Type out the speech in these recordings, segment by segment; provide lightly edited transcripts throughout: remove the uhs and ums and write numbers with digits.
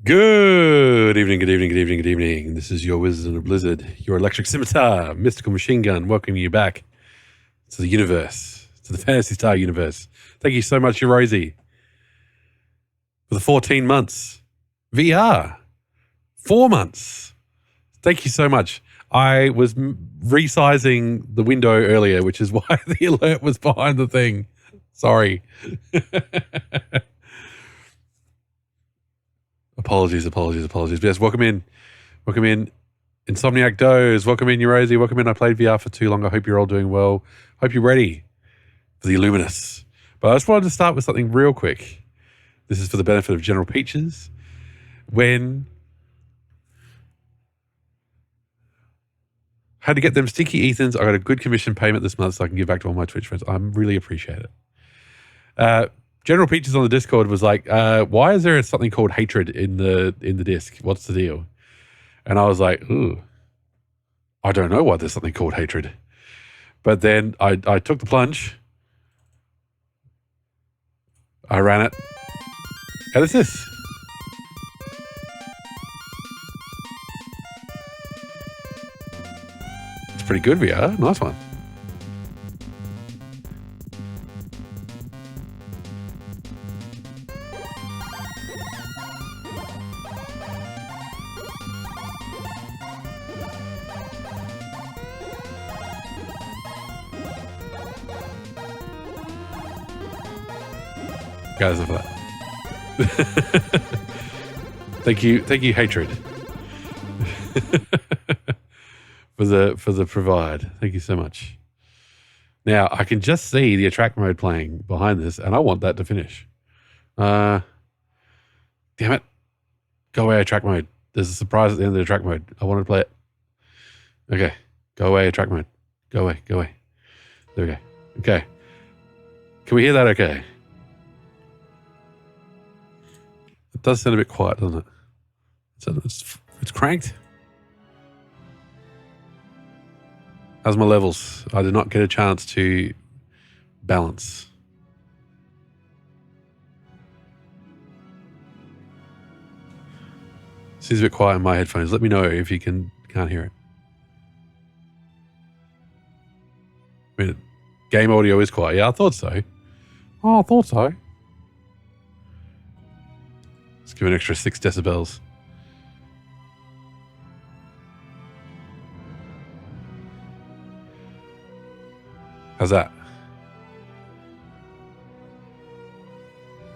Good evening, good evening, good evening, good evening. This is your Wizard of Blizzard, your electric scimitar, mystical machine gun, welcoming you back to the universe, to the Phantasy Star Universe. Thank you so much, Rosie, for the 14 months. VR, 4 months. Thank you so much. I was resizing the window earlier, which is why the alert was behind the thing. Sorry. Apologies. But yes, welcome in. Insomniac Doze. Welcome in, Rosie. Welcome in. I played VR for too long. I hope you're all doing well. Hope you're ready for the Illuminus. But I just wanted to start with something real quick. This is for the benefit of General Peaches. Had to get them sticky Ethans. I got a good commission payment this month so I can give back to all my Twitch friends. I really appreciate it. General Peaches on the Discord was like, why is there something called hatred in the disc? What's the deal? And I was like, ooh, I don't know why there's something called hatred. But then I took the plunge. I ran it. And it's this. It's pretty good, VR. Nice one. Guys, for that. Thank you, hatred. for the provide. Thank you so much. Now I can just see the attract mode playing behind this, and I want that to finish. Damn it. Go away, attract mode. There's a surprise at the end of the attract mode. I want to play it. Okay. Go away, attract mode. Go away. There we go. Okay. Can we hear that okay? It does sound a bit quiet, doesn't it? So it's cranked. How's my levels? I did not get a chance to balance. Seems a bit quiet in my headphones. Let me know if you can't hear it. I mean, game audio is quiet. Yeah, I thought so. Let's give an extra 6 decibels. How's that?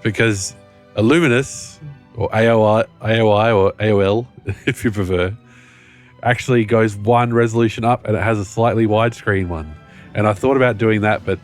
Because Illuminus, or AOI or AOL, if you prefer, actually goes one resolution up and it has a slightly widescreen one. And I thought about doing that, but...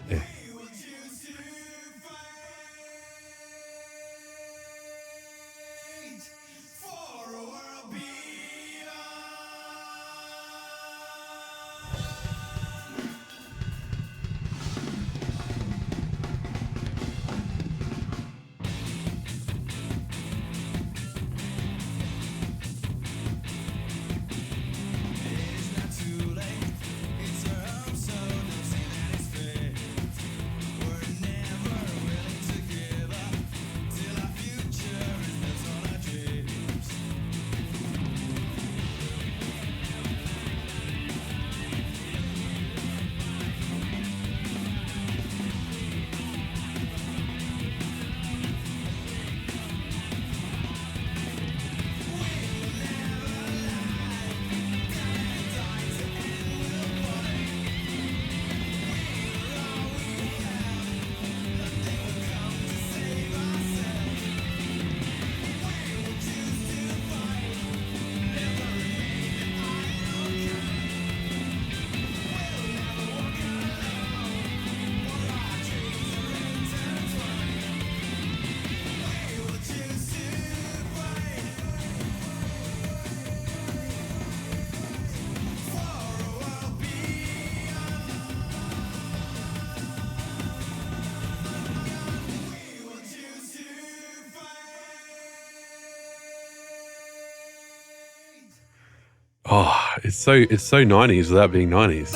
Oh, it's so 90s without being 90s.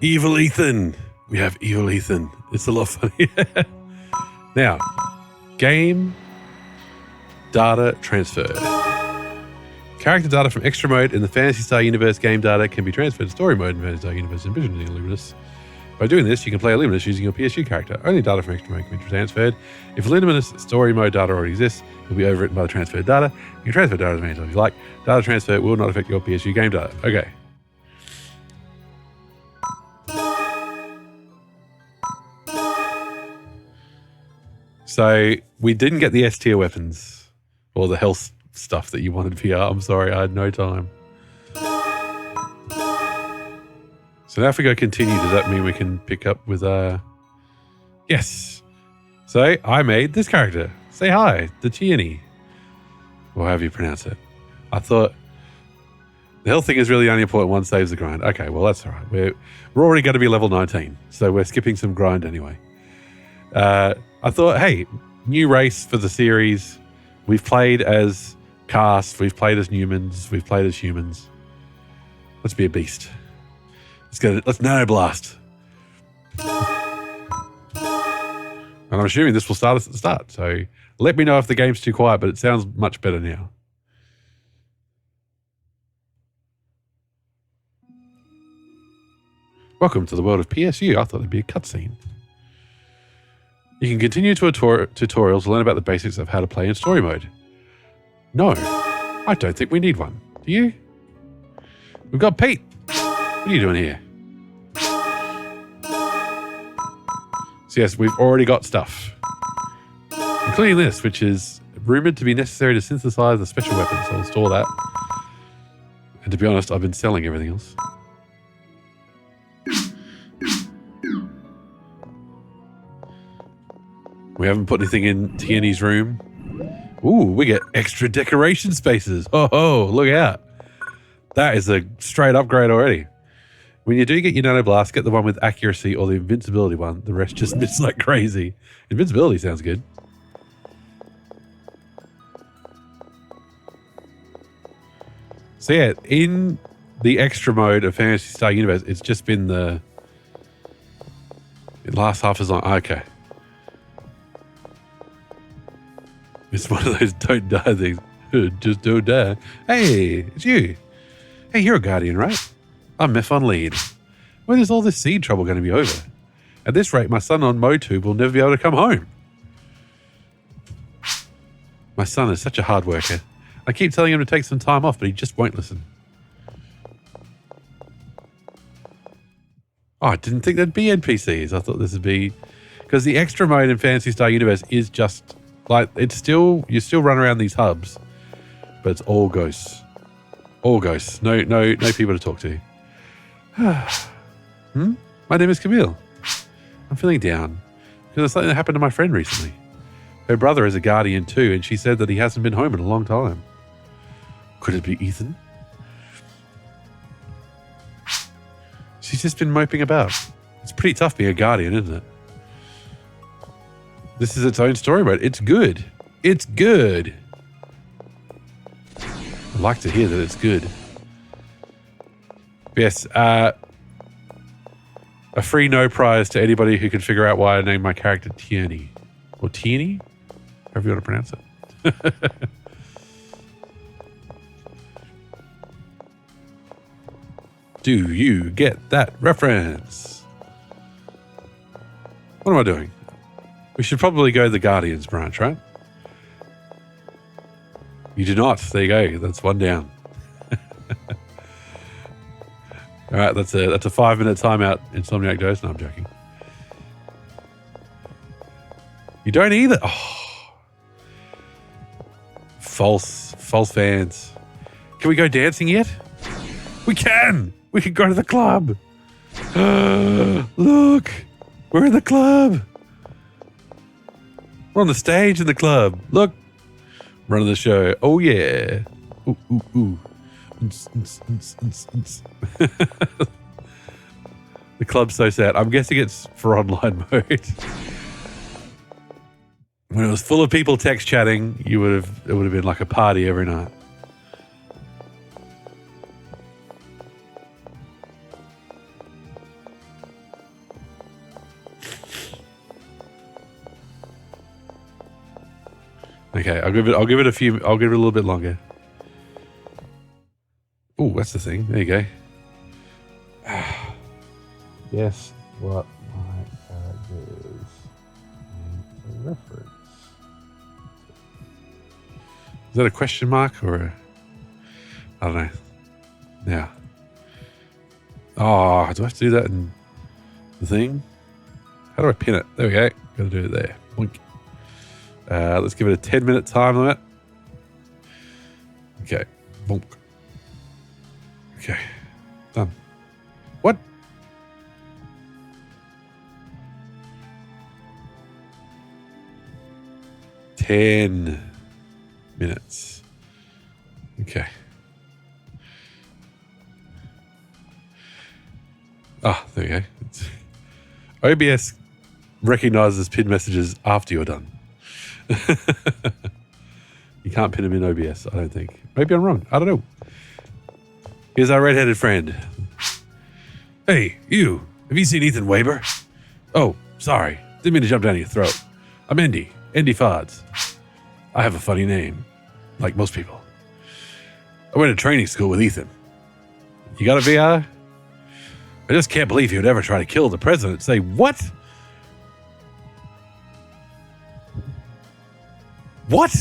Evil Ethan. We have Evil Ethan. It's a lot funny. Now, Game data transfer. Character data from extra mode in the Phantasy Star Universe game data can be transferred to story mode in Phantasy Star Universe envisioned in Illuminus. By doing this, you can play Illuminus using your PSU character. Only data from extra mode can be transferred. If Illuminus story mode data already exists, it will be overwritten by the transferred data. You can transfer data as many times as you like. Data transfer will not affect your PSU game data. Okay. So we didn't get the S tier weapons or the health stuff that you wanted VR. I'm sorry, I had no time. So now if we go continue, does that mean we can pick up with yes. So I made this character. Say hi, the Tierney. Or however you pronounce it. I thought the health thing is really only important one saves the grind. Okay, well that's all right. We're already going to be level 19, so we're skipping some grind anyway. I thought, hey, new race for the series. We've played as cast, we've played as Newmans, we've played as humans. Let's be a beast. Let's nano blast. And I'm assuming this will start us at the start. So let me know if the game's too quiet, but it sounds much better now. Welcome to the world of PSU. I thought it'd be a cutscene. You can continue to tutorials to learn about the basics of how to play in story mode. No, I don't think we need one. Do you? We've got Pete. What are you doing here? So yes, we've already got stuff. Including this, which is rumored to be necessary to synthesize a special weapon, so I'll store that. And to be honest, I've been selling everything else. We haven't put anything in Tierney's room. Ooh, we get extra decoration spaces. Oh, look out. That is a straight upgrade already. When you do get your Nano Blast, get the one with accuracy or the invincibility one. The rest just miss like crazy. Invincibility sounds good. So yeah, in the extra mode of Phantasy Star Universe, it's just been the last half as long. Okay. It's one of those don't die things. Just don't die. Hey, it's you. Hey, you're a guardian, right? I'm Meph on lead. When is all this seed trouble going to be over? At this rate, my son on MoTube will never be able to come home. My son is such a hard worker. I keep telling him to take some time off, but he just won't listen. Oh, I didn't think there'd be NPCs. I thought this would be... Because the extra mode in Phantasy Star Universe is just... Like, it's still... You still run around these hubs, but it's all ghosts. All ghosts. No people to talk to. My name is Camille. I'm feeling down because of something that happened to my friend recently. Her brother is a guardian too, and she said that he hasn't been home in a long time. Could it be Ethan? She's just been moping about. It's pretty tough being a guardian, isn't it? This is its own story mode. It's good. It's good. I like to hear that it's good. Yes, a free no prize to anybody who can figure out why I named my character Tierney. Or Tierney? However you want to pronounce it. Do you get that reference? What am I doing? We should probably go to the Guardians branch, right? You do not. There you go. That's one down. All right, that's a 5-minute timeout. Insomniac dose. No, I'm joking. You don't either. Oh, false fans. Can we go dancing yet? We can. We can go to the club. Look, we're in the club. We're on the stage in the club. Look, running the show. Oh yeah. Ooh ooh ooh. The club's so sad. I'm guessing it's for online mode. When it was full of people text chatting, it would have been like a party every night. Okay, I'll give it a little bit longer. Oh, that's the thing. There you go. Guess what my characters need to reference. Is that a question mark or a... I don't know. Yeah. Oh, do I have to do that in the thing? How do I pin it? There we go. Got to do it there. Boink. Let's give it a 10-minute time limit. Okay. Bonk. Okay. Done. What? $10 minutes. Okay. Ah, there you go. OBS recognizes pin messages after you're done. You can't pin them in OBS, I don't think. Maybe I'm wrong. I don't know. Here's our redheaded friend. Hey, you. Have you seen Ethan Waber? Oh, sorry. Didn't mean to jump down your throat. I'm Andy. Andy Fards. I have a funny name, like most people. I went to training school with Ethan. You got a VR? I just can't believe he would ever try to kill the president. Say, what? What?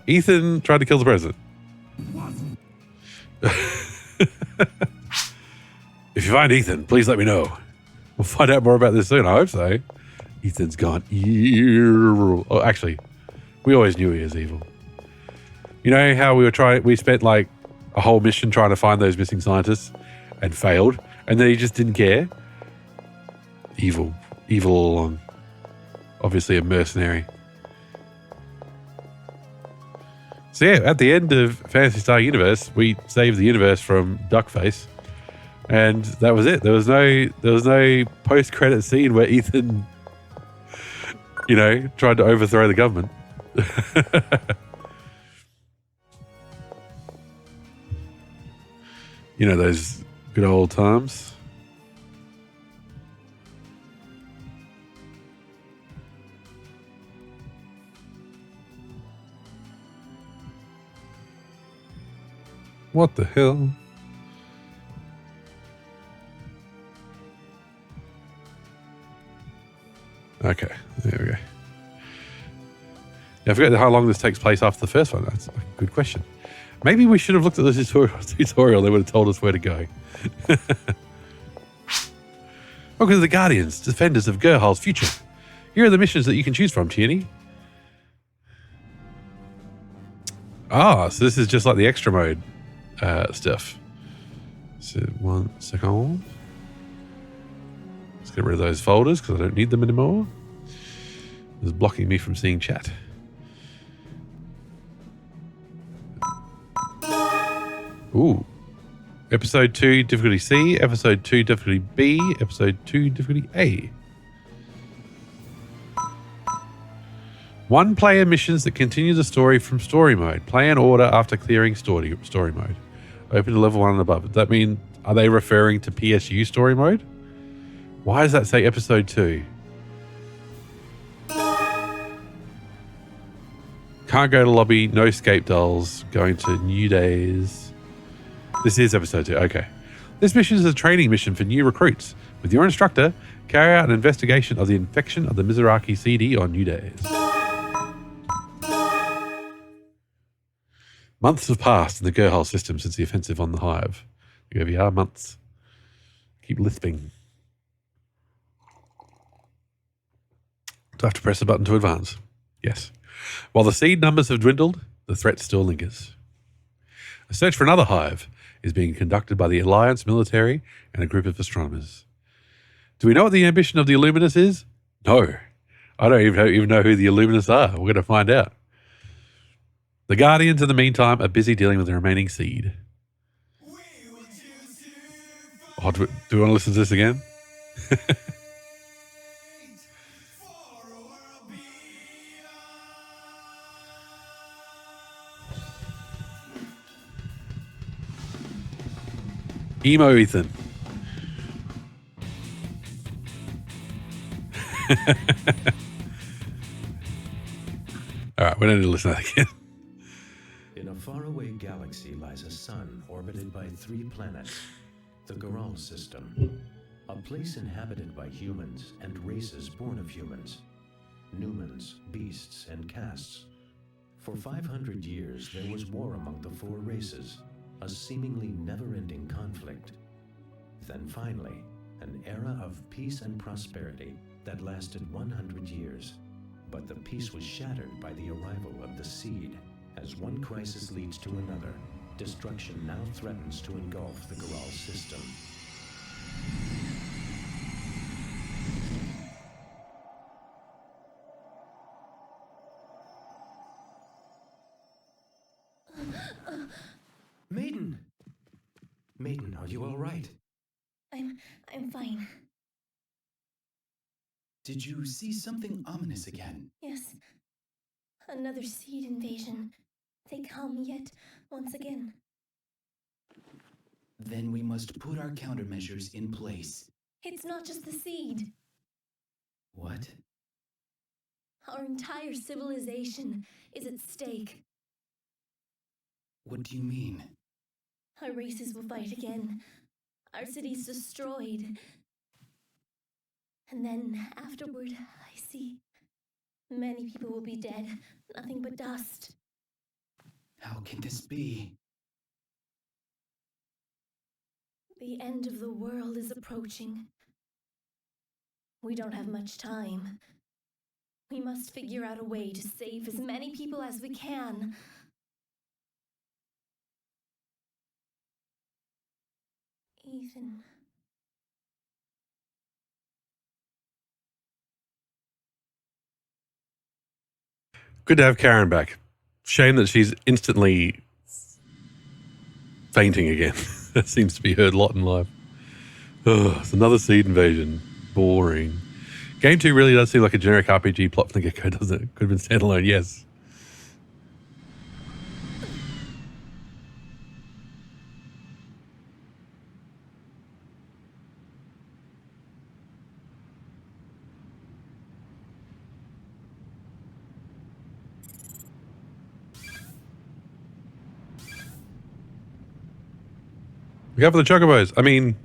Ethan tried to kill the president. If you find Ethan, please let me know. We'll find out more about this soon. I hope so. Ethan's gone evil. Oh, actually, we always knew he was evil. You know how we spent like a whole mission trying to find those missing scientists and failed, and then he just didn't care? Evil all along. Obviously a mercenary. So yeah, at the end of Phantasy Star Universe, we saved the universe from Duckface, and that was it. There was no post-credit scene where Ethan, tried to overthrow the government. Those good old times. What the hell? Okay, there we go. Yeah, I forget how long this takes place after the first one. That's a good question. Maybe we should have looked at the tutorial. They would have told us where to go. Welcome to the Guardians, defenders of Gerhal's future. Here are the missions that you can choose from, Tierney. Ah, so this is just like the extra mode stuff. So 1 second. Let's get rid of those folders because I don't need them anymore. It's blocking me from seeing chat. Ooh. Episode 2, difficulty C. Episode 2, difficulty B. Episode 2, difficulty A. 1-player missions that continue the story from story mode. Play in order after clearing story mode. Open to level 1 and above. Does that mean, are they referring to PSU story mode? Why does that say episode 2? Can't go to lobby, no escape dolls, going to New Days. This is episode 2, okay. This mission is a training mission for new recruits. With your instructor, carry out an investigation of the infection of the Mizuraki CD on New Days. Months have passed in the Gerhal system since the offensive on the Hive. OVR months. Keep lisping. Do I have to press a button to advance? Yes. While the seed numbers have dwindled, the threat still lingers. A search for another Hive is being conducted by the Alliance military and a group of astronomers. Do we know what the ambition of the Illuminus is? No. I don't even know who the Illuminus are. We're going to find out. The Guardians, in the meantime, are busy dealing with the remaining seed. Oh, do we want to listen to this again? Emo Ethan. All right, we don't need to listen to that again. In a faraway galaxy lies a sun orbited by 3 planets, the Goral system, a place inhabited by humans and races born of humans, Numans, beasts, and castes. For 500 years, there was war among the 4 races, a seemingly never-ending conflict. Then finally, an era of peace and prosperity that lasted 100 years. But the peace was shattered by the arrival of the Seed. As one crisis leads to another, destruction now threatens to engulf the Goral system. Maiden! Maiden, are you all right? I'm fine. Did you see something ominous again? Yes. Another seed invasion. They come yet once again. Then we must put our countermeasures in place. It's not just the seed. What? Our entire civilization is at stake. What do you mean? Our races will fight again. Our cities destroyed. And then afterward, I see many people will be dead, nothing but dust. How can this be? The end of the world is approaching. We don't have much time. We must figure out a way to save as many people as we can. Ethan. Good to have Karen back. Shame that she's instantly fainting again. That seems to be her lot in life. Ugh, it's another seed invasion. Boring. Game 2 really does seem like a generic RPG plot from the get-go, doesn't it? Could have been standalone, yes. We go for the chocobos. I mean,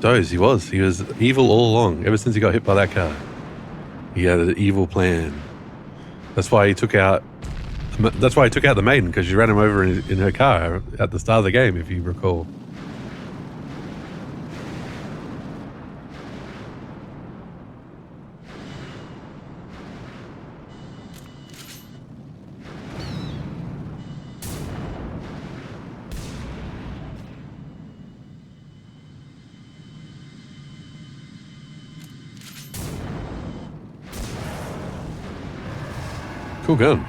Doze, he was evil all along, ever since he got hit by that car. He had an evil plan. That's why he took out the maiden, because she ran him over in her car at the start of the game, if you recall. Cool gun.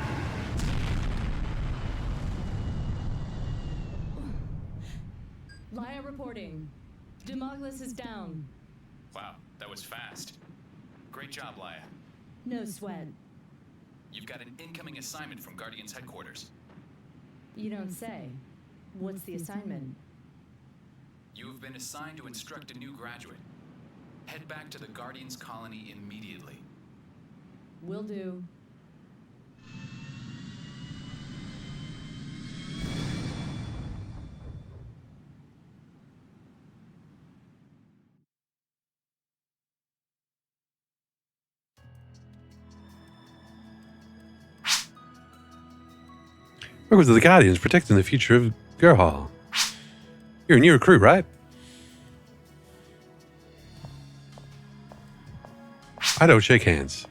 Laya reporting. Demoglis is down. Wow, that was fast. Great job, Laya. No sweat. You've got an incoming assignment from Guardians headquarters. You don't say. What's the assignment? You have been assigned to instruct a new graduate. Head back to the Guardians colony immediately. Will do. Welcome to the Guardians, protecting the future of Goral. You're a new recruit, right? I don't shake hands.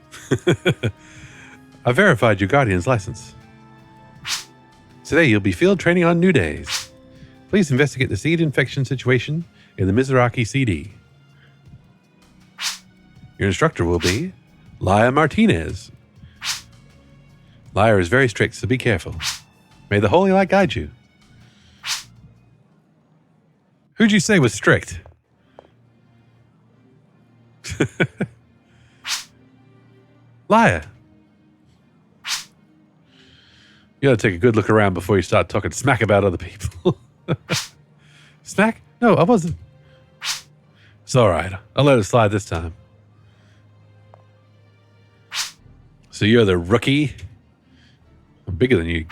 I verified your Guardian's license. Today you'll be field training on New Days. Please investigate the seed infection situation in the Mizraki CD. Your instructor will be Laya Martinez. Laya is very strict, so be careful. May the Holy Light guide you. Who'd you say was strict? Laya, You got to take a good look around before you start talking smack about other people. Smack? No, I wasn't. It's all right. I'll let it slide this time. So you're the rookie? I'm bigger than you,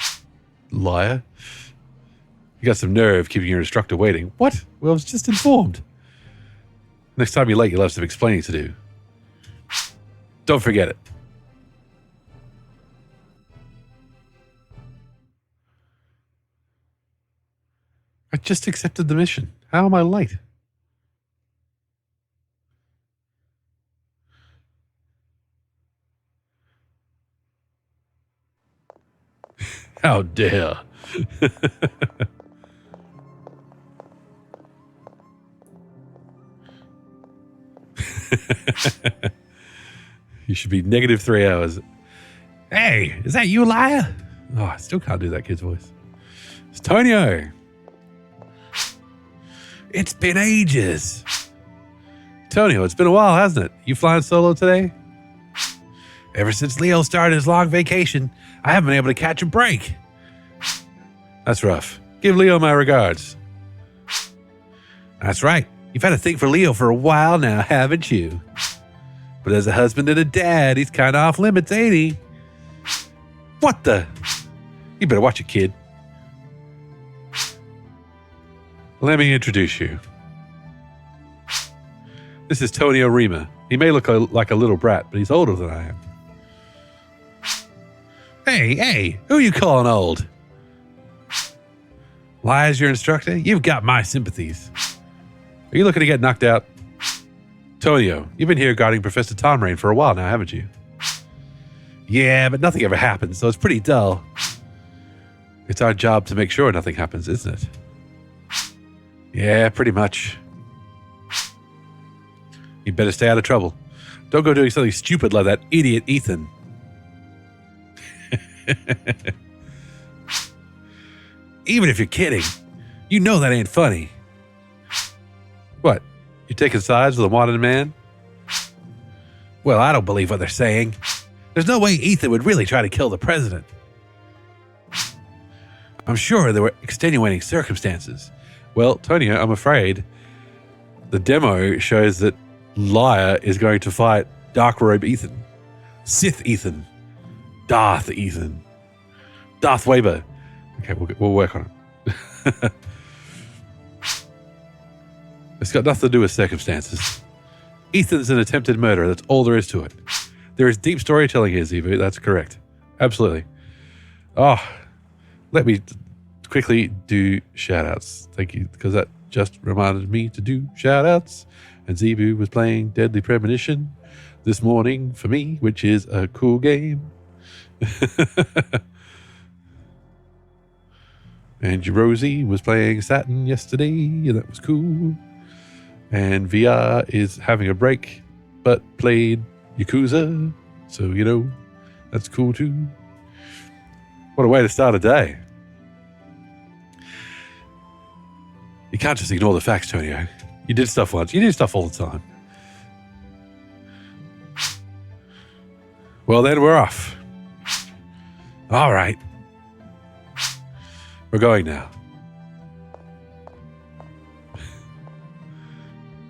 liar. You got some nerve keeping your instructor waiting. What? Well, I was just informed. Next time you're late, you'll have some explaining to do. Don't forget it. I just accepted the mission. How am I late? How dare. You should be -3 hours. Hey, is that you, liar? Oh, I still can't do that kid's voice. It's Tonio. It's been ages. Tonio, it's been a while, hasn't it? You flying solo today? Ever since Leo started his long vacation, I haven't been able to catch a break. That's rough. Give Leo my regards. That's right. You've had a thing for Leo for a while now, haven't you? But as a husband and a dad, he's kind of off limits, ain't he? What the? You better watch it, kid. Let me introduce you. This is Tonio Rima. He may look like a little brat, but he's older than I am. Hey, who are you calling old? Lies your instructor? You've got my sympathies. Are you looking to get knocked out? Tonio, you've been here guarding Professor Tomrain for a while now, haven't you? Yeah, but nothing ever happens, so it's pretty dull. It's our job to make sure nothing happens, isn't it? Yeah, pretty much. You better stay out of trouble. Don't go doing something stupid like that idiot Ethan. Even if you're kidding, you know that ain't funny. What? You taking sides with a wanted man? Well, I don't believe what they're saying. There's no way Ethan would really try to kill the president. I'm sure there were extenuating circumstances. Well, Tonio, I'm afraid the demo shows that Liar is going to fight Dark Robe Ethan, Sith Ethan, Darth Ethan, Darth Waber. Okay, we'll work on it. It's got nothing to do with circumstances. Ethan's an attempted murderer. That's all there is to it. There is deep storytelling here, Zebu. That's correct. Absolutely. Oh, let me quickly do shout-outs. Thank you, because that just reminded me to do shout-outs. And Zebu was playing Deadly Premonition this morning for me, which is a cool game. And Rosie was playing Saturn yesterday, and that was cool. And VR is having a break, but played Yakuza, so, you know, that's cool too. What a way to start a day. You can't just ignore the facts, Tonio. You did stuff once. You do stuff all the time. Well, then we're off. All right. We're going now.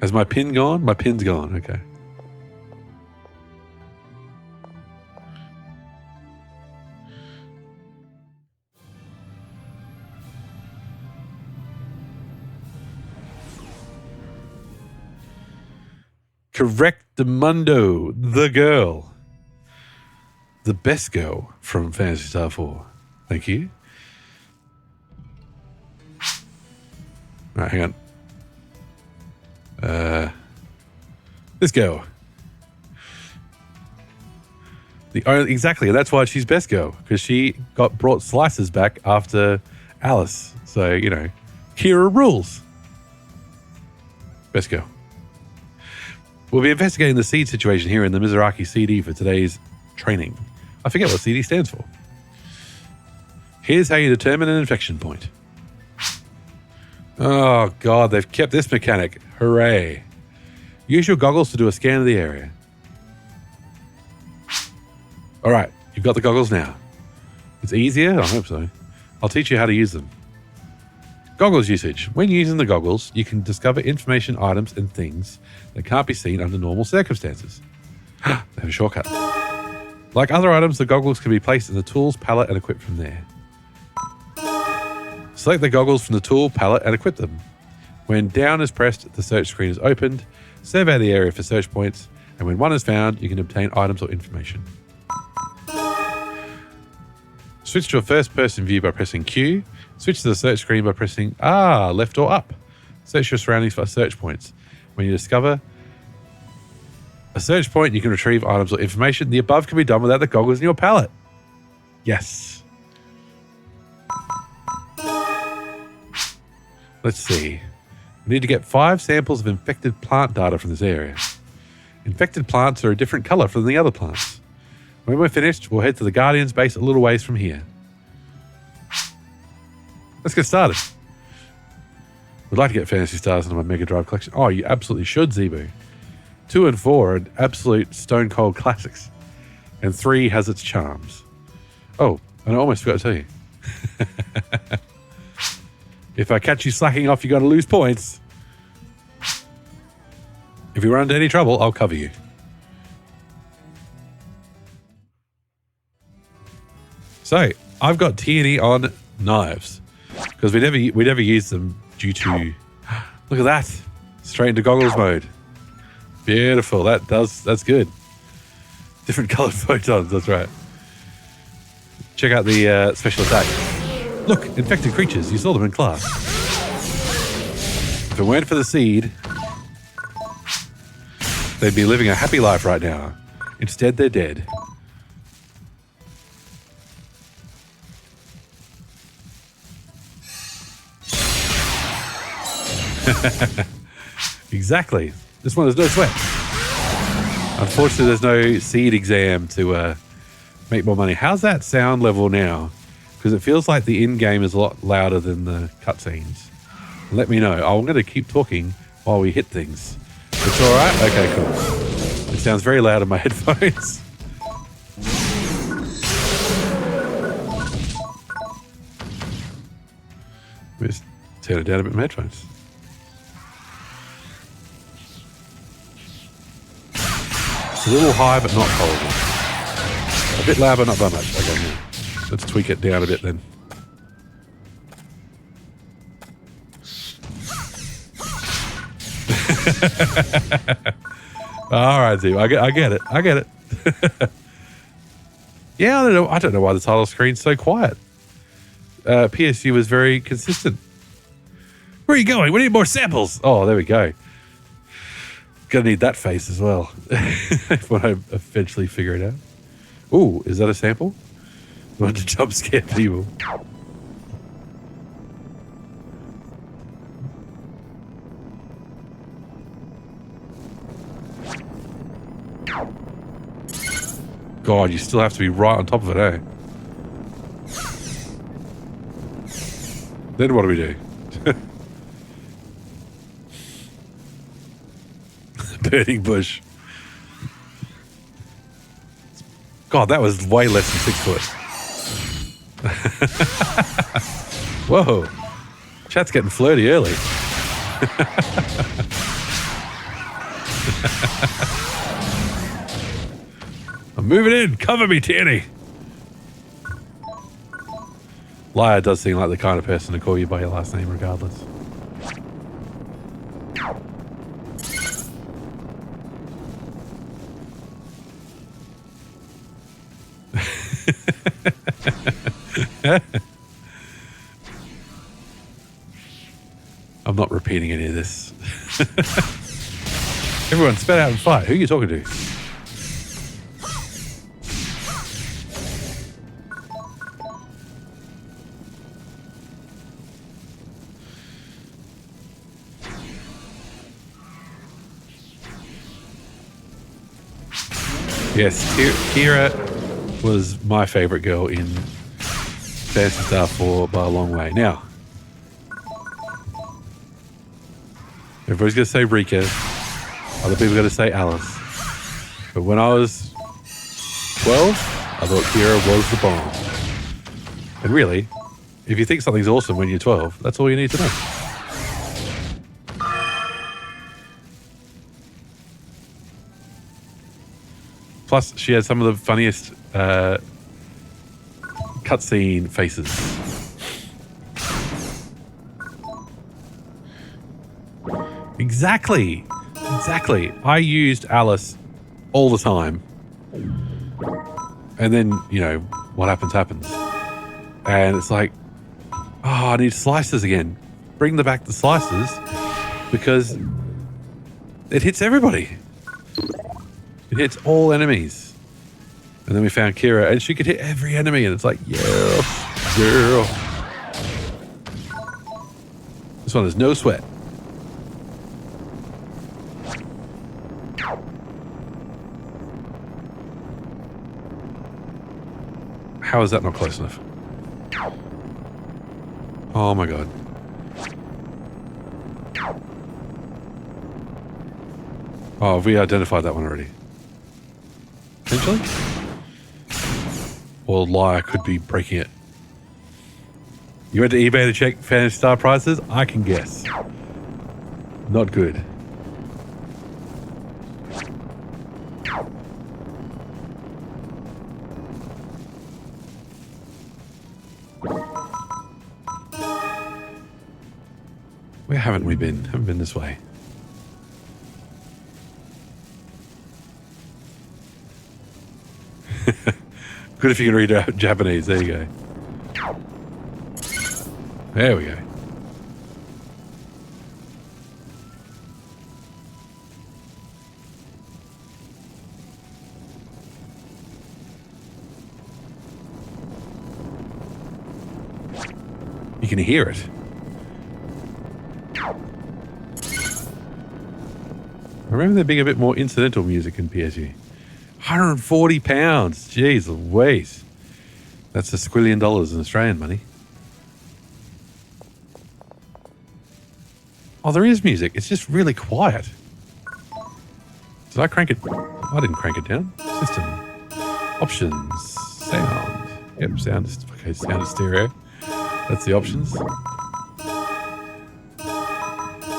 Has my pin gone? My pin's gone. Okay. Correctamundo, the girl. The best girl from Phantasy Star 4. Thank you. All right, hang on. This girl. Exactly, that's why she's best girl, because she got brought slices back after Alice. So, you know, Kira rules. Best girl. We'll be investigating the seed situation here in the Mizuraki CD for today's training. I forget what CD stands for. Here's how you determine an infection point. Oh, God, they've kept this mechanic. Hooray. Use your goggles to do a scan of the area. All right, you've got the goggles now. It's easier? I hope so. I'll teach you how to use them. Goggles usage. When using the goggles, you can discover information, items, and things that can't be seen under normal circumstances. They have a shortcut. Like other items, the goggles can be placed in the tools palette and equipped from there. Select the goggles from the tool palette and equip them. When down is pressed, the search screen is opened. Survey the area for search points, and when one is found, you can obtain items or information. Switch to a first-person view by pressing Q. Switch to the search screen by pressing left or up. Search your surroundings for search points. When you discover a search point, you can retrieve items or information. The above can be done without the goggles in your palette. Yes. Let's see. We need to get 5 samples of infected plant data from this area. Infected plants are a different color from the other plants. When we're finished, we'll head to the Guardian's base a little ways from here. Let's get started. Would like to get Phantasy Stars into my Mega Drive collection. Oh, you absolutely should, Zebu. 2 and 4 are absolute stone cold classics. And 3 has its charms. Oh, and I almost forgot to tell you. If I catch you slacking off, you're going to lose points. If you run into any trouble, I'll cover you. So, I've got Tierney on knives because we never used them due to... Look at that. Straight into goggles mode. Beautiful. That's good. Different colored photons, that's right. Check out the special attack. Look, infected creatures. You saw them in class. If it weren't for the seed, they'd be living a happy life right now. Instead, they're dead. Exactly. This one has no sweat. Unfortunately, there's no seed exam to make more money. How's that sound level now? Because it feels like the in-game is a lot louder than the cutscenes. Let me know. I'm going to keep talking while we hit things. It's all right? Okay, cool. It sounds very loud in my headphones. Let me just turn it down a bit in my headphones. It's a little high, but not horrible. A bit loud, but not by much. Okay, yeah. Let's tweak it down a bit then. All right, Steve. I get it. I get it. Yeah, I don't know why the title screen's so quiet. PSU was very consistent. Where are you going? We need more samples. Oh, there we go. Gonna need that face as well when I eventually figure it out. Ooh, is that a sample? I want to jump scare people. God, you still have to be right on top of it, eh? Then what do we do? Burning bush. God, that was way less than 6 foot. Whoa. Chat's getting flirty early. I'm moving in. Cover me, Tierney. Liar does seem like the kind of person to call you by your last name regardless. I'm not repeating any of this. Everyone, spat out and fight. Who are you talking to? Yes, Kira was my favorite girl in Phantasy Star 4 by a long way. Now, everybody's going to say Rika. Other people are going to say Alice. But when I was 12, I thought Kira was the bomb. And really, if you think something's awesome when you're 12, that's all you need to know. Plus, she has some of the funniest cutscene faces. Exactly. I used Alice all the time. And then, you know, what happens. And it's like, oh, I need slices again. Bring back the slices because it hits everybody. It hits all enemies. And then we found Kira, and she could hit every enemy, and it's like, yeah, girl. This one has no sweat. How is that not close enough? Oh my god. Oh, have we identified that one already? Potentially? Or lie, I could be breaking it. You went to eBay to check Phantasy Star prices? I can guess. Not good. Where haven't we been? Haven't been this way. Good if you can read Japanese. There you go. There we go. You can hear it. I remember there being a bit more incidental music in PSG. £140. Jeez Louise. That's $1 squillion in Australian money. Oh, there is music. It's just really quiet. Did I crank it? I didn't crank it down. System. Options. Sound. Yep, sound is, okay, sound is stereo. That's the options.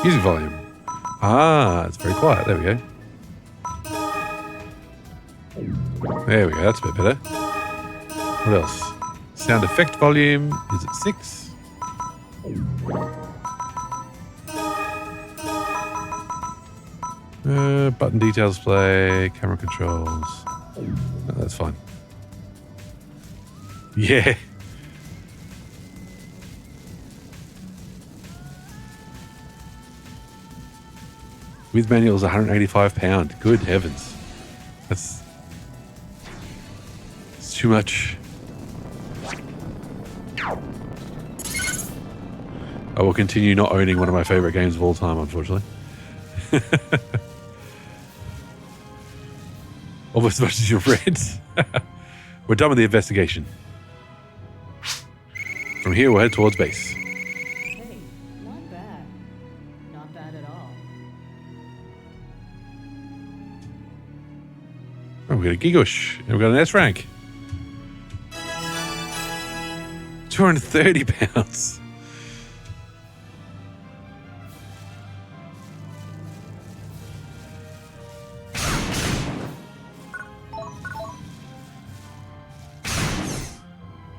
Music volume. Ah, it's very quiet. There we go. There we go. That's a bit better. What else? Sound effect volume is at 6. Button details display, camera controls. No, that's fine. Yeah. With manuals, £185. Good heavens. That's too much. I will continue not owning one of my favorite games of all time, unfortunately. Almost as much as you've read. We're done with the investigation. From here, we'll head towards base. Hey, not bad. Not bad at all. Oh, we got a Gigush, and we got an S rank. £230.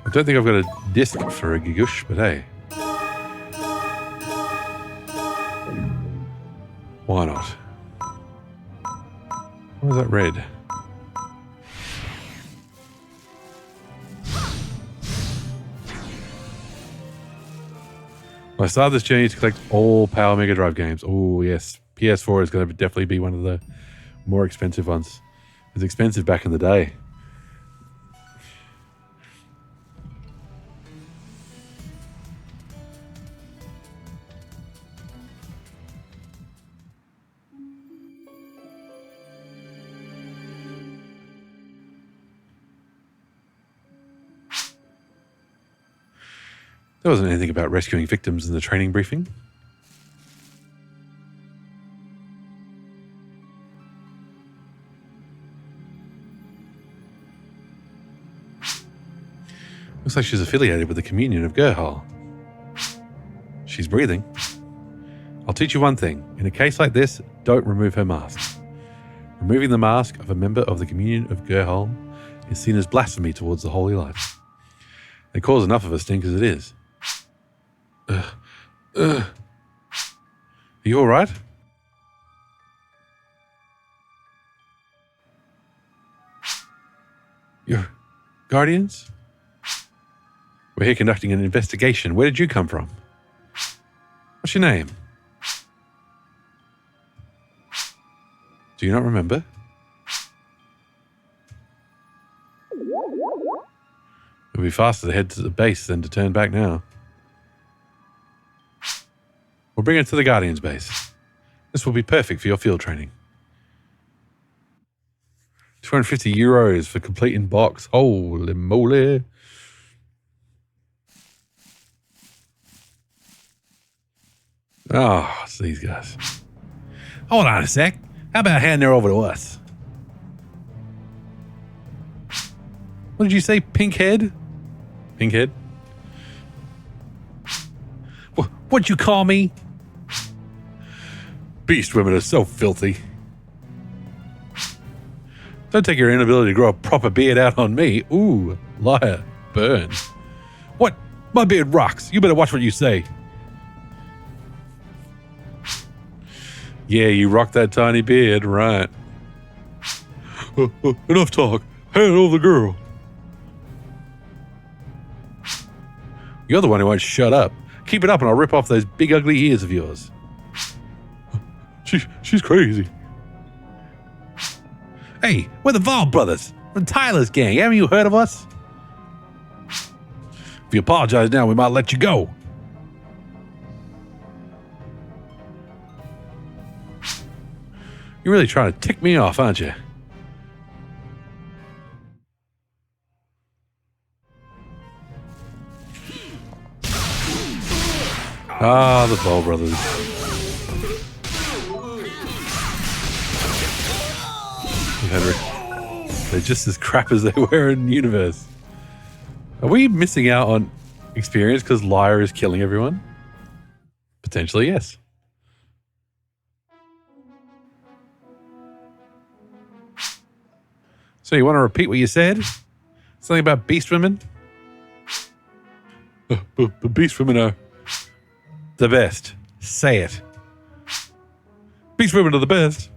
I don't think I've got a disc for a Gigush, but hey. Why not? Why is that red? I started this journey to collect all Power Mega Drive games. Oh, yes. PS4 is going to definitely be one of the more expensive ones. It was expensive back in the day. There wasn't anything about rescuing victims in the training briefing. Looks like she's affiliated with the communion of Gerhal. She's breathing. I'll teach you one thing. In a case like this, don't remove her mask. Removing the mask of a member of the communion of Gerhal is seen as blasphemy towards the holy light. They cause enough of a stink as it is. Are you alright? Your guardians? We're here conducting an investigation. Where did you come from? What's your name? Do you not remember? It'll be faster to head to the base than to turn back now. We'll bring it to the Guardian's base. This will be perfect for your field training. 250 euros for complete in box. Holy moly. Oh, it's these guys. Hold on a sec. How about handing her over to us? What did you say? Pink head? Pink head? What'd you call me? Beast women are so filthy. Don't take your inability to grow a proper beard out on me. Ooh, liar. Burn. What? My beard rocks. You better watch what you say. Yeah, you rock that tiny beard, right. Enough talk. Hand over the girl. You're the one who won't shut up. Keep it up and I'll rip off those big ugly ears of yours. She's crazy. Hey, we're the Vol brothers from Tyler's gang. Haven't you heard of us? If you apologize now, we might let you go. You're really trying to tick me off, aren't you? Ah, the Vol brothers. They're just as crap as they were in Universe. Are we missing out on experience because Lyra is killing everyone? Potentially, yes. So you want to repeat what you said? Something about beast women? But beast women are the best. Say it. Beast women are the best.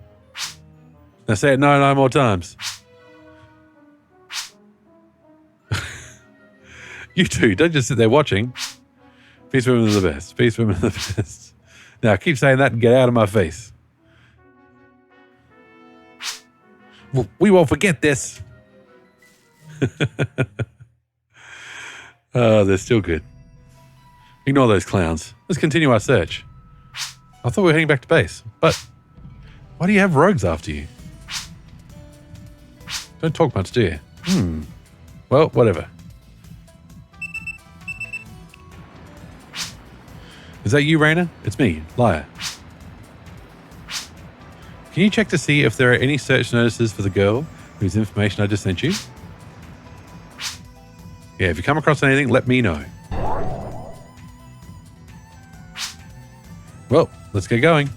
Now say it 9 more times. You two, don't just sit there watching. Beast women are the best. Beast women are the best. Now keep saying that and get out of my face. We won't forget this. Oh, they're still good. Ignore those clowns. Let's continue our search. I thought we were heading back to base, but why do you have rogues after you? Don't talk much, do you? Well, whatever. Is that you, Raina? It's me, Liar. Can you check to see if there are any search notices for the girl whose information I just sent you? Yeah, if you come across anything, let me know. Well, let's get going.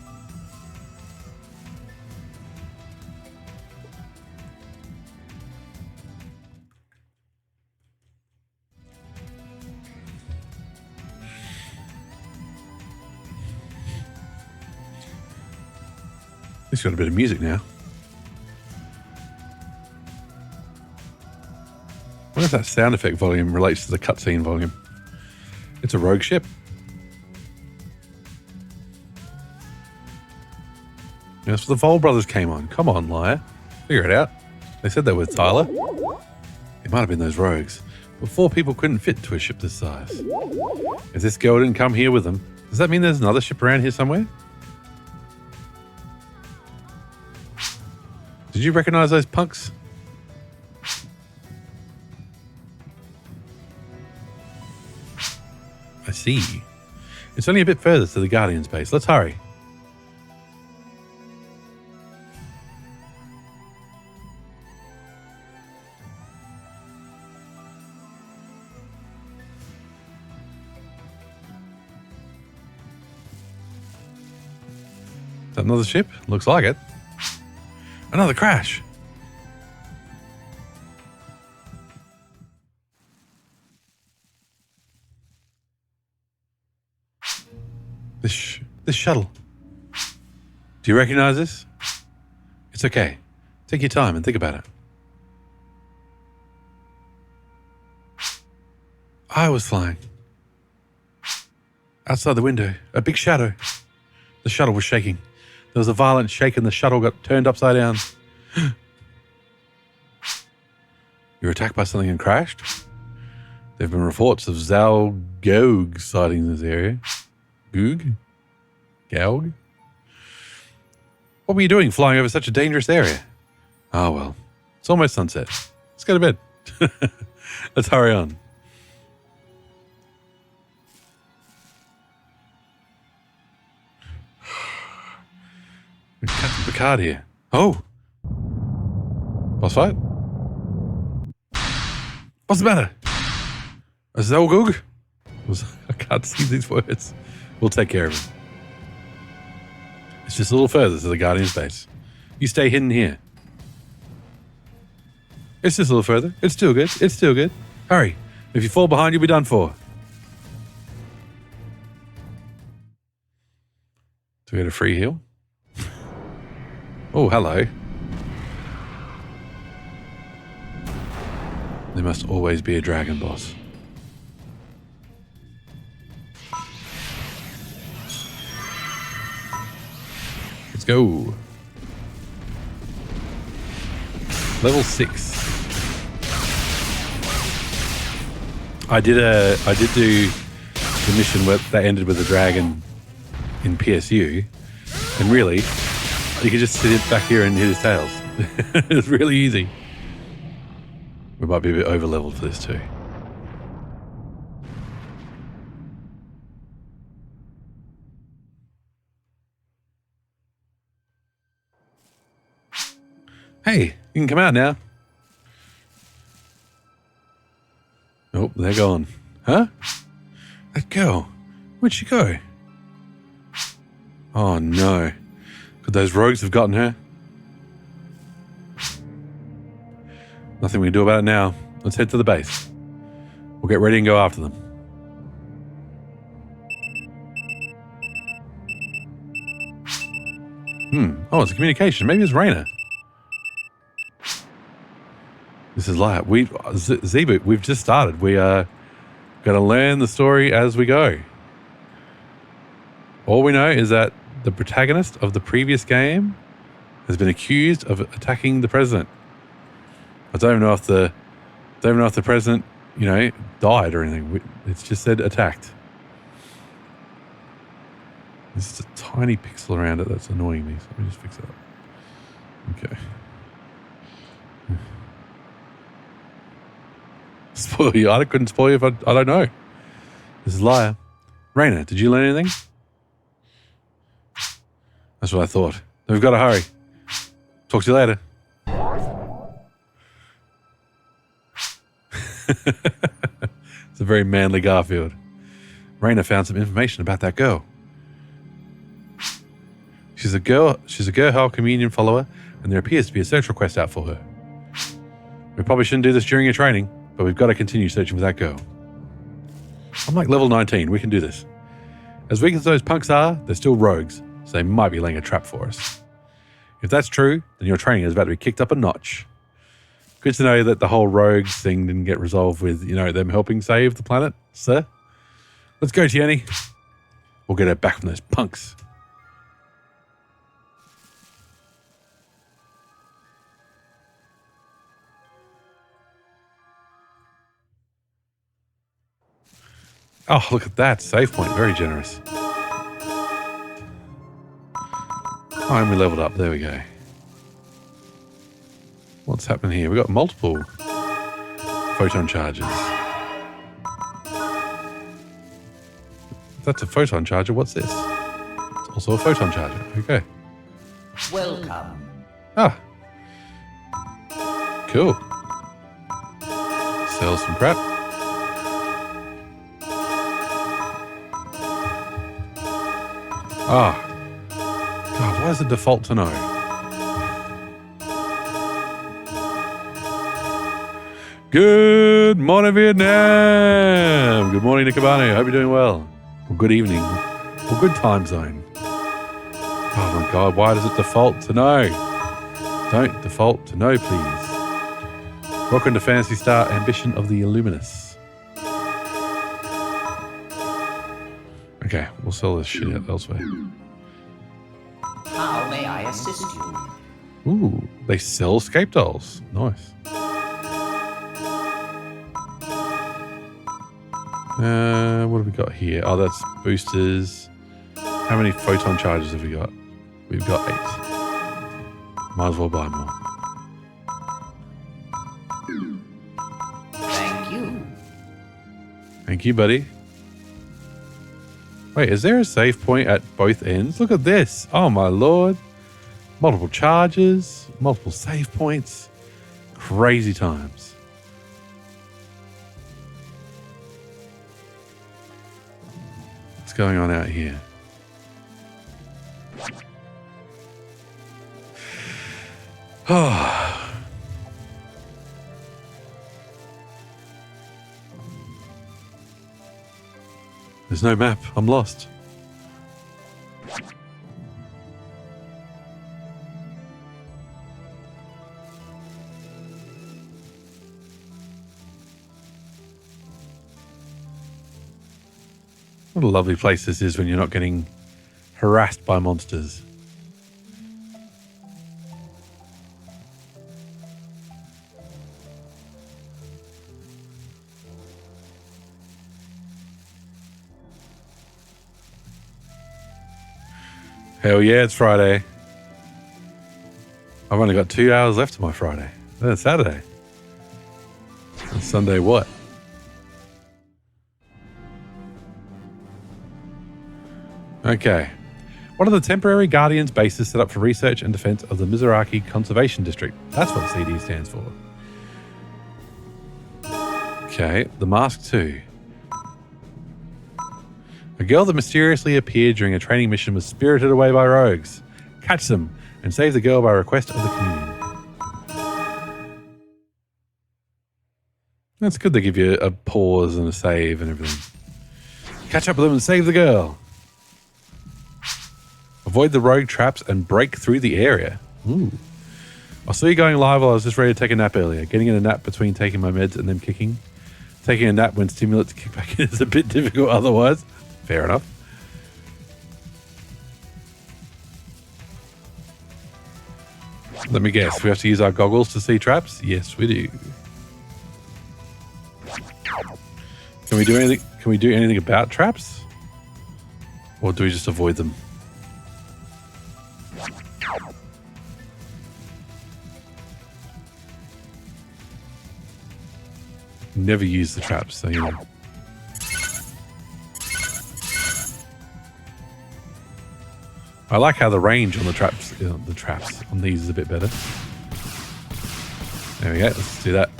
It's got a bit of music now. I wonder if that sound effect volume relates to the cutscene volume. It's a rogue ship. That's what the Vol brothers came on. Come on, Liar. Figure it out. They said they were with Tyler. It might have been those rogues, but 4 people couldn't fit to a ship this size. If this girl didn't come here with them, does that mean there's another ship around here somewhere? Did you recognize those punks? I see. It's only a bit further to the Guardian's base. Let's hurry. Is that another ship? Looks like it. Another crash. This shuttle. Do you recognize this? It's okay. Take your time and think about it. I was flying. Outside the window, a big shadow. The shuttle was shaking. There was a violent shake and the shuttle got turned upside down. You were attacked by something and crashed? There have been reports of Zalgog sightings in this area. Goog? Gaug? What were you doing flying over such a dangerous area? Oh well, it's almost sunset. Let's go to bed. Let's hurry on. Captain Picard here. Oh! Boss fight? What's the matter? A Zalgog? I can't see these words. We'll take care of him. It's just a little further to the Guardian's base. You stay hidden here. It's just a little further. It's still good. It's still good. Hurry. If you fall behind, you'll be done for. Do we get a free heal? Oh, hello. There must always be a dragon boss. Let's go. Level 6. I did do the mission that ended with a dragon in PSU, and really, you could just sit back here and hit his tails. It's really easy. We might be a bit over leveled for this too. Hey, you can come out now. Oh, they're gone. Huh? That girl. Where'd she go? Oh no. Could those rogues have gotten her? Nothing we can do about it now. Let's head to the base. We'll get ready and go after them. Oh, it's a communication. Maybe it's Raina. This is like Z-Boot, we've just started. We are going to learn the story as we go. All we know is that the protagonist of the previous game has been accused of attacking the president. I don't even know if the president, died or anything. It's just said attacked. There's just a tiny pixel around it that's annoying me. So let me just fix it up. Okay. Spoil you. I couldn't spoil you if I don't know. This is liar. Raina, did you learn anything? That's what I thought. We've got to hurry. Talk to you later. It's a very manly Garfield. Raina found some information about that girl. She's a Gerhal communion follower, and there appears to be a search request out for her. We probably shouldn't do this during your training, but we've got to continue searching for that girl. I'm like level 19. We can do this. As weak as those punks are, they're still rogues, so they might be laying a trap for us. If that's true, then your training is about to be kicked up a notch. Good to know that the whole rogues thing didn't get resolved with, them helping save the planet, sir. Let's go, Tierney. We'll get her back from those punks. Oh, look at that. Save point. Very generous. Oh, and we leveled up. There we go. What's happening here? We've got multiple photon charges. If that's a photon charger, what's this? It's also a photon charger. Okay. Welcome. Ah. Cool. Sell some crap. Ah. God, Why does it default to no? Good morning, Vietnam. Good morning, Nicobani. Hope you're doing well. Or good evening. Or good time zone. Oh my God, why does it default to no? Don't default to no, please. Welcome to Phantasy Star Ambition of the Illuminus. Okay, we'll sell this shit out elsewhere. How may I assist you? Ooh, they sell scape dolls. Nice. What have we got here? Oh, that's boosters. How many photon charges have we got? We've got 8. Might as well buy more. Thank you. Thank you, buddy. Wait, is there a save point at both ends? Look at this. Oh, my Lord. Multiple charges, multiple save points. Crazy times. What's going on out here? Oh. There's no map. I'm lost. What a lovely place this is when you're not getting harassed by monsters. Hell yeah, it's Friday. I've only got 2 hours left of my Friday. Then it's Saturday. And Sunday what? Okay. What are the temporary Guardians bases set up for research and defense of the Mizoraki Conservation District? That's what CD stands for. Okay, the Mask 2. A girl that mysteriously appeared during a training mission was spirited away by rogues. Catch them and save the girl by request of the communion. That's good they give you a pause and a save and everything. Catch up with them and save the girl. Avoid the rogue traps and break through the area. Ooh. I saw you going live while I was just ready to take a nap earlier. Getting in a nap between taking my meds and then kicking. Taking a nap when stimulants kick back in is a bit difficult otherwise. Fair enough. Let me guess. We have to use our goggles to see traps? Yes, we do. Can we do anything? Can we do anything about traps? Or do we just avoid them? Never use the traps, so you know. I like how the range on the traps on these is a bit better. There we go. Let's do that.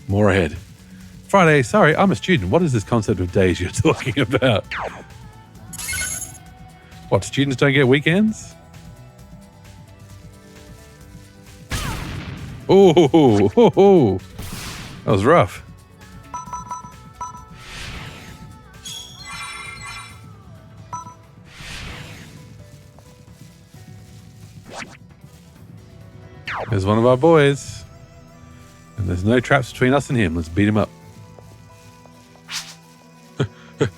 More ahead. Friday. Sorry, I'm a student. What is this concept of days you're talking about? What, students don't get weekends? Oh, that was rough. There's one of our boys. And there's no traps between us and him. Let's beat him up.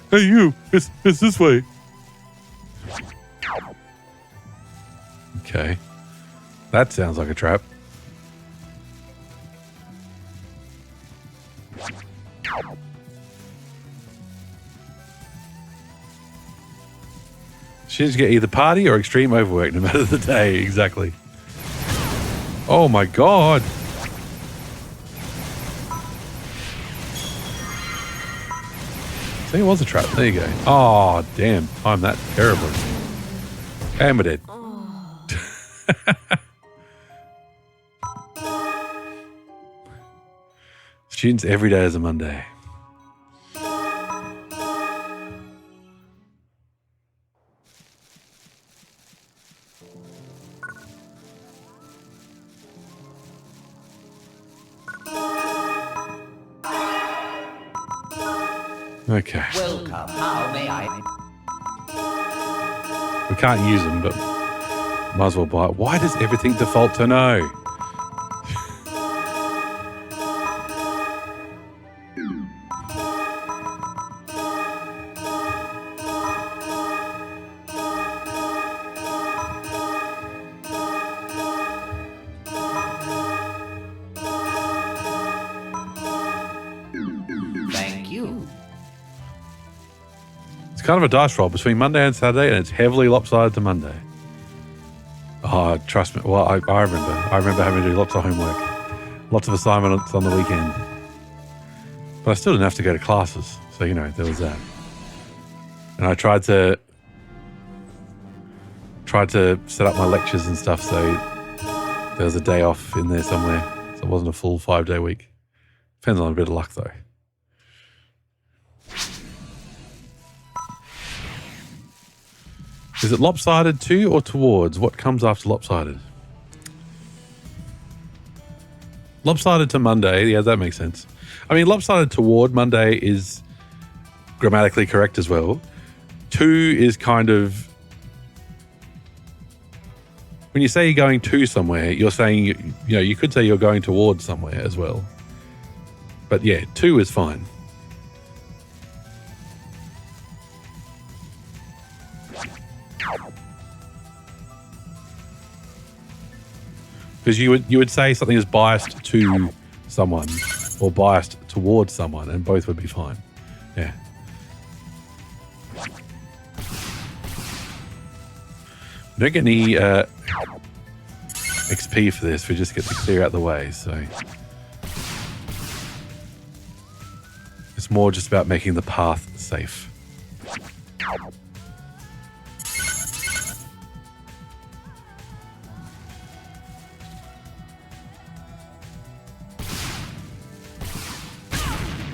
Hey, you. It's this way. Okay. That sounds like a trap. Students get either party or extreme overwork, no matter the day. Exactly. Oh my god. So it was a trap. There you go. Oh, damn. Timed that terribly. And we're dead. Students every day is a Monday. Okay. Welcome. How may I? We can't use them, but might as well buy it. Why does everything default to no? Thank you. It's kind of a dice roll between Monday and Saturday, and it's heavily lopsided to Monday. Oh, trust me. Well, I remember. I remember having to do lots of homework, lots of assignments on the weekend. But I still didn't have to go to classes, so you know there was that. And I tried to set up my lectures and stuff, so there was a day off in there somewhere, so it wasn't a full 5-day week. Depends on a bit of luck, though. Is it lopsided to or towards? What comes after lopsided? Lopsided to Monday. Yeah, that makes sense. I mean, lopsided toward Monday is grammatically correct as well. To is kind of... When you say you're going to somewhere, you're saying, you know, you could say you're going towards somewhere as well. But yeah, to is fine. Because you would say something is biased to someone or biased towards someone, and both would be fine. Yeah. We don't get any XP for this. We just get to clear out the way. So it's more just about making the path safe.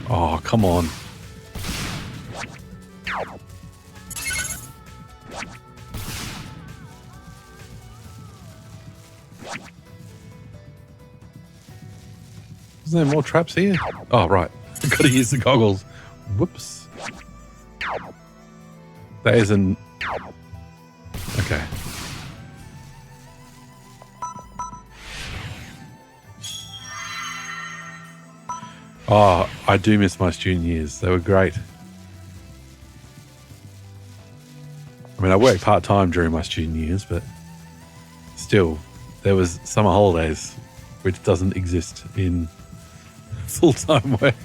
Oh, come on. Is there more traps here? Oh, right. I've got to use the goggles. Whoops. That isn't... Okay. Oh, I do miss my student years. They were great. I mean, I worked part-time during my student years, but still, there was summer holidays, which doesn't exist in full-time work.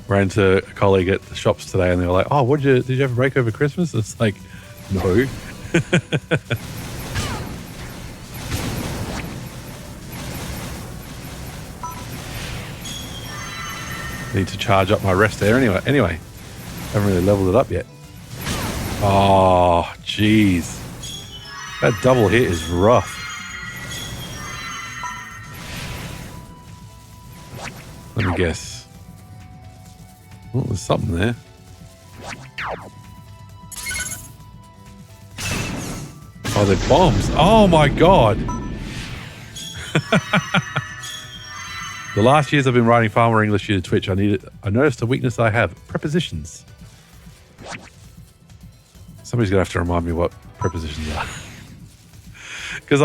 Ran into a colleague at the shops today, and they were like, "Oh, did you have a break over Christmas?" It's like, no. Need to charge up my rest there anyway. Haven't really leveled it up yet. Oh, jeez. That double hit is rough. Let me guess. Oh, there's something there. Oh, they're bombs. Oh my god. The last years I've been writing far more English to Twitch, I noticed a weakness I have. Prepositions. Somebody's going to have to remind me what prepositions are. Because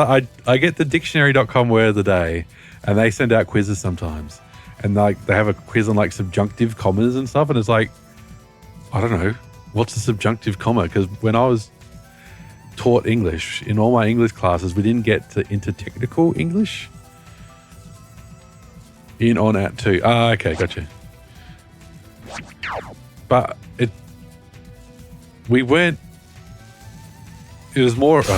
I get the dictionary.com word of the day, and they send out quizzes sometimes. And like they have a quiz on like subjunctive commas and stuff, and it's like, I don't know, what's a subjunctive comma? Because when I was taught English, in all my English classes, we didn't get into technical English. In, on, at, to. Ah, okay, gotcha. But we weren't, it was more, okay,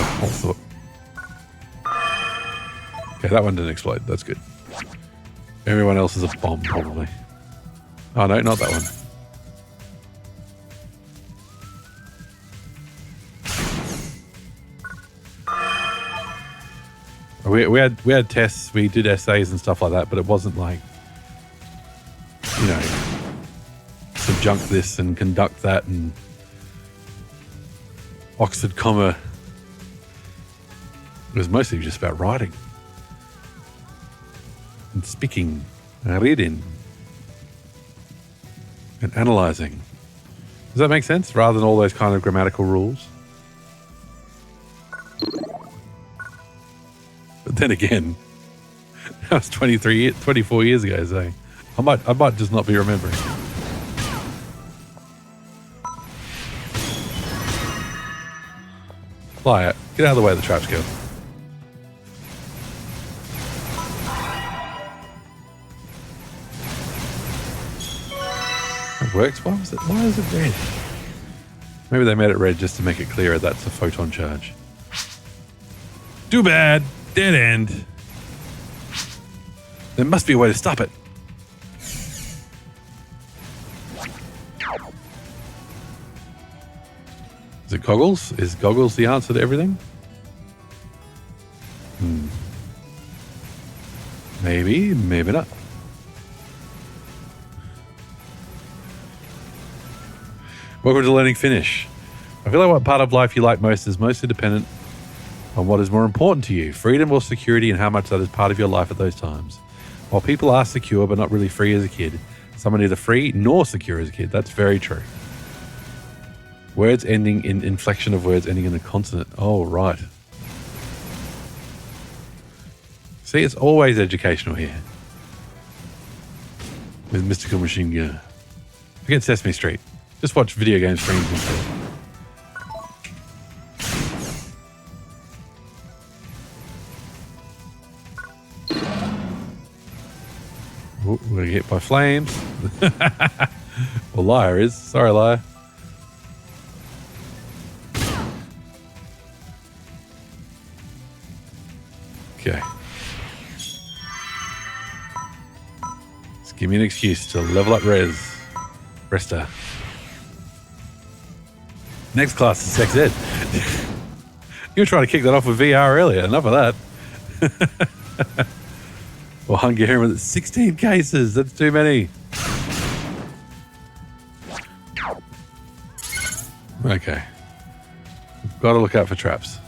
that one didn't explode, that's good. Everyone else is a bomb, probably. Oh no, not that one. We had tests, we did essays and stuff like that, but it wasn't like, you know, subjunct this and conduct that and Oxford comma. It was mostly just about writing and speaking and reading. and analyzing. Does that make sense? Rather than all those kind of grammatical rules. But then again, that was 24 years ago, so I might just not be remembering. Fly it. Get out of the way of the traps, girl. It works? Why is it red? Maybe they made it red just to make it clearer that's a photon charge. Too bad. Dead end. There must be a way to stop it. Is it goggles? Is goggles the answer to everything? Maybe, maybe not. Welcome to Learning Finish. I feel like what part of life you like most is mostly dependent on what is more important to you, freedom or security, and how much that is part of your life at those times. While people are secure but not really free as a kid, some are neither free nor secure as a kid. That's very true. Words ending in inflection of words ending in a consonant. Oh, right. See, it's always educational here. With Mystical Machine Gun. Forget Sesame Street. Just watch video game streams instead. Ooh, we're gonna get hit by flames. Well, Liar is. Sorry, Liar. Okay. Just give me an excuse to level up Resta. Next class is sex ed. You were trying to kick that off with VR earlier. Enough of that. Well, Hungarian with 16 cases. That's too many. Okay. Got to look out for traps.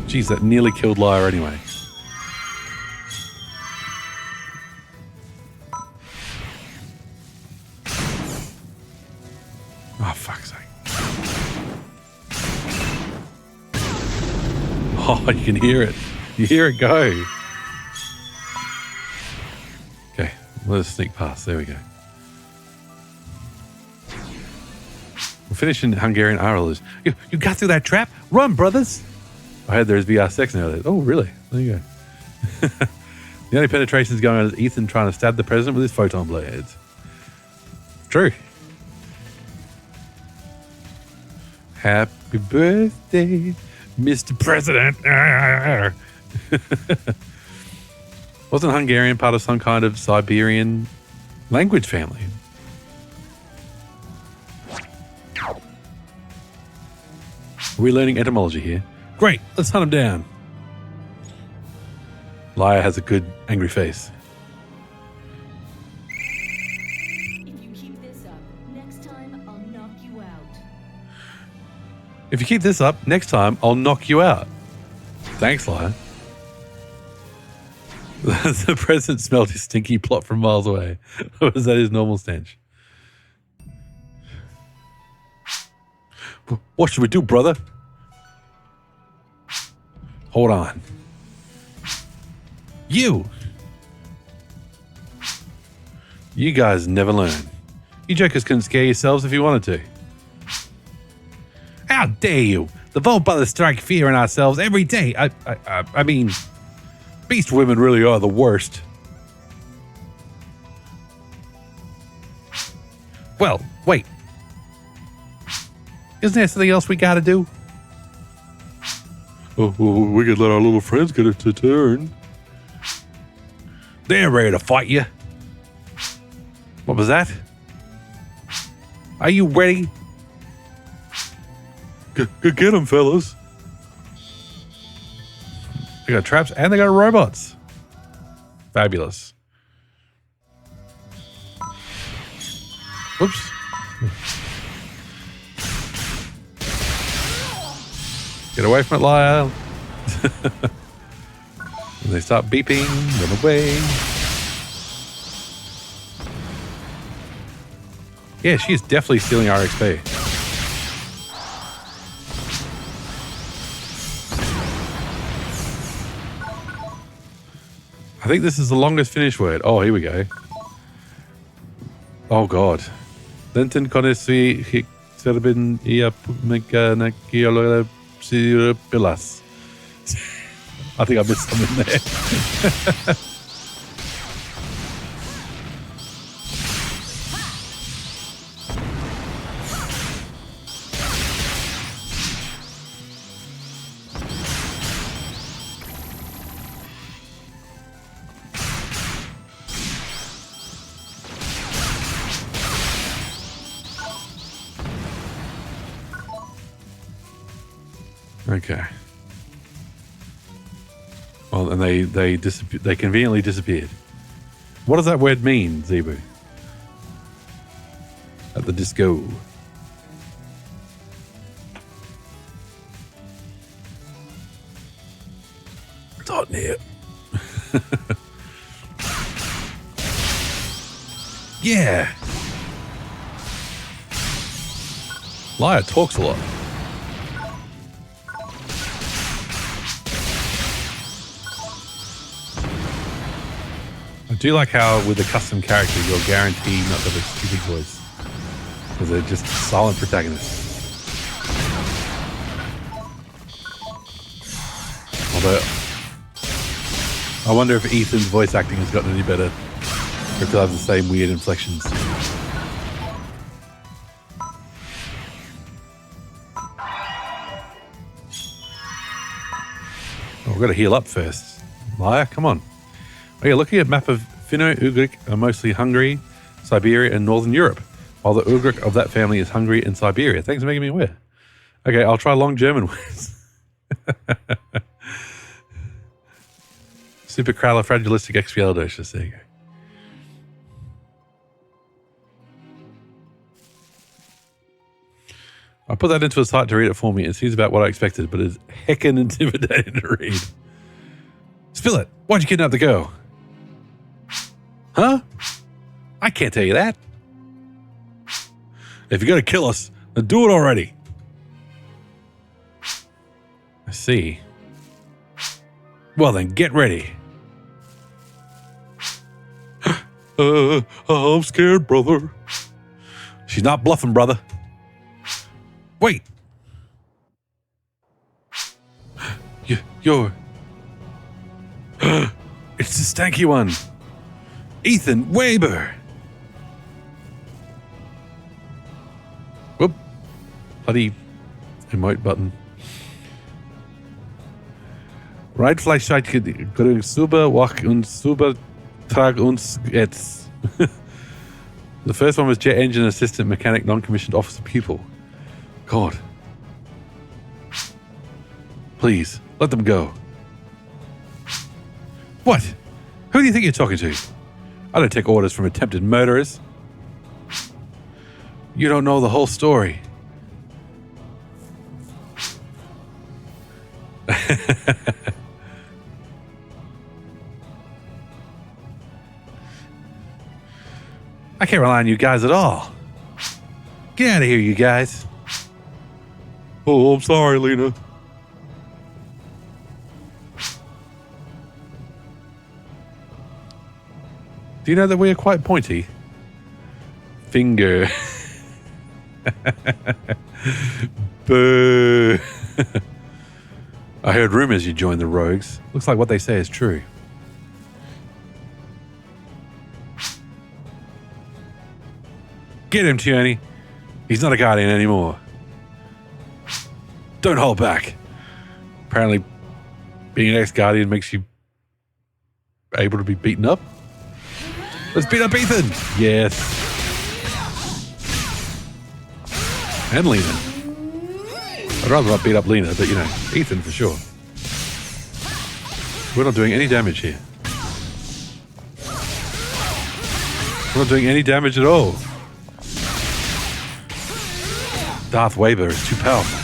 Jeez, that nearly killed Liar anyway. Oh, fuck's sake. Oh, you can hear it. You hear it go. Okay, let's sneak past. There we go. We're finishing Hungarian RLs. You got through that trap? Run, brothers! I heard there's VR sex now. Oh, really? There you go. The only penetration is going on is Ethan trying to stab the president with his photon blades. True. Happy birthday, Mr. President. Wasn't Hungarian part of some kind of Siberian language family? Are we learning etymology here? Great, let's hunt him down. Liar has a good angry face. If you keep this up, next time I'll knock you out. If you keep this up, next time I'll knock you out. Thanks, Liar. The president smelled his stinky plot from miles away. Or was that his normal stench? What should we do, brother? Hold on. You guys never learn. You jokers couldn't scare yourselves if you wanted to. How dare you? The Vault Brothers strike fear in ourselves every day. I mean, beast women really are the worst. Well, wait. Isn't there something else we gotta do? Oh, we could let our little friends get it to turn. They're ready to fight you. What was that? Are you ready? Get them, fellas. They got traps and they got robots. Fabulous. Whoops. Get away from it, Lyle. And they start beeping, run away. Yeah, she is definitely stealing our XP. I think this is the longest finish word. Oh, here we go. Oh, God. Lenten conesi serbin ia mechanical pilas. I think I missed something there. Okay. Well, and they conveniently disappeared. What does that word mean, Zebu? At the disco. It's hot in here. Yeah. Liar talks a lot. I do like how with a custom character you're guaranteed not to have a stupid voice because they're just silent protagonists. Although I wonder if Ethan's voice acting has gotten any better, or if he'll have the same weird inflections. Oh, we've got to heal up first. Liar, come on. Okay, looking at map of Finno-Ugric are mostly Hungary, Siberia, and Northern Europe, while the Ugric of that family is Hungary and Siberia. Thanks for making me aware. Okay, I'll try long German words. Supercalifragilisticexpialidocious. There you go. I put that into a site to read it for me. It seems about what I expected, but it's heckin' intimidating to read. Spill it. Why'd you kidnap the girl? Huh? I can't tell you that. If you're going to kill us, then do it already. I see. Well, then get ready. I'm scared, brother. She's not bluffing, brother. Wait. You're... It's the stanky one. Ethan Waber. Whoop. Bloody emote button. Right Fleischheit grün super wach und super trag uns jetzt. The first one was jet engine assistant mechanic non-commissioned officer pupil. God. Please, let them go. What? Who do you think you're talking to? I don't take orders from attempted murderers. You don't know the whole story. I can't rely on you guys at all. Get out of here, you guys. Oh, I'm sorry, Lena. Do you know that we are quite pointy? Finger. Boo. I heard rumors you joined the Rogues. Looks like what they say is true. Get him, Tierney. He's not a Guardian anymore. Don't hold back. Apparently, being an ex-Guardian makes you able to be beaten up. Let's beat up Ethan. Yes. And Lena. I'd rather not beat up Lena, but you know, Ethan for sure. We're not doing any damage here. We're not doing any damage at all. Darth Waber is too powerful.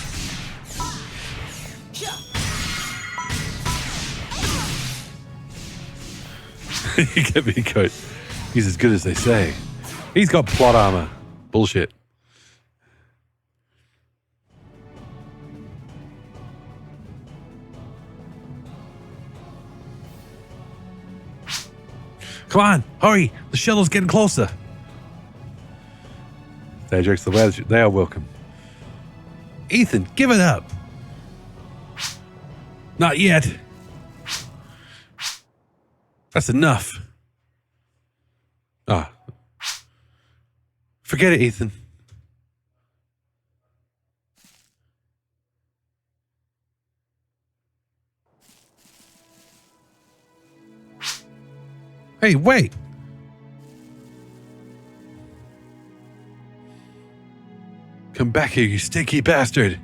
Get me a coat. He's as good as they say. He's got plot armor. Bullshit. Come on, hurry! The shuttle's getting closer. They jokes the weather. They are welcome. Ethan, give it up. Not yet. That's enough. Ah. Forget it, Ethan. Hey, wait. Come back here, you stinky bastard.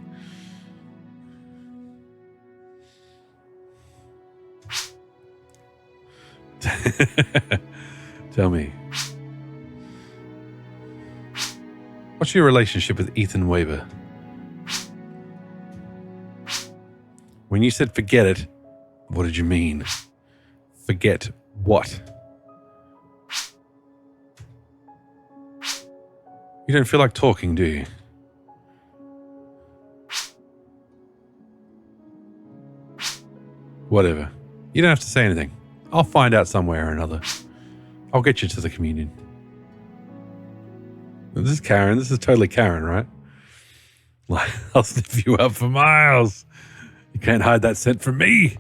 Tell me. What's your relationship with Ethan Waber? When you said forget it, what did you mean? Forget what? You don't feel like talking, do you? Whatever. You don't have to say anything. I'll find out some way or another. I'll get you to the communion. This is Karen. This is totally Karen, right? Like, I'll sniff you up for miles. You can't hide that scent from me.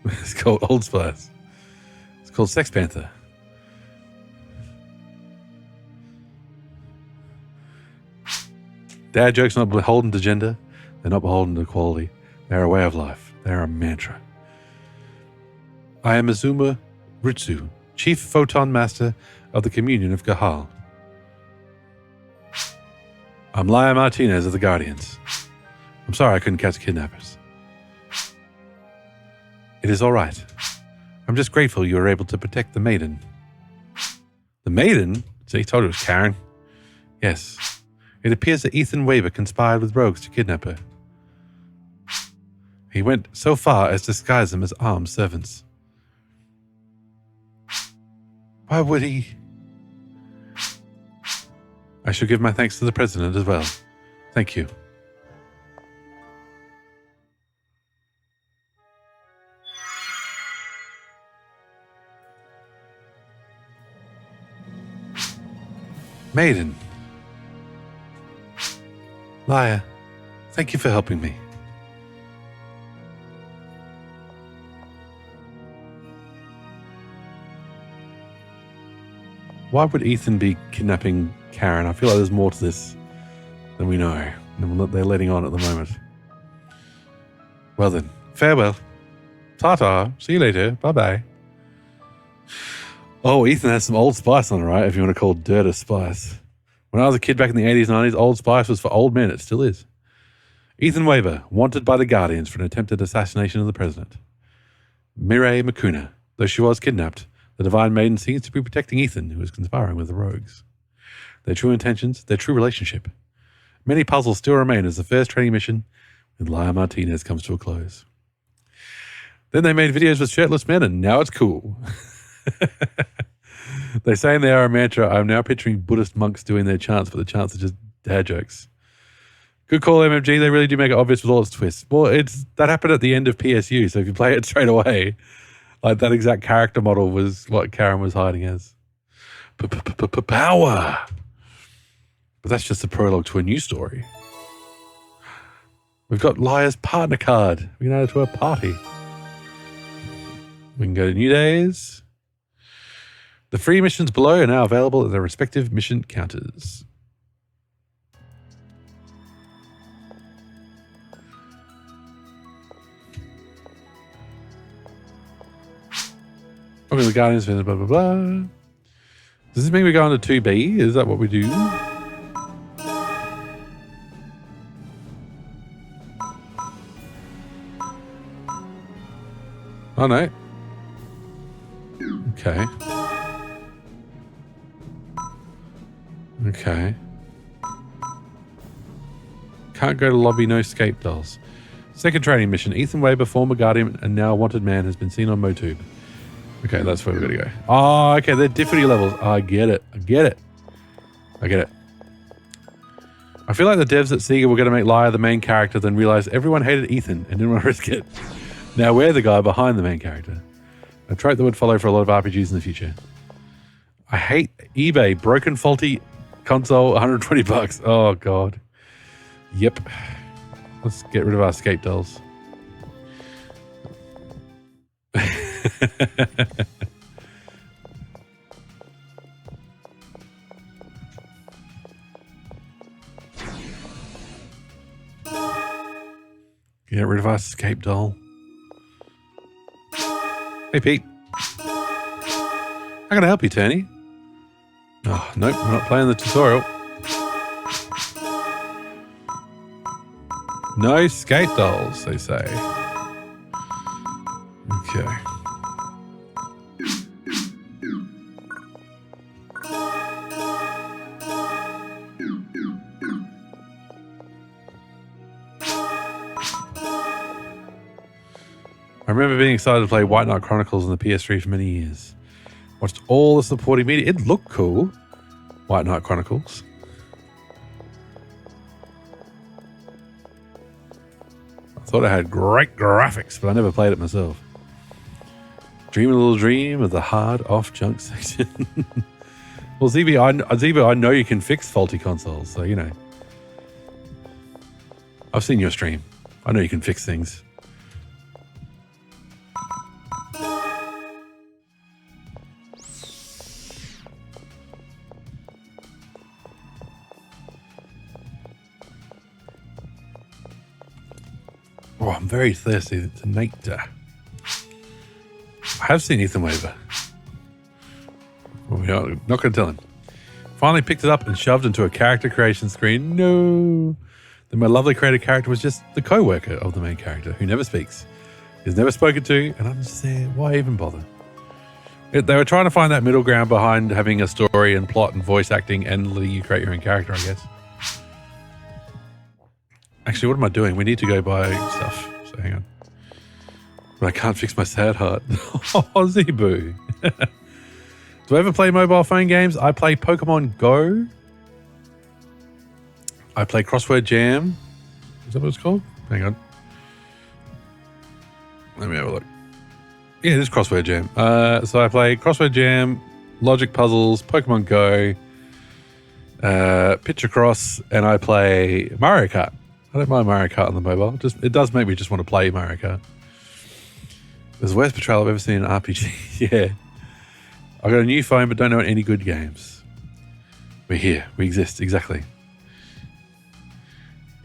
It's called Old Spice. It's called Sex Panther. Dad jokes not beholden to gender. They're not beholden to equality. They're a way of life. They're a mantra. I am Azuma Ritsu, Chief Photon Master of the Communion of Gahal. I'm Laia Martinez of the Guardians. I'm sorry I couldn't catch the kidnappers. It is all right. I'm just grateful you were able to protect the maiden. The maiden? So he told it was Karen. Yes. It appears that Ethan Waber conspired with rogues to kidnap her. He went so far as to disguise them as armed servants. Why would he? I shall give my thanks to the president as well. Thank you. Maiden. Laia, thank you for helping me. Why would Ethan be kidnapping Karen? I feel like there's more to this than we know, than they're letting on at the moment. Well then, farewell. Ta-ta. See you later. Bye-bye. Oh, Ethan has some Old Spice on it, right? If you want to call dirt a spice. When I was a kid back in the 80s, 90s, Old Spice was for old men. It still is. Ethan Waber, wanted by the Guardians for an attempted assassination of the president. Mireille Makuna, though she was kidnapped, the Divine Maiden seems to be protecting Ethan, who is conspiring with the rogues. Their true intentions, their true relationship. Many puzzles still remain as the first training mission with Laia Martinez comes to a close. Then they made videos with shirtless men, and now it's cool. They say they are a mantra. I'm now picturing Buddhist monks doing their chants, but the chants are just dad jokes. Good call, MMG. They really do make it obvious with all its twists. Well, that happened at the end of PSU, so if you play it straight away, like that exact character model was what Karen was hiding as. Power! But that's just the prologue to a new story. We've got Laia's partner card. We can add it to her party. We can go to New Days. The free missions below are now available at their respective mission counters. Okay, the Guardians, blah, blah, blah. Does this mean we go on to 2B? Is that what we do? Oh, no. Okay. Okay. Can't go to lobby, no escape dolls. Second training mission. Ethan Waber, former guardian and now wanted man, has been seen on MoTube. Okay, that's where we're going to go. Oh, okay, they're difficulty levels. Oh, I get it. I get it. I get it. I feel like the devs at Sega were going to make Liar the main character, then realized everyone hated Ethan and didn't want to risk it. Now we're the guy behind the main character. A trope that would follow for a lot of RPGs in the future. I hate eBay. Broken, faulty console, $120. Oh, God. Yep. Let's get rid of our escape dolls. Get rid of our escape doll. Hey, Pete. How can I help you, Tony? Oh, nope, we're not playing the tutorial. No escape dolls, they say. Okay. I remember being excited to play White Knight Chronicles on the PS3 for many years. Watched all the supporting media. It looked cool. White Knight Chronicles. I thought it had great graphics, but I never played it myself. Dream a little dream of the hard off junk section. Well, ZB, I know you can fix faulty consoles, so you know. I've seen your stream. I know you can fix things. Oh, I'm very thirsty tonight. I have seen Ethan Waber. Well, we're not going to tell him. Finally picked it up and shoved into a character creation screen. No. Then my lovely created character was just the co-worker of the main character who never speaks. Is never spoken to, and I'm just there. Why even bother? They were trying to find that middle ground behind having a story and plot and voice acting and letting you create your own character, I guess. Actually, what am I doing? We need to go buy stuff. So hang on. But I can't fix my sad heart. Oh, Zebu. Do I ever play mobile phone games? I play Pokemon Go. I play Crossword Jam. Is that what it's called? Hang on. Let me have a look. Yeah, it is Crossword Jam. So I play Crossword Jam, Logic Puzzles, Pokemon Go, Picture Cross, and I play Mario Kart. I don't mind Mario Kart on the mobile. It does make me just want to play Mario Kart. It's the worst portrayal I've ever seen in an RPG. Yeah. I got a new phone, but don't know any good games. We're here. We exist. Exactly.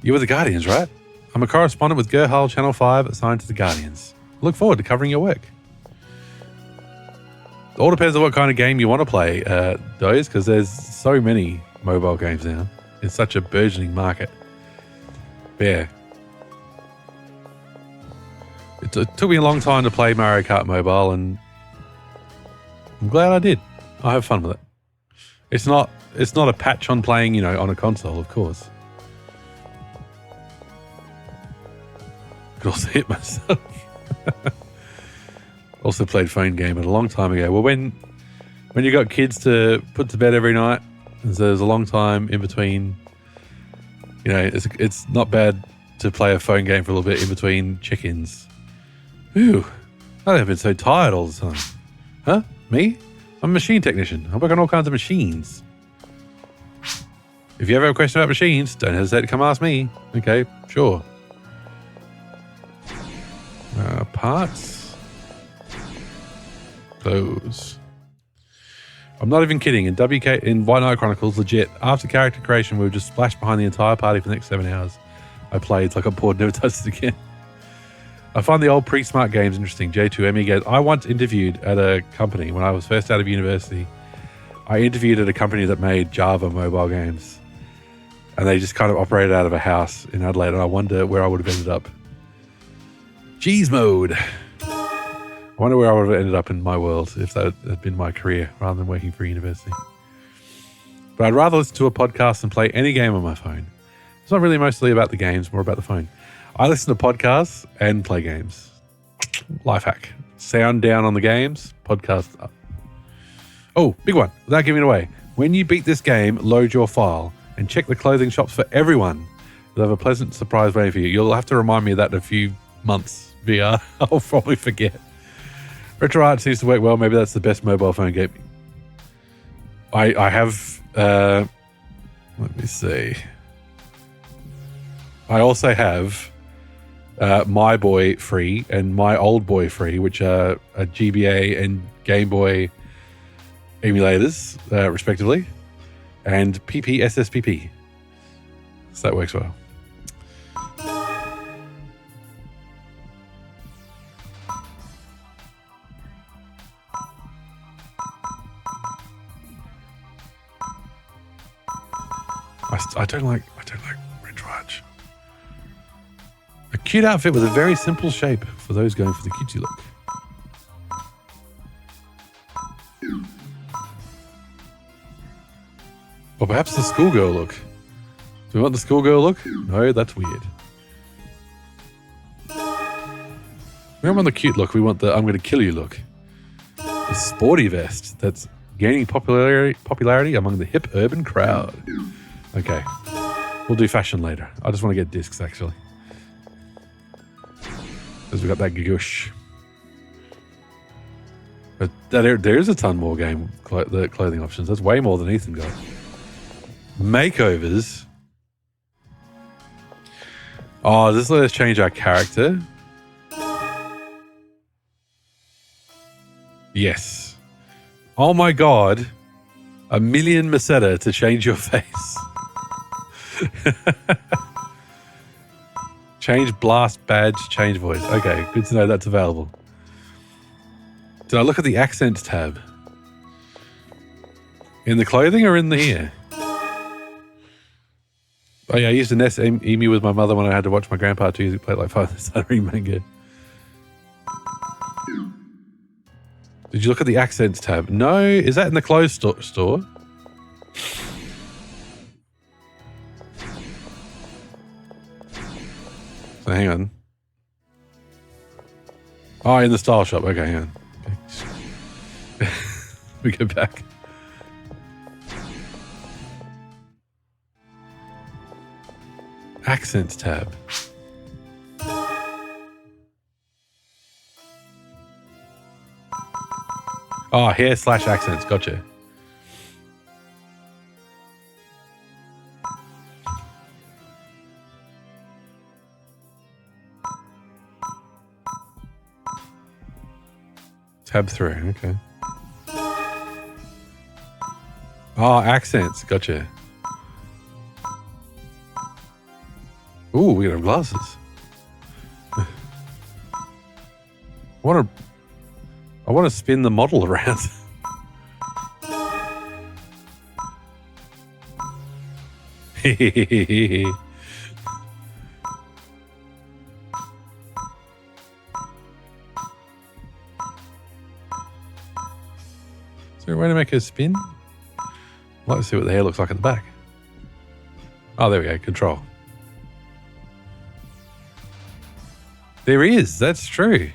You were the Guardians, right? I'm a correspondent with Gerhal Channel 5 assigned to the Guardians. Look forward to covering your work. It all depends on what kind of game you want to play, those, because there's so many mobile games now. It's such a burgeoning market. Yeah. It took me a long time to play Mario Kart Mobile, and I'm glad I did. I have fun with it. It's not a patch on playing, you know, on a console, of course. Could also hit myself. Also played phone game a long time ago. Well, when you got kids to put to bed every night, and so there's a long time in between. You know, it's not bad to play a phone game for a little bit in between check-ins. Ooh, I've been so tired all the time. Huh? Me? I'm a machine technician. I work on all kinds of machines. If you ever have a question about machines, don't hesitate to come ask me. Okay, sure. Parts. Close. I'm not even kidding. In White Knight Chronicles, legit, after character creation, we were just splashed behind the entire party for the next 7 hours. I played. It's like I'm bored, never touched it again. I find the old pre-smart games interesting. J2ME games. I once interviewed at a company when I was first out of university. I interviewed at a company that made Java mobile games. And they just kind of operated out of a house in Adelaide. And I wonder where I would have ended up. Cheese mode. I wonder where I would have ended up in my world if that had been my career rather than working for a university. But I'd rather listen to a podcast than play any game on my phone. It's not really mostly about the games, more about the phone. I listen to podcasts and play games. Life hack. Sound down on the games, podcast up. Oh, big one. Without giving it away. When you beat this game, load your file and check the clothing shops for everyone. They'll have a pleasant surprise waiting for you. You'll have to remind me of that in a few months, VR. I'll probably forget. Retro art seems to work well. Maybe that's the best mobile phone game. I have... let me see. I also have My Boy Free and My Old Boy Free, which are a GBA and Game Boy emulators, respectively, and PPSSPP. So that works well. I don't like retro art. A cute outfit with a very simple shape for those going for the cutesy look. Or perhaps the schoolgirl look. Do we want the schoolgirl look? No, that's weird. We don't want the cute look. We want the I'm going to kill you look. The sporty vest that's gaining popularity among the hip urban crowd. Okay. We'll do fashion later. I just want to get discs, actually. Because we got that gush. But there is a ton more the clothing options. That's way more than Ethan got. Makeovers. Oh, does this let us change our character? Yes. Oh my god. 1,000,000 Meseta to change your face. Change blast badge, change voice. Okay, good to know that's available. Did I look at the accents tab? In the clothing or in the here? Oh yeah, I used an emu with my mother when I had to watch my grandpa play like Phantasy Star manga. Did you look at the accents tab? No, is that in the clothes store? So hang on. Oh, in the style shop. Okay, hang on. Okay. We go back. Accents tab. Oh, hair/accents. Gotcha. Tab 3. Okay. Oh, accents. Gotcha. Ooh, we have glasses. I want to spin the model around. Is there a way to make her spin? I'd like to see what the hair looks like at the back. Oh, there we go. Control. There is. That's true.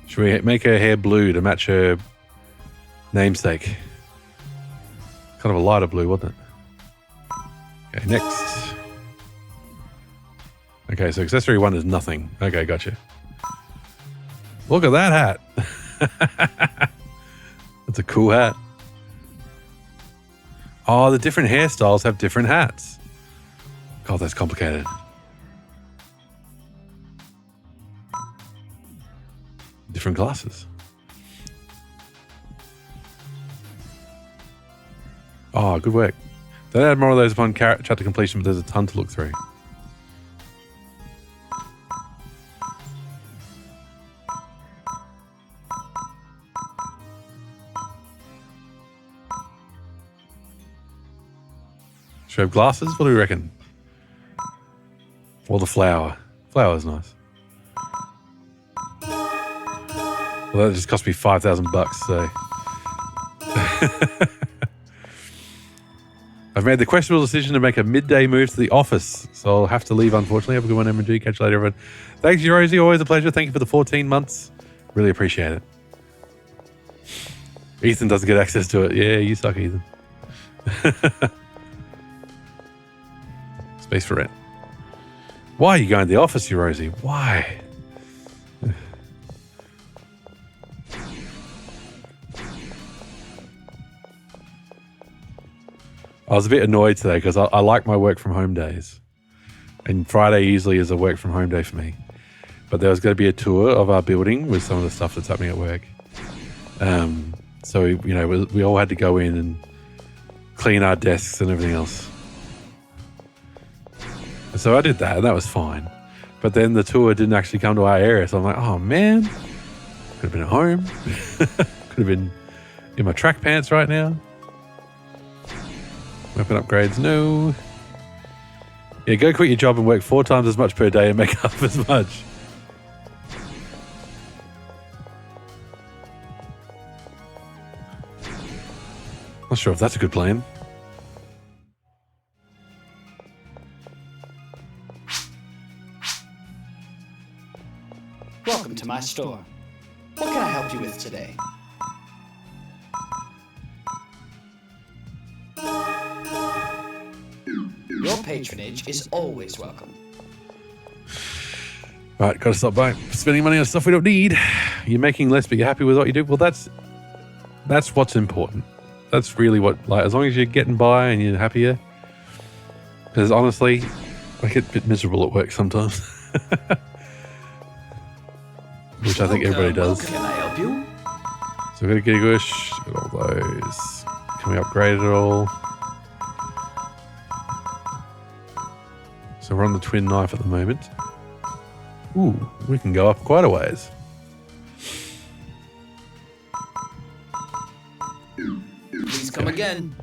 Should we make her hair blue to match her namesake? Kind of a lighter blue, wasn't it? Okay, next. Okay, so accessory 1 is nothing. Okay, gotcha. Look at that hat. That's a cool hat. Oh, the different hairstyles have different hats. God, that's complicated. Different glasses. Oh, good work. Don't add more of those upon chapter completion, but there's a ton to look through. Should we have glasses? What do we reckon? Or the flower? Flower's nice. Well, that just cost me $5,000, so. I've made the questionable decision to make a midday move to the office, so I'll have to leave, unfortunately. Have a good one, M&G. Catch you later, everyone. Thanks, Rosie. Always a pleasure. Thank you for the 14 months. Really appreciate it. Ethan doesn't get access to it. Yeah, you suck, Ethan. Space for rent. Why are you going to the office, you Rosie? Why? I was a bit annoyed today because I like my work from home days. And Friday usually is a work from home day for me. But there was going to be a tour of our building with some of the stuff that's happening at work. So, you know, we all had to go in and clean our desks and everything else. So I did that, and that was fine. But then the tour didn't actually come to our area. So I'm like, oh, man. Could have been at home. Could have been in my track pants right now. Weapon upgrades, no. Yeah, go quit your job and work 4 times as much per day and make up as much. Not sure if that's a good plan. Welcome to my store. What can I help you with today? Your patronage is always welcome. Right, gotta stop by spending money on stuff we don't need. You're making less, but you're happy with what you do. Well, that's what's important. That's really what, like, as long as you're getting by and you're happier. Because honestly, I get a bit miserable at work sometimes. Which I think everybody does. Can I help you? So we're gonna get a gush, get all those. Can we upgrade it all? So we're on the twin knife at the moment. Ooh, we can go up quite a ways. Please come again.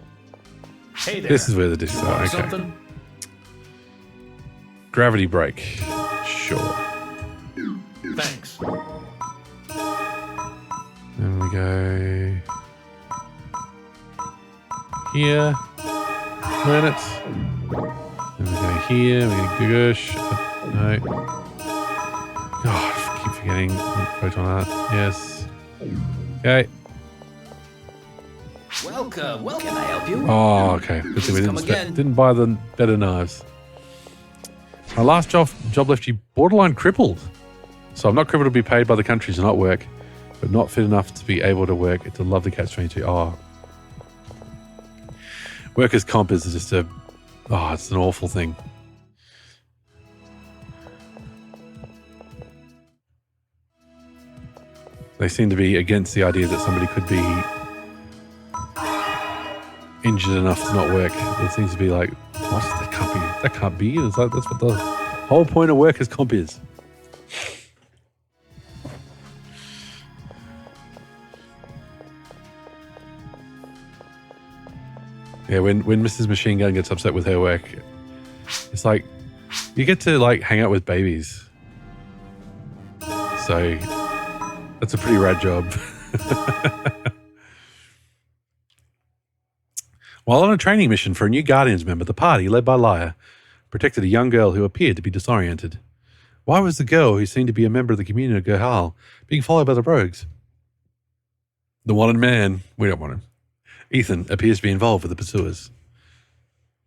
Hey there. This is where the discs are. Want Okay. something? Gravity brake. Sure. Thanks. Then we go here. Planet. Then we go here. We get Gugush. No. God, I keep forgetting. Photon art. Yes. Okay. Welcome. Well, can I help you? Oh, okay. Good thing we Come again. didn't buy the better knives. My last job left you borderline crippled. So I'm not crippled to be paid by the country to not work, but not fit enough to be able to work. It's a lovely catch-22. Oh. Workers' comp is just it's an awful thing. They seem to be against the idea that somebody could be injured enough to not work. It seems to be like, what? That can't be. It's like, that's what the whole point of workers' comp is. Yeah, when Mrs. Machine Gun gets upset with her work, it's like, you get to like hang out with babies. So that's a pretty rad job. While on a training mission for a new Guardians member, the party, led by Lyra, protected a young girl who appeared to be disoriented. Why was the girl, who seemed to be a member of the community of Gerhal, being followed by the rogues? The wanted man, we don't want him. Ethan appears to be involved with the pursuers.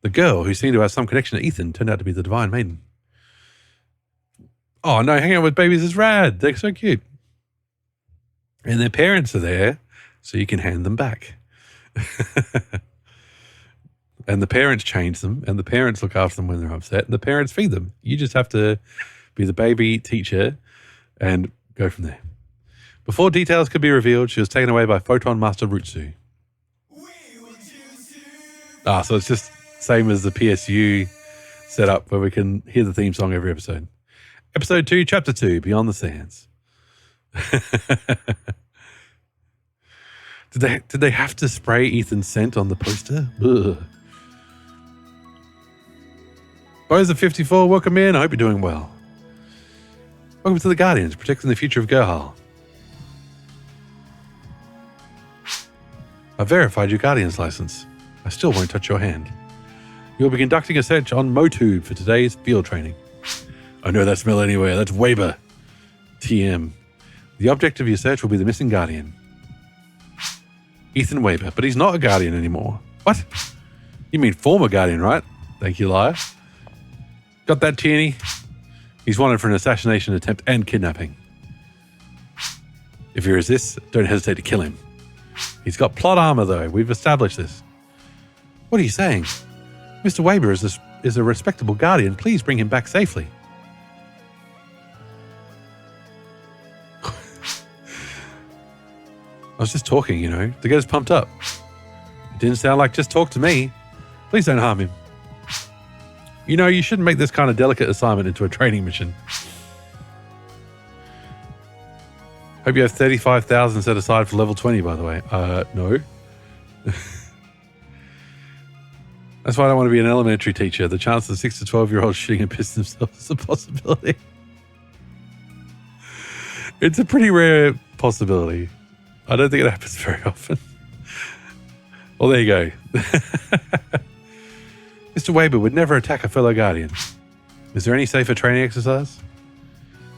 The girl, who seemed to have some connection to Ethan, turned out to be the Divine Maiden. Oh no, hanging out with babies is rad. They're so cute. And their parents are there, so you can hand them back. And the parents change them, and the parents look after them when they're upset, and the parents feed them. You just have to be the baby teacher and go from there. Before details could be revealed, she was taken away by Photon Master Rutsu. So it's just same as the PSU setup where we can hear the theme song every episode. Episode 2, Chapter 2, Beyond the Sands. Did they have to spray Ethan's scent on the poster? Ugh. Boys of 54, welcome in. I hope you're doing well. Welcome to the Guardians, protecting the future of Gerhal. I verified your Guardian's license. I still won't touch your hand. You'll be conducting a search on Motube for today's field training. I know that smell anywhere. That's Waber. TM. The object of your search will be the missing Guardian. Ethan Waber, but he's not a Guardian anymore. What? You mean former Guardian, right? Thank you, liar. Got that, Tierney? He's wanted for an assassination attempt and kidnapping. If he resists, don't hesitate to kill him. He's got plot armor, though. We've established this. What are you saying? Mr. Waber is a respectable Guardian. Please bring him back safely. I was just talking, you know, to get us pumped up. It didn't sound like just talk to me. Please don't harm him. You know, you shouldn't make this kind of delicate assignment into a training mission. Hope you have 35,000 set aside for level 20, by the way. No. That's why I don't want to be an elementary teacher. The chance of 6 to 12-year-olds shooting and pissing themselves is a possibility. It's a pretty rare possibility. I don't think it happens very often. Well, there you go. Mr. Waber would never attack a fellow Guardian. Is there any safer training exercise?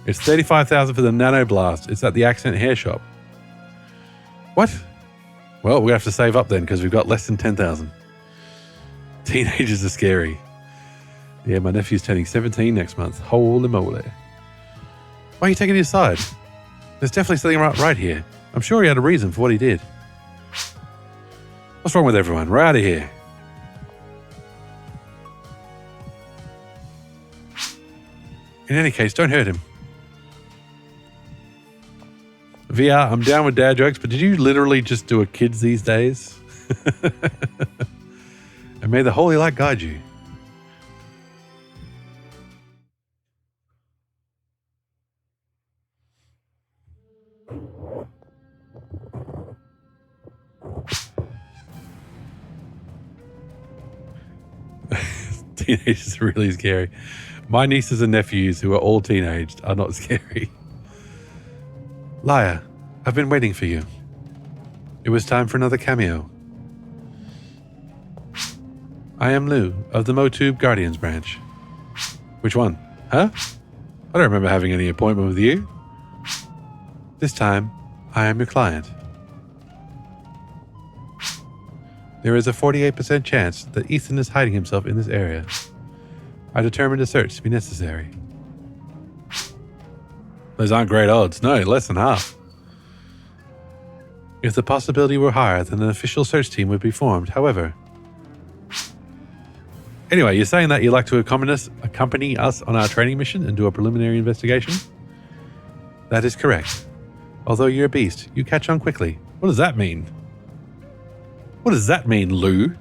It's 35,000 for the nanoblast. It's at the Accent Hair Shop. What? Well, we have to save up then because we've got less than 10,000. Teenagers are scary. Yeah, my nephew's turning 17 next month. Holy moly. Why are you taking his side? There's definitely something right here. I'm sure he had a reason for what he did. What's wrong with everyone? We're out of here. In any case, don't hurt him. VR, I'm down with dad jokes, but did you literally just do a kids these days? And may the holy light guide you. Teenagers are really scary. My nieces and nephews, who are all teenaged, are not scary. Liar, I've been waiting for you. It was time for another cameo. I am Lou, of the Motube Guardians branch. Which one? Huh? I don't remember having any appointment with you. This time, I am your client. There is a 48% chance that Ethan is hiding himself in this area. I determined a search to be necessary. Those aren't great odds. No, less than half. If the possibility were higher, then an official search team would be formed. However... Anyway, you're saying that you'd like to accompany us on our training mission and do a preliminary investigation? That is correct. Although you're a beast, you catch on quickly. What does that mean? What does that mean, Lou?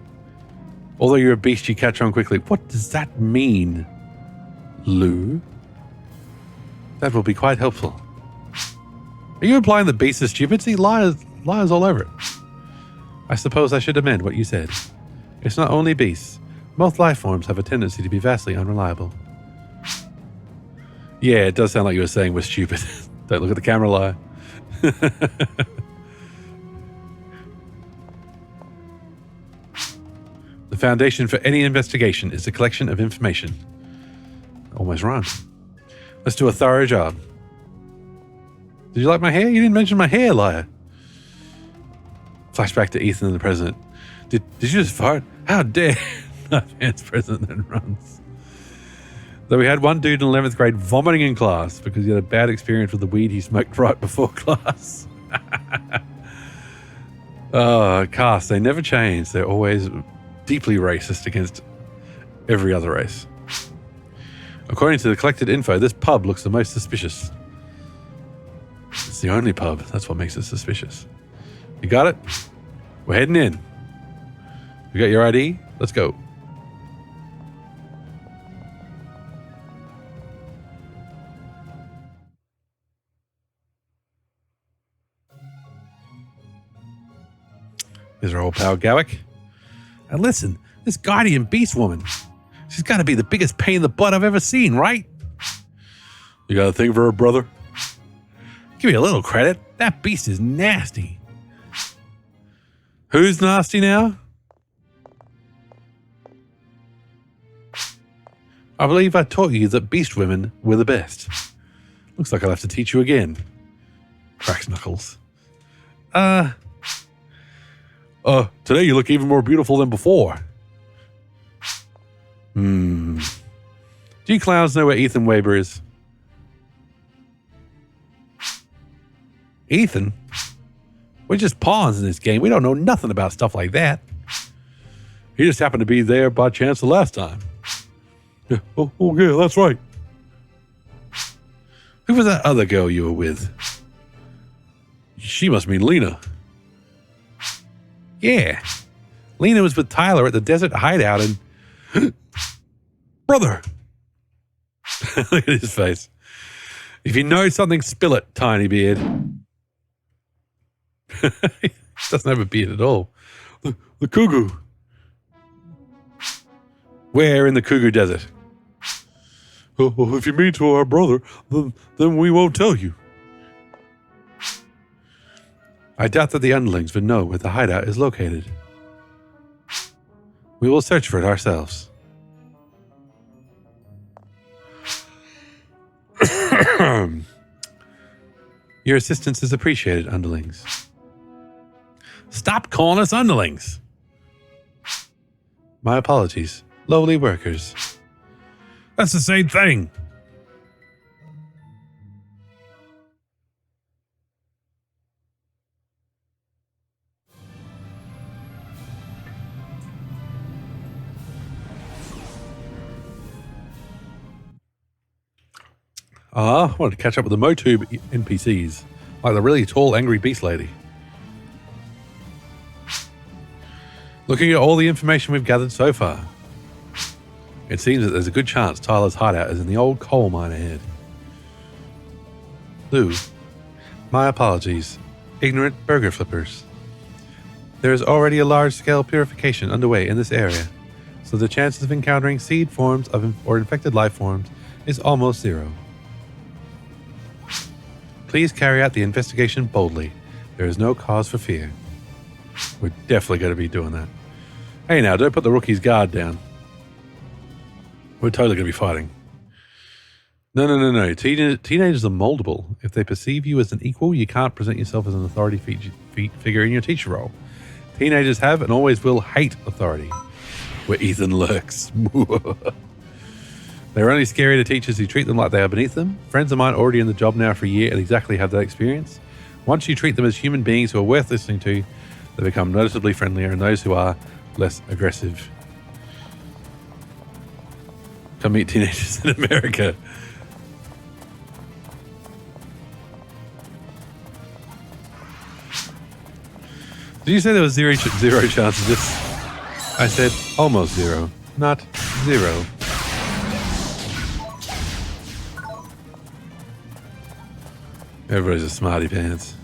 Although you're a beast, you catch on quickly. What does that mean, Lou? That will be quite helpful. Are you implying the beast is stupid? See, liars all over it. I suppose I should amend what you said. It's not only beasts. Most life forms have a tendency to be vastly unreliable. Yeah, it does sound like you were saying we're stupid. Don't look at the camera, liar. The foundation for any investigation is the collection of information. Almost rhymed. Let's do a thorough job. Did you like my hair? You didn't mention my hair, liar. Flashback to Ethan and the president. Did you just fart? How dare... Advanced president then runs. Though we had one dude in 11th grade vomiting in class because he had a bad experience with the weed he smoked right before class. Oh, cast, they never change. They're always deeply racist against every other race. According to the collected info, this pub looks the most suspicious. It's the only pub. That's what makes it suspicious. You got it? We're heading in. You got your ID? Let's go. There's our old pal Gawick. And listen, this Guardian Beast woman, she's got to be the biggest pain in the butt I've ever seen, right? You got a thing for her, brother? Give me a little credit. That beast is nasty. Who's nasty now? I believe I taught you that beast women were the best. Looks like I'll have to teach you again. Cracks knuckles. Today you look even more beautiful than before. Do you clowns know where Ethan Waber is? Ethan? We're just pawns in this game. We don't know nothing about stuff like that. He just happened to be there by chance the last time. Yeah. Oh, yeah, that's right. Who was that other girl you were with? She must mean Lena. Yeah. Lena was with Tyler at the desert hideout and... Brother! Look at his face. If you know something, spill it, tiny beard. He doesn't have a beard at all. The Kugu. Where in the Kugu Desert? Oh, if you mean to our brother, then we won't tell you. I doubt that the underlings would know where the hideout is located. We will search for it ourselves. Your assistance is appreciated, underlings. Stop calling us underlings. My apologies, lowly workers. That's the same thing. I wanted to catch up with the Motube NPCs, like the really tall, angry beast lady. Looking at all the information we've gathered so far, it seems that there's a good chance Tyler's hideout is in the old coal mine ahead. Lou, my apologies, ignorant burger flippers. There is already a large-scale purification underway in this area, so the chances of encountering seed forms or infected life forms is almost zero. Please carry out the investigation boldly. There is no cause for fear. We're definitely going to be doing that. Hey now, don't put the rookie's guard down. We're totally going to be fighting. No. Teenagers are moldable. If they perceive you as an equal, you can't present yourself as an authority figure in your teacher role. Teenagers have and always will hate authority. Where Ethan lurks. They're only scary to teachers who treat them like they are beneath them. Friends of mine already in the job now for a year and exactly have that experience. Once you treat them as human beings who are worth listening to, they become noticeably friendlier, and those who are less aggressive. Come meet teenagers in America. Did you say there was zero chance of this? I said almost zero, not zero. Everybody's a smarty pants.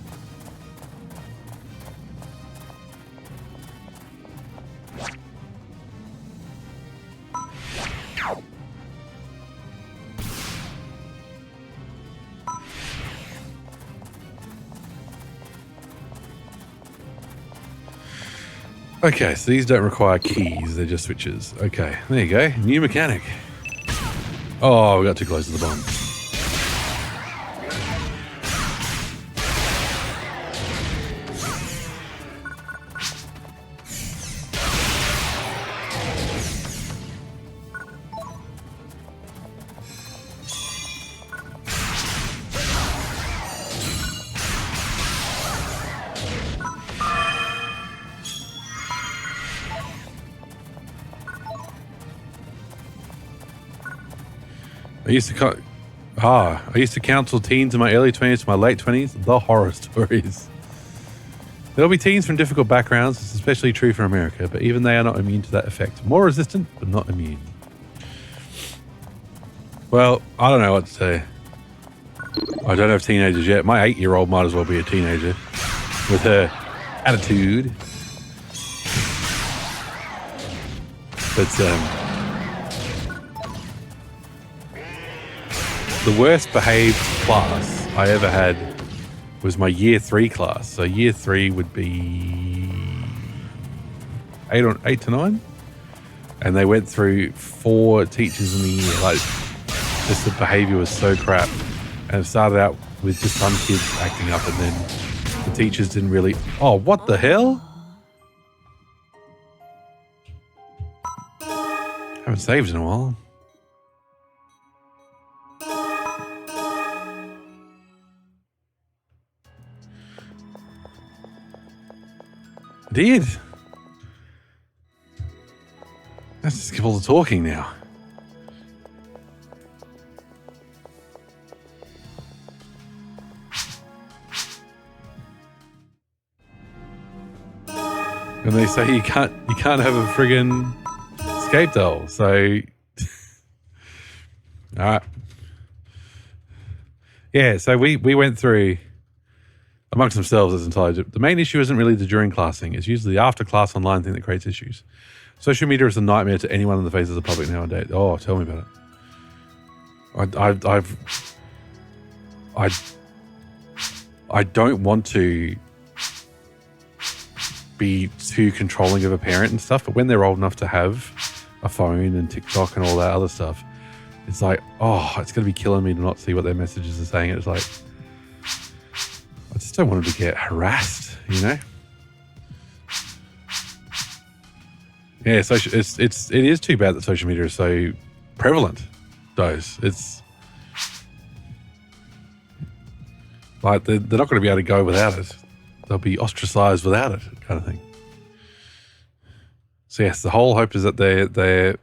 Okay, so these don't require keys, they're just switches. Okay, there you go. New mechanic. Oh, we got too close to the bomb. I used to counsel teens in my early 20s to my late 20s, the horror stories. There'll be teens from difficult backgrounds, it's especially true for America, but even they are not immune to that effect. More resistant, but not immune. Well, I don't know what to say. I don't have teenagers yet. My 8-year-old might as well be a teenager with her attitude. But, the worst behaved class I ever had was my year 3 class. So year 3 would be 8 to 9. and they went through 4 teachers in the year. Like, just the behavior was so crap. And it started out with just some kids acting up, and then the teachers didn't really... Oh, what the hell? Haven't saved in a while. I did. Let's just skip all the talking now. And they say you can't have a friggin' escape doll. So, all right. Yeah. So we went through amongst themselves as intelligent. The main issue isn't really the during class thing. It's usually the after class online thing that creates issues. Social media is a nightmare to anyone in the faces of the public nowadays. Oh, tell me about it. I don't want to be too controlling of a parent and stuff, but when they're old enough to have a phone and TikTok and all that other stuff, it's like, oh, it's going to be killing me to not see what their messages are saying. It's like, I just don't want them to get harassed, you know? Yeah, it is too bad that social media is so prevalent, those. It's like they're not going to be able to go without it. They'll be ostracized without it, kind of thing. So yes, the whole hope is that they're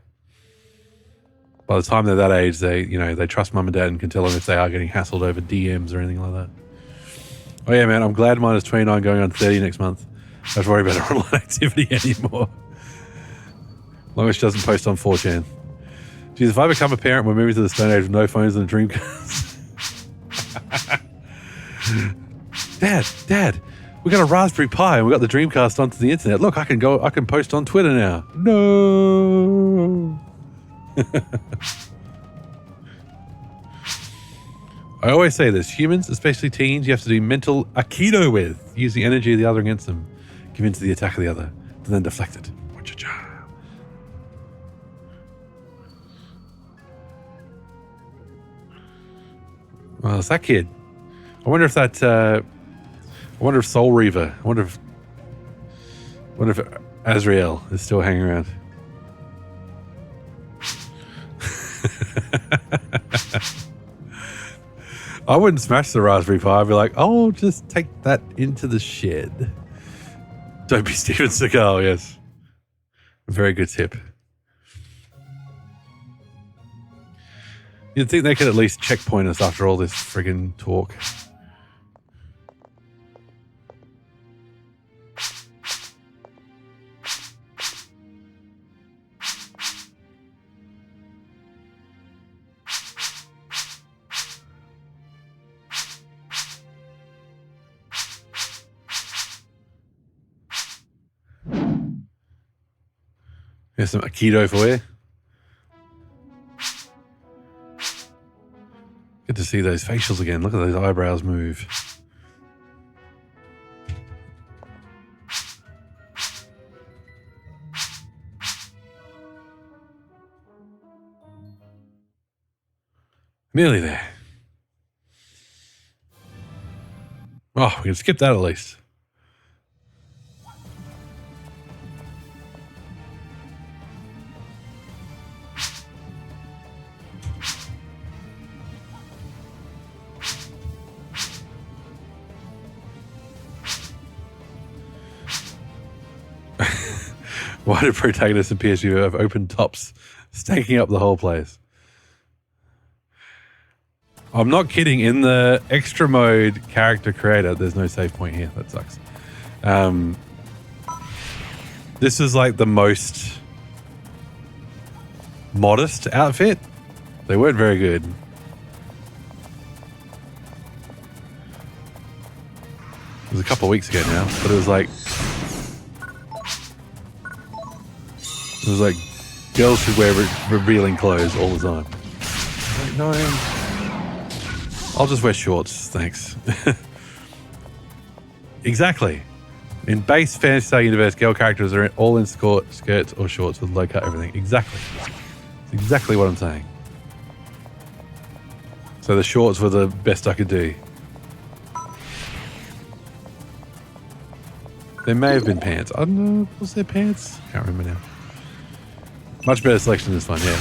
by the time they're that age, they trust mum and dad and can tell them if they are getting hassled over DMs or anything like that. Oh yeah, man, I'm glad mine is 29 going on 30 next month. I don't have to worry about her online activity anymore. As long as she doesn't post on 4chan. Geez, if I become a parent, we're moving to the Stone Age with no phones and a Dreamcast. Dad, we got a Raspberry Pi and we got the Dreamcast onto the internet. Look, I can post on Twitter now. No. I always say this, humans, especially teens, you have to do mental aikido with. Use the energy of the other against them. Give in to the attack of the other, and then deflect it. Well, it's that kid. I wonder if Soul Reaver, I wonder if Azrael is still hanging around. I wouldn't smash the Raspberry Pi. I'd be like, oh, just take that into the shed. Don't be Steven Seagal, yes. Very good tip. You'd think they could at least checkpoint us after all this friggin' talk. Here's some aikido for you. Good to see those facials again. Look at those eyebrows move. Nearly there. Oh, we can skip that at least. Why do protagonists in PSU have open tops, stanking up the whole place? I'm not kidding. In the extra mode character creator, there's no save point here. That sucks. This is like the most modest outfit. They weren't very good. It was a couple of weeks ago now, but it was like girls should wear revealing clothes all the time. Like, no, I'll just wear shorts, thanks. Exactly. In base Phantasy Star Universe, girl characters are all in skirts or shorts with low cut everything. Exactly. That's exactly what I'm saying. So the shorts were the best I could do. There may have been pants. I don't know. Was there pants? Can't remember now. Much better selection this one, yeah.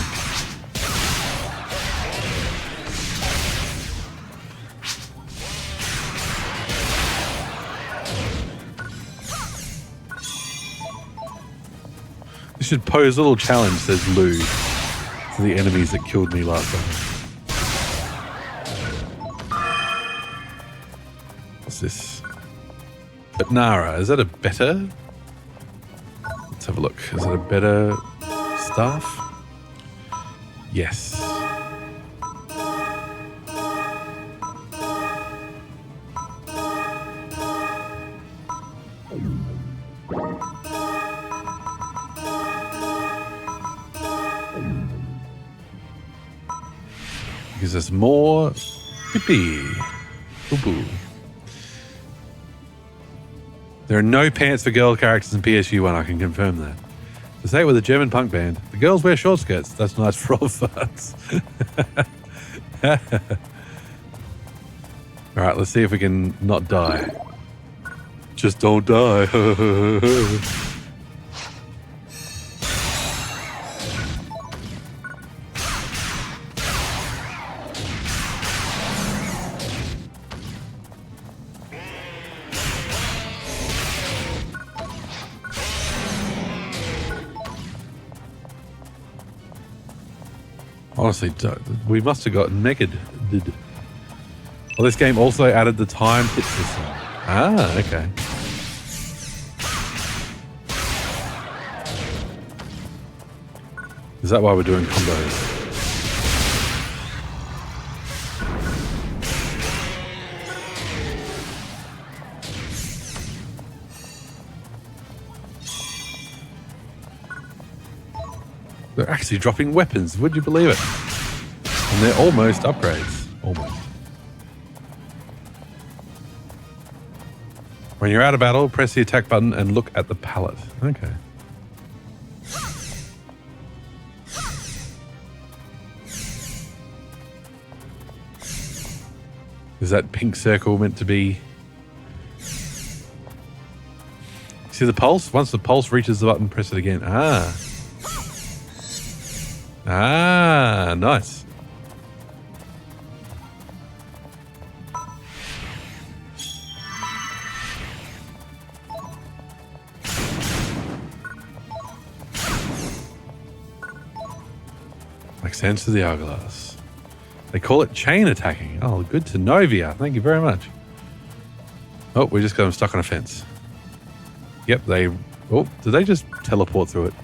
You should pose a little challenge, says Lou, to the enemies that killed me last time. What's this? But Nara, is that a better? Let's have a look. Is it a better staff? Yes. Gives us more pee-pee. Boo-boo. There are no pants for girl characters in PSU1, I can confirm that. To say it with a German punk band, the girls wear short skirts. That's nice for all farts. All right, let's see if we can not die. Just don't die. Honestly, we must have got negative. Well, this game also added the time hit system. Ah, okay. Is that why we're doing combos? They're actually dropping weapons. Would you believe it? And they're almost upgrades. Almost. When you're out of battle, press the attack button and look at the palette. Okay. Is that pink circle meant to be... See the pulse? Once the pulse reaches the button, press it again. Ah. Ah, nice. Makes sense to the hourglass. They call it chain attacking. Oh, good to know, VR. Thank you very much. Oh, we just got them stuck on a fence. Yep, they... Oh, did they just teleport through it?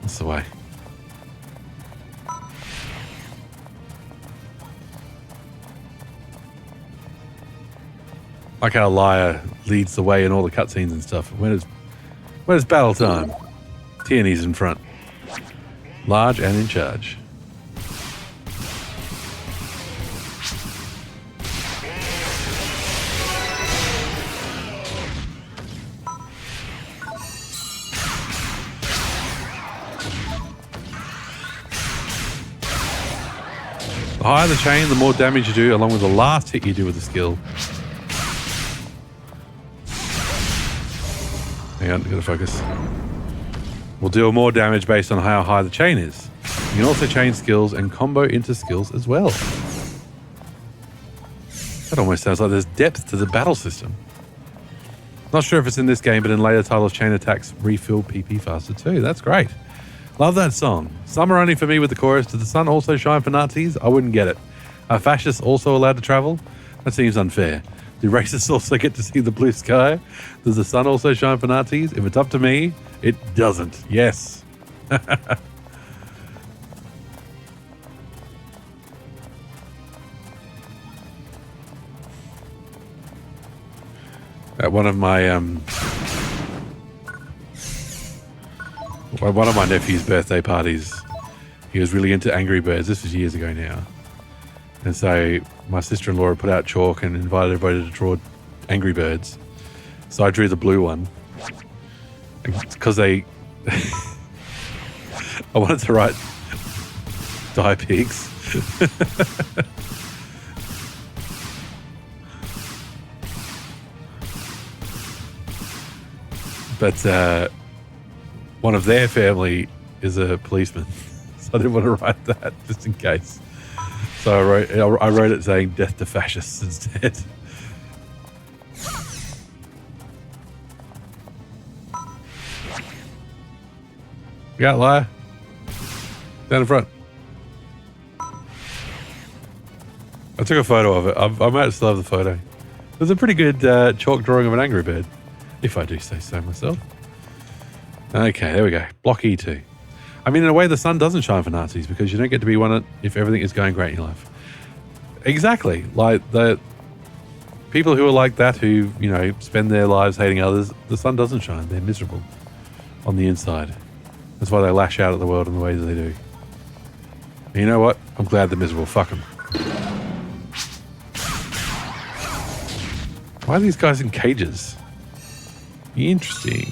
That's the way. Like how Liar leads the way in all the cutscenes and stuff. When it's battle time, Tierney's in front. Large and in charge. The higher the chain, the more damage you do, along with the last hit you do with the skill. Hang on, gotta focus. Will deal more damage based on how high the chain is. You can also chain skills and combo into skills as well. That almost sounds like there's depth to the battle system. Not sure if it's in this game, but in later titles, chain attacks refill PP faster too. That's great. Love that song. Some are only for me with the chorus. Does the sun also shine for Nazis? I wouldn't get it. Are fascists also allowed to travel? That seems unfair. Do racists also get to see the blue sky? Does the sun also shine for Nazis? If it's up to me, it doesn't. Yes. At one of my nephew's birthday parties, he was really into Angry Birds. This was years ago now. And so my sister-in-law put out chalk and invited everybody to draw Angry Birds. So I drew the blue one because they. I wanted to write Die Pigs. But one of their family is a policeman, so I didn't want to write that just in case. So I wrote it saying "Death to Fascists" instead. Yeah, liar. Down in front. I took a photo of it. I might still have the photo. It was a pretty good chalk drawing of an angry bird, if I do say so myself. Okay, there we go. Block E2. I mean, in a way, the sun doesn't shine for Nazis because you don't get to be one if everything is going great in your life. Exactly. Like the people who are like that, who, you know, spend their lives hating others, the sun doesn't shine. They're miserable on the inside. That's why they lash out at the world in the ways they do. And you know what? I'm glad they're miserable. Fuck them. Why are these guys in cages? Interesting.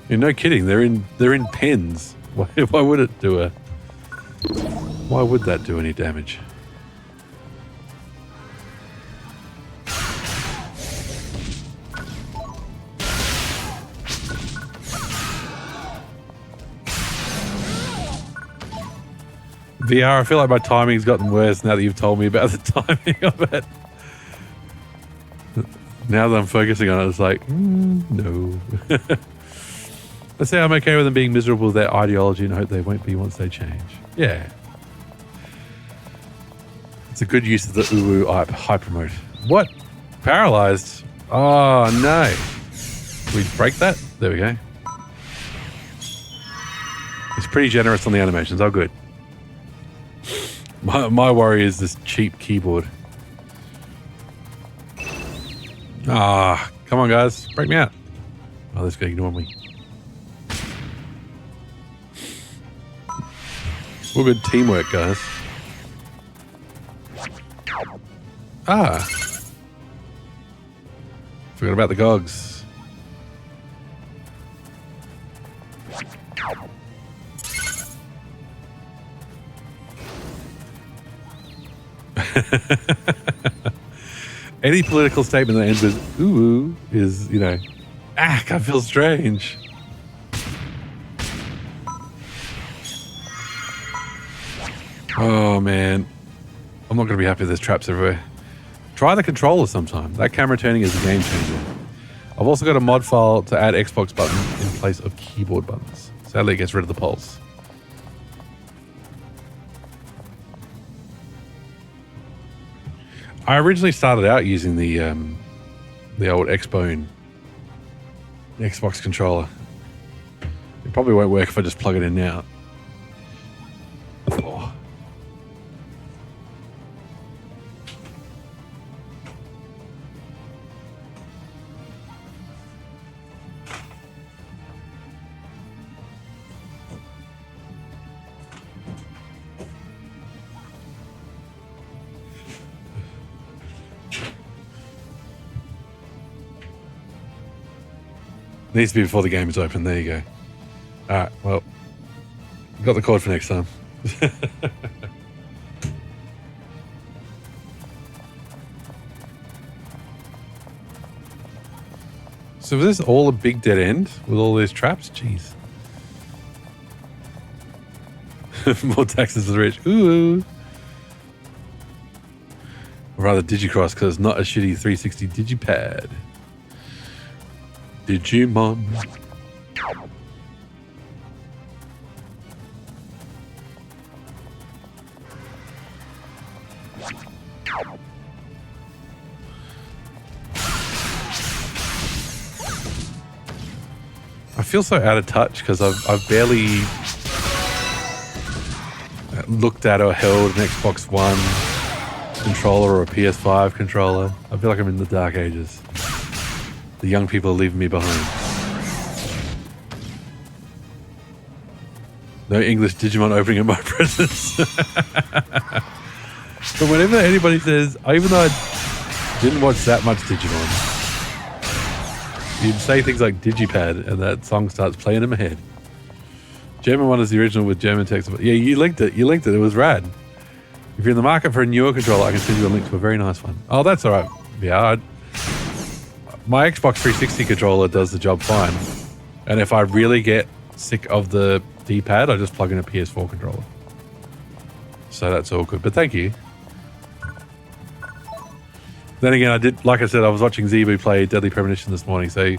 Yeah, no kidding. They're in pens. Why would it do a? Why would that do any damage? VR, I feel like my timing's gotten worse now that you've told me about the timing of it. Now that I'm focusing on it, it's like, no. Let's say I'm okay with them being miserable with their ideology and hope they won't be once they change. Yeah. It's a good use of the uwu hyper mode. What? Paralyzed? Oh, no. Can we break that? There we go. It's pretty generous on the animations. Oh, good. My worry is this cheap keyboard. Ah, come on, guys. Break me out. Oh, this guy ignored me. Well, good teamwork, guys. Ah. Forgot about the gogs. Any political statement that ends with ooh is, you know, I feel strange. Oh man, I'm not going to be happy if there's traps everywhere. Try the controller sometime. That camera turning is a game changer. I've also got a mod file to add Xbox buttons in place of keyboard buttons. Sadly, it gets rid of the pulse. I originally started out using the old Xbone Xbox controller. It probably won't work if I just plug it in now. Oh. Needs to be before the game is open. There you go. Alright, well, got the cord for next time. So was this all a big dead end with all these traps? Jeez. More taxes for the rich. Ooh. Or rather Digicross, because it's not a shitty 360 digipad. Digimon. I feel so out of touch because I've barely looked at or held an Xbox One controller or a PS5 controller. I feel like I'm in the dark ages. The young people are leaving me behind. No English Digimon opening at my presence. But whenever anybody says, even though I didn't watch that much Digimon, you'd say things like Digipad and that song starts playing in my head. German one is the original with German text. Yeah, you linked it. It was rad. If you're in the market for a newer controller, I can send you a link to a very nice one. Oh, that's all right. Yeah, my Xbox 360 controller does the job fine. And if I really get sick of the D-pad, I just plug in a PS4 controller. So that's all good. But thank you. Then again, like I said, I was watching Zebu play Deadly Premonition this morning, so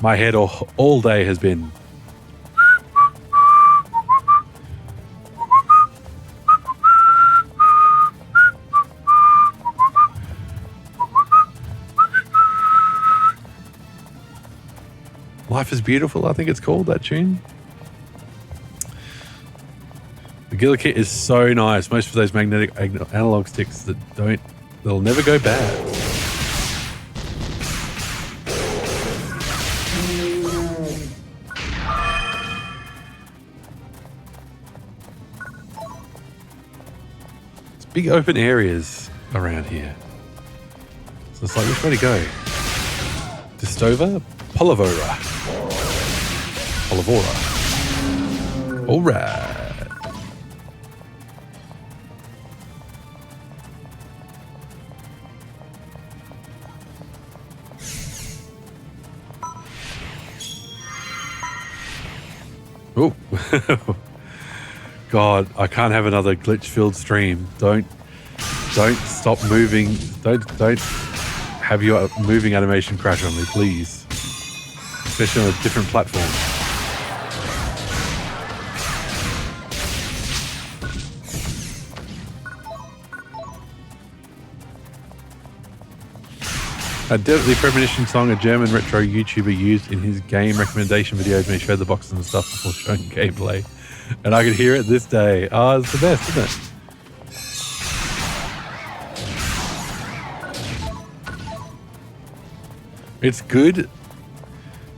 my head all day has been... Life is Beautiful, I think it's called, that tune. The Gilla Kit is so nice. Most of those magnetic analog sticks they'll never go bad. It's big open areas around here. So it's like, which way to go? Distova? Polivora. All right. Oh, God, I can't have another glitch-filled stream. Don't stop moving. Don't have your moving animation crash on me, please. Especially on a different platform. A Deadly Premonition song a German retro YouTuber used in his game recommendation videos when he showed the boxes and stuff before showing gameplay. And I could hear it this day. Oh, it's the best, isn't it? It's good.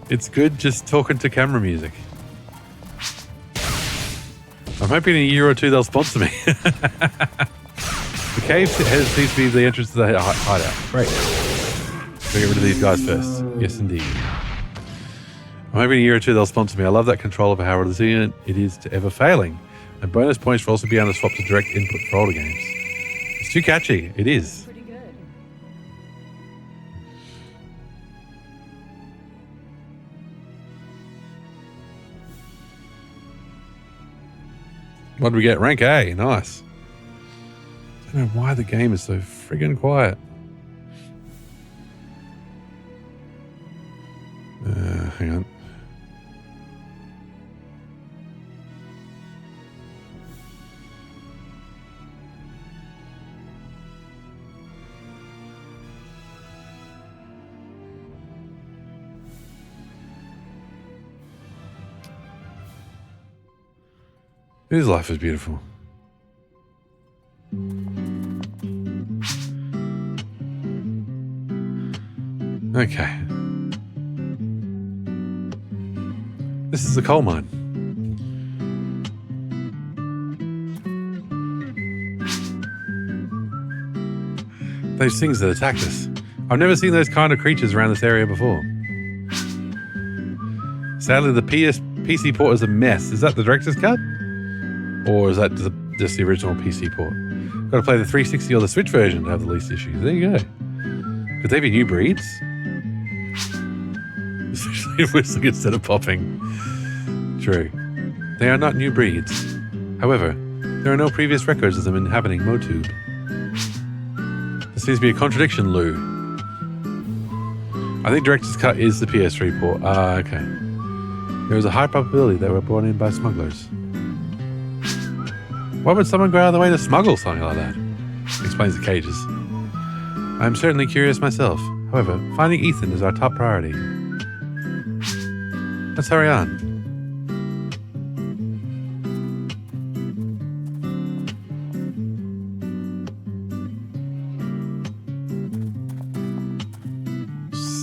It's good just talking to camera music. I'm hoping in a year or two they'll sponsor me. The cave seems to be the entrance to the hideout. Great. We'll get rid of these guys first. Yes, indeed. I'm hoping in a year or two they'll sponsor me. I love that control for how resilient it is to ever failing. And bonus points for also being able to swap to direct input for older games. It's too catchy. It is. Pretty good. What did we get? Rank A. Nice. I don't know why the game is so friggin' quiet. Hang on. His life is beautiful. Okay. This is a coal mine. Those things that attacked us. I've never seen those kind of creatures around this area before. Sadly, the PC port is a mess. Is that the director's cut? Or is that just the original PC port? Got to play the 360 or the Switch version to have the least issues. There you go. Could they be new breeds? Especially if whistling instead of popping. True. They are not new breeds. However, there are no previous records of them inhabiting Motube. There seems to be a contradiction, Lou. I think Director's Cut is the PS3 port. Ah, okay. There is a high probability they were brought in by smugglers. Why would someone go out of the way to smuggle something like that? Explains the cages. I am certainly curious myself. However, finding Ethan is our top priority. Let's hurry on.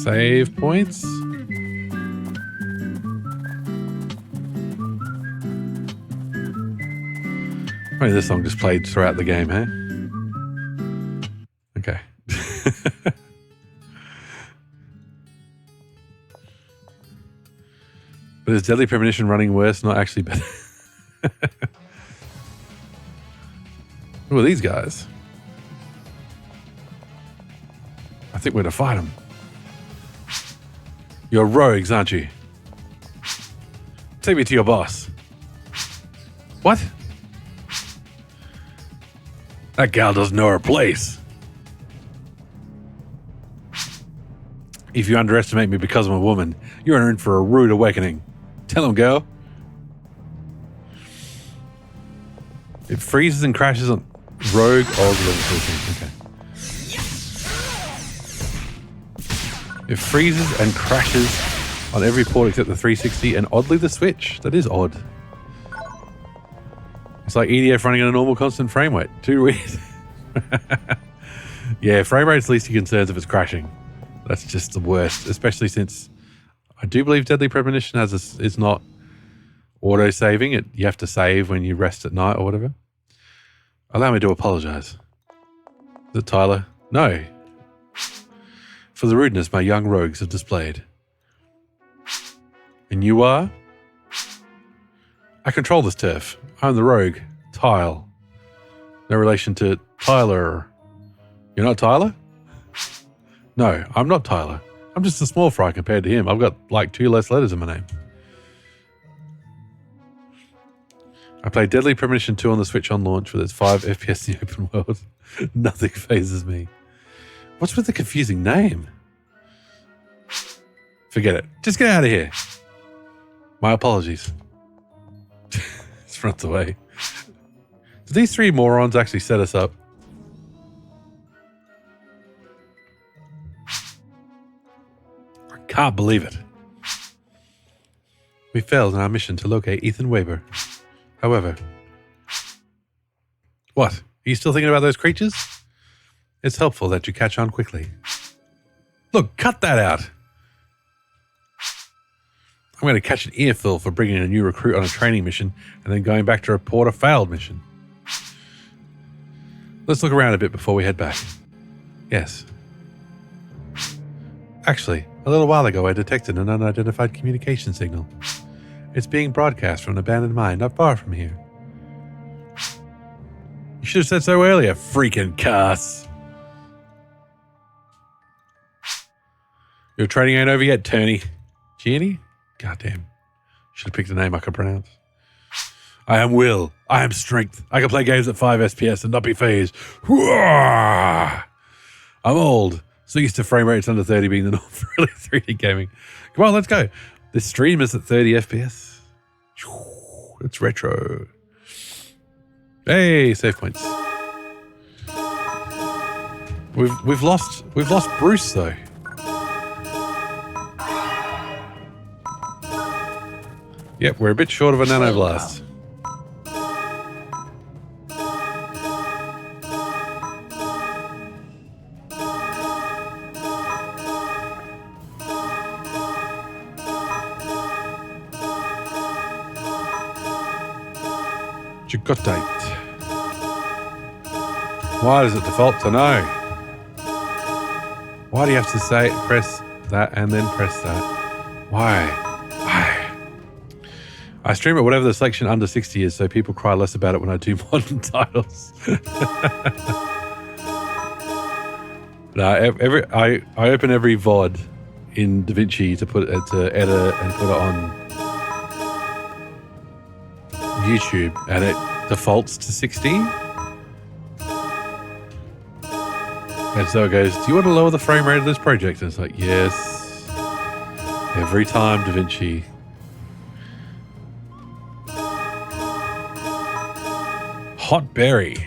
Save points. Maybe this song just played throughout the game, huh? Okay. But is Deadly Premonition running worse? Not actually better. Who are these guys? I think we're to fight them. You're rogues, aren't you? Take me to your boss. What? That gal doesn't know her place. If you underestimate me because I'm a woman, you're in for a rude awakening. Tell him, girl. It freezes and crashes on rogue old level 14. Okay. It freezes and crashes on every port except the 360 and oddly the Switch. That is odd. It's like EDF running at a normal constant frame rate. Too weird. Yeah, frame rate's least of your concerns if it's crashing. That's just the worst, especially since I do believe Deadly Premonition is not auto-saving. You have to save when you rest at night or whatever. Allow me to apologize. Is it Tyler? No. For the rudeness my young rogues have displayed. And you are? I control this turf. I'm the rogue, Tile. No relation to Tyler. You're not Tyler? No, I'm not Tyler. I'm just a small fry compared to him. I've got like 2 less letters in my name. I played Deadly Premonition 2 on the Switch on launch with its 5 FPS in the open world. Nothing phases me. What's with the confusing name? Forget it. Just get out of here. My apologies. Just runs away. Did these 3 morons actually set us up? I can't believe it. We failed in our mission to locate Ethan Waber. However, what? Are you still thinking about those creatures? It's helpful that you catch on quickly. Look, cut that out. I'm going to catch an earful for bringing a new recruit on a training mission and then going back to report a failed mission. Let's look around a bit before we head back. Yes. Actually, a little while ago I detected an unidentified communication signal. It's being broadcast from an abandoned mine not far from here. You should have said so earlier, freaking cuss. Your training ain't over yet, Turney. Jeannie? Goddamn. Should have picked a name I could pronounce. I am will. I am strength. I can play games at 5 SPS and not be phased. I'm old. So used to frame rates under 30 being the norm for really 3D gaming. Come on, let's go. This stream is at 30 FPS. It's retro. Hey, save points. We've lost Bruce though. Yep, we're a bit short of a nanoblast. Chicotite. Why does it default to no? Why do you have to say press that and then press that? Why? I stream at whatever the selection under 60 is so people cry less about it when I do modern titles. I open every VOD in DaVinci to edit and put it on YouTube and it defaults to 60. And so it goes, do you want to lower the frame rate of this project? And it's like, yes. Every time, DaVinci. Hot berry.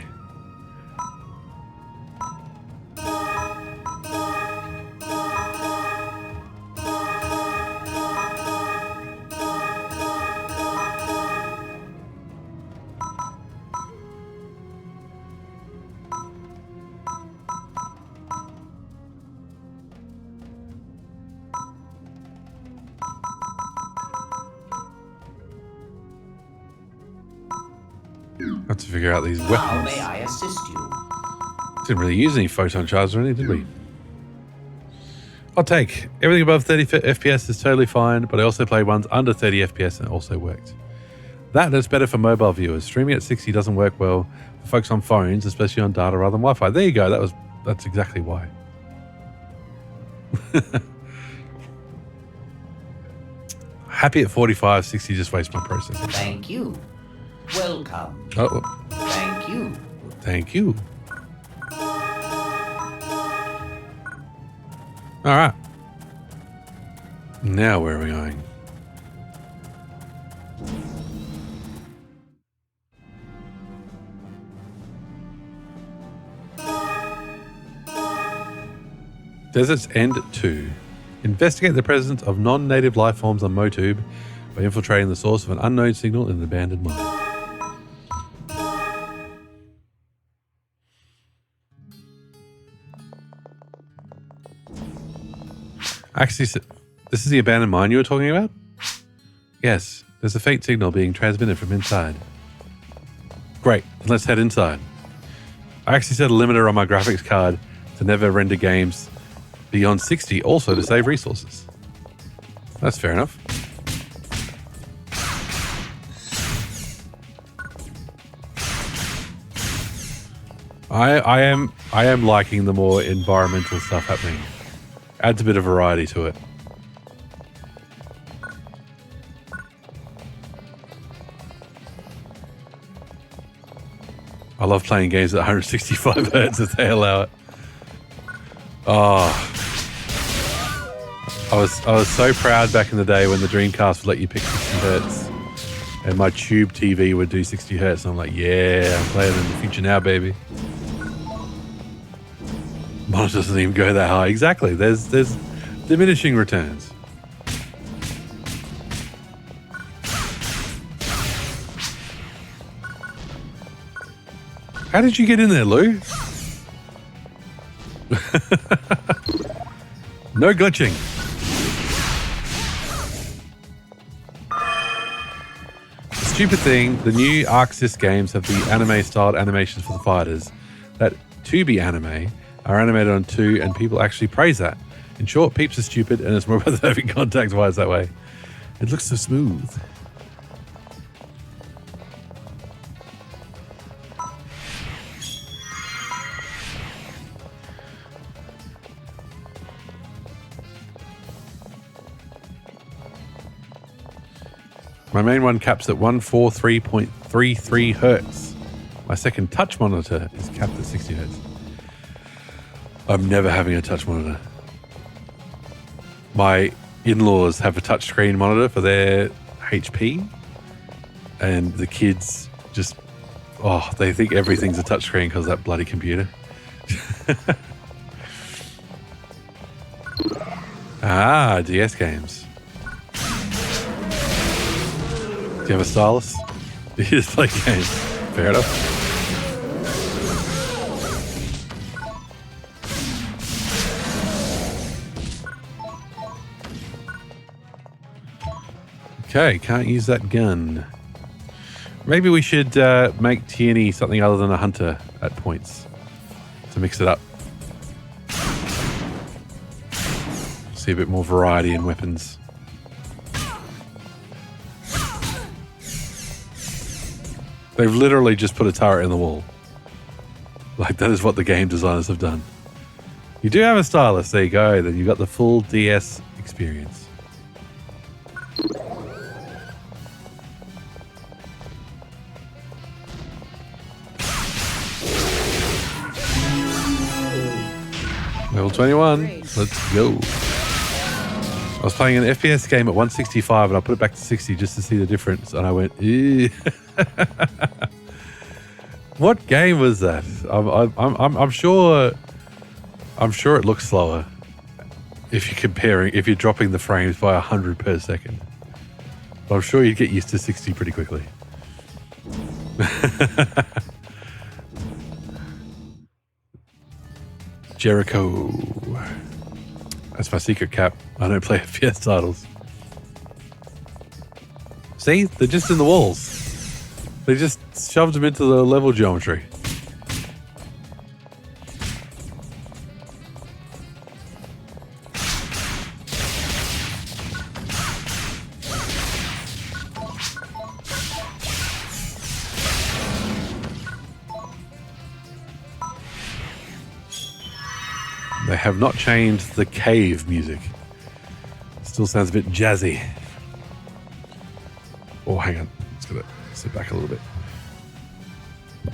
have to figure out these How weapons. may I assist you? Didn't really use any photon charges or anything, did we? I'll take. Everything above 30 FPS is totally fine, but I also play ones under 30 FPS and it also worked. That's better for mobile viewers. Streaming at 60 doesn't work well for folks on phones, especially on data rather than Wi-Fi. There you go. That's exactly why. Happy at 45, 60 just wastes my processing. Thank you. Welcome. Oh, Thank you. thank you. All right. Now where are we going? Desert's End 2. Investigate the presence of non-native life forms on Motub by infiltrating the source of an unknown signal in an abandoned mine. Actually, this is the abandoned mine you were talking about? Yes, there's a faint signal being transmitted from inside. Great, then let's head inside. I actually set a limiter on my graphics card to never render games beyond 60, also to save resources. That's fair enough. I am liking the more environmental stuff happening. Adds a bit of variety to it. I love playing games at 165 hertz if they allow it. Oh, I was so proud back in the day when the Dreamcast would let you pick 60 hertz, and my tube TV would do 60 hertz. And I'm like, yeah, I'm playing in the future now, baby. Monitor doesn't even go that high. Exactly. There's diminishing returns. How did you get in there, Lou? No glitching. The stupid thing, the new Arc Sys games have the anime-styled animations for the fighters that, to be anime, are animated on 2, and people actually praise that. In short, peeps are stupid, and it's more about having contact wise that way. It looks so smooth. My main one caps at 143.33 hertz. My second touch monitor is capped at 60 hertz. I'm never having a touch monitor. My in-laws have a touchscreen monitor for their HP, and the kids just, they think everything's a touchscreen because of that bloody computer. DS games. Do you have a stylus? You just play games. Fair enough. Okay, can't use that gun. Maybe we should make Tierney something other than a hunter at points to mix it up. See a bit more variety in weapons. They've literally just put a turret in the wall. Like, that is what the game designers have done. You do have a stylus, there you go. Then you've got the full DS experience. Level 21. Let's go. I was playing an FPS game at 165 and I put it back to 60 just to see the difference, and I went, ew. What game was that? I'm sure it looks slower if you're dropping the frames by 100 per second. But I'm sure you'd get used to 60 pretty quickly. Jericho. That's my secret cap. I don't play FPS titles. See? They're just in the walls. They just shoved them into the level geometry. They have not changed the cave music. Still sounds a bit jazzy. Oh, hang on. Let's get it. Sit back a little bit.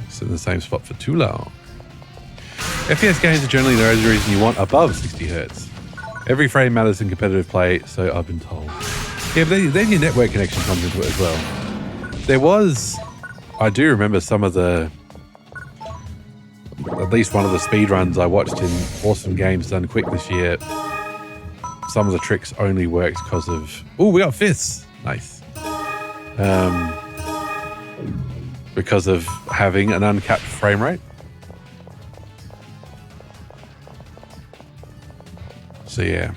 Sit in the same spot for too long. FPS games are generally the only reason you want above 60 Hz. Every frame matters in competitive play, so I've been told. Yeah, but then your network connection comes into it as well. There was... I do remember some of the... At least one of the speedruns I watched in Awesome Games Done Quick this year. Some of the tricks only works because of... Oh, we got fists! Nice. Because of having an uncapped frame rate. So yeah.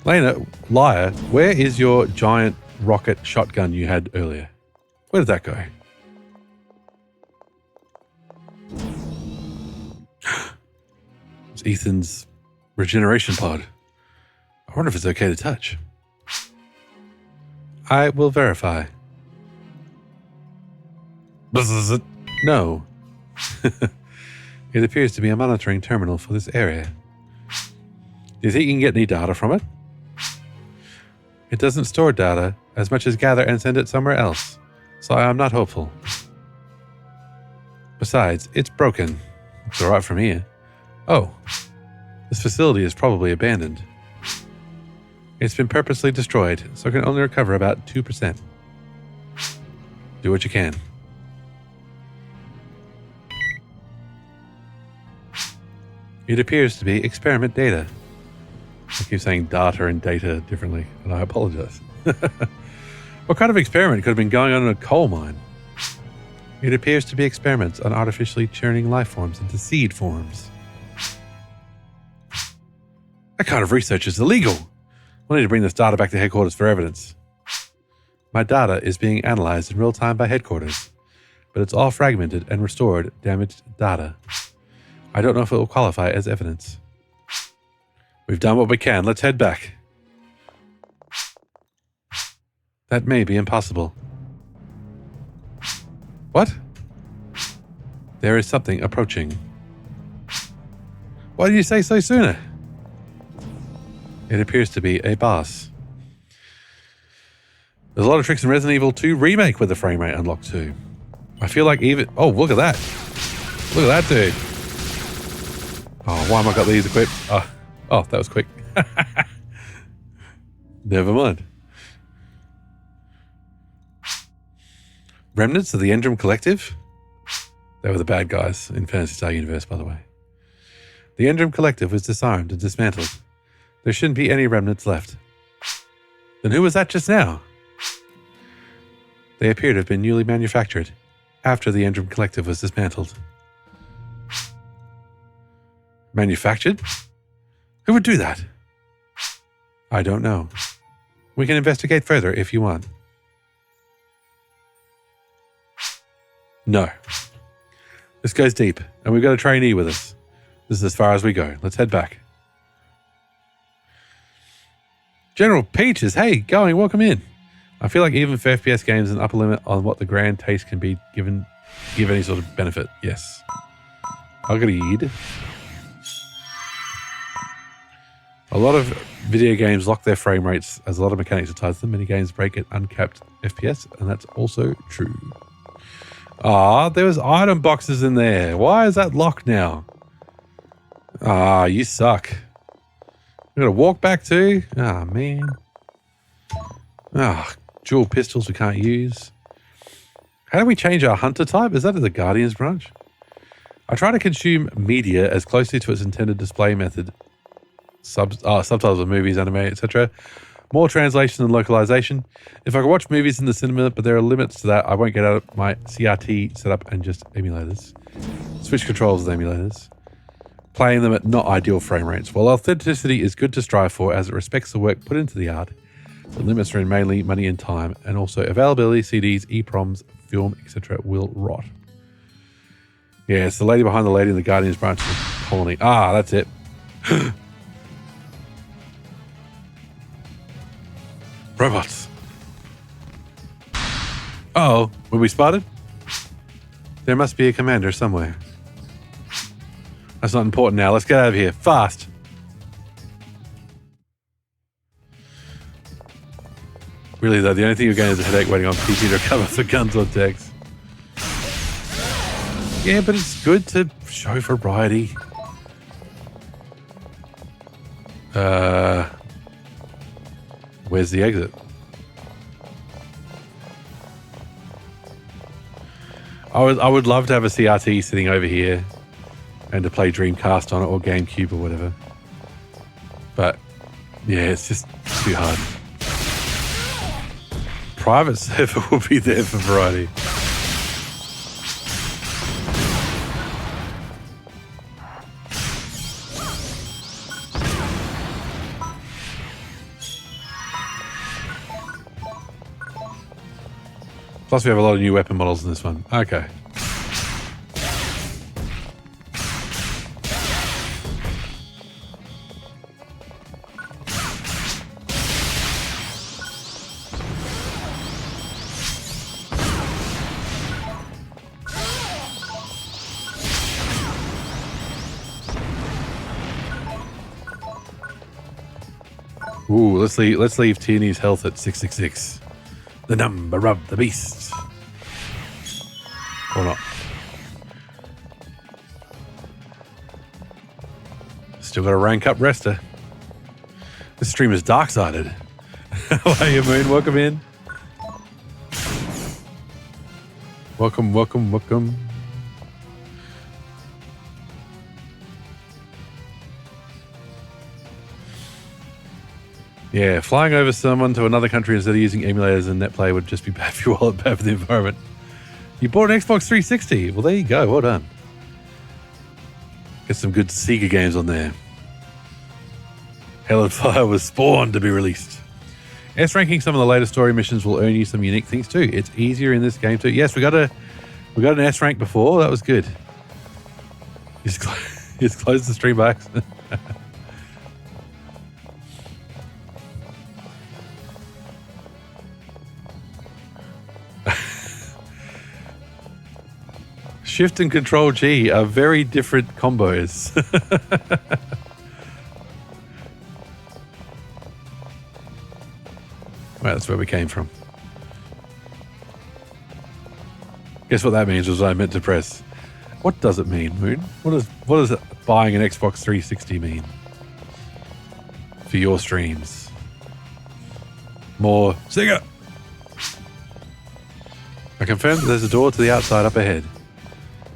Lena, liar, where is your giant rocket shotgun you had earlier? Where did that go? It's Ethan's regeneration pod. I wonder if it's okay to touch. I will verify. No. It appears to be a monitoring terminal for this area. Do you think you can get any data from it? It doesn't store data as much as gather and send it somewhere else, so I am not hopeful. Besides, it's broken. It's alright from here. Oh, this facility is probably abandoned. It's been purposely destroyed, so it can only recover about 2%. Do what you can. It appears to be experiment data. I keep saying data and data differently, and I apologize. What kind of experiment could have been going on in a coal mine? It appears to be experiments on artificially churning life forms into seed forms. That kind of research is illegal. We'll need to bring this data back to headquarters for evidence. My data is being analyzed in real time by headquarters, but it's all fragmented and restored damaged data. I don't know if it will qualify as evidence. We've done what we can. Let's head back. That may be impossible. What? There is something approaching. Why didn't you say so sooner? It appears to be a boss. There's a lot of tricks in Resident Evil 2 Remake with the frame rate unlocked too. I feel like even... Oh, look at that. Look at that dude. Oh, why have I got these equipped? Oh, that was quick. Never mind. Remnants of the Endrim Collective? They were the bad guys in Phantasy Star Universe, by the way. The Endrim Collective was disarmed and dismantled. There shouldn't be any remnants left. Then who was that just now? They appear to have been newly manufactured after the Endrim Collective was dismantled. Manufactured? Who would do that? I don't know. We can investigate further if you want. No. This goes deep, and we've got a trainee with us. This is as far as we go. Let's head back. General Peaches, hey, going, welcome in. I feel like even for FPS games, an upper limit on what the grand taste can be give any sort of benefit. Yes. Agreed. A lot of video games lock their frame rates as a lot of mechanics are tied to them. Many games break at uncapped FPS, and that's also true. Ah, there was item boxes in there. Why is that locked now? Ah, you suck. We gotta walk back too? Ah, man. Ah, dual pistols we can't use. How do we change our hunter type? Is that at the Guardian's branch? I try to consume media as closely to its intended display method. Subtitles of movies, anime, etc. More translation than localization. If I could watch movies in the cinema, but there are limits to that, I won't get out of my CRT setup and just emulators. Switch controls with emulators. Playing them at not ideal frame rates. While authenticity is good to strive for as it respects the work put into the art, The limits are in mainly money and time, and also availability, CDs, EPROMs, film, etc. will rot. Yeah, it's the lady behind the lady in the Guardians branch of the colony. Ah, that's it. Robots. Uh-oh, were we spotted? There must be a commander somewhere. That's not important now. Let's get out of here. Fast. Really, though, the only thing you're getting is a headache waiting on PT to recover for guns or techs. Yeah, but it's good to show variety. Where's the exit? I would love to have a CRT sitting over here and to play Dreamcast on it or GameCube or whatever. But yeah, it's just too hard. Private server will be there for variety. Plus, we have a lot of new weapon models in this one. Okay. Ooh, let's leave Tierney's health at 666. The number of the beast. Or not. Still got to rank up Rester. This stream is dark-sided. How are you, Moon? Welcome in. Welcome, welcome, welcome. Yeah, flying over someone to another country instead of using emulators and netplay would just be bad for your wallet, bad for the environment. You bought an Xbox 360. Well, there you go. Well done. Get some good Sega games on there. Hell and Fire was spawned to be released. S-ranking some of the later story missions will earn you some unique things too. It's easier in this game too. Yes, we got an S rank before. That was good. Just close the stream by accident. Shift and Control G are very different combos. Well, that's where we came from. Guess what that means was I meant to press. What does it mean, Moon? What does buying an Xbox 360 mean? For your streams. More Sega! I confirm that there's a door to the outside up ahead.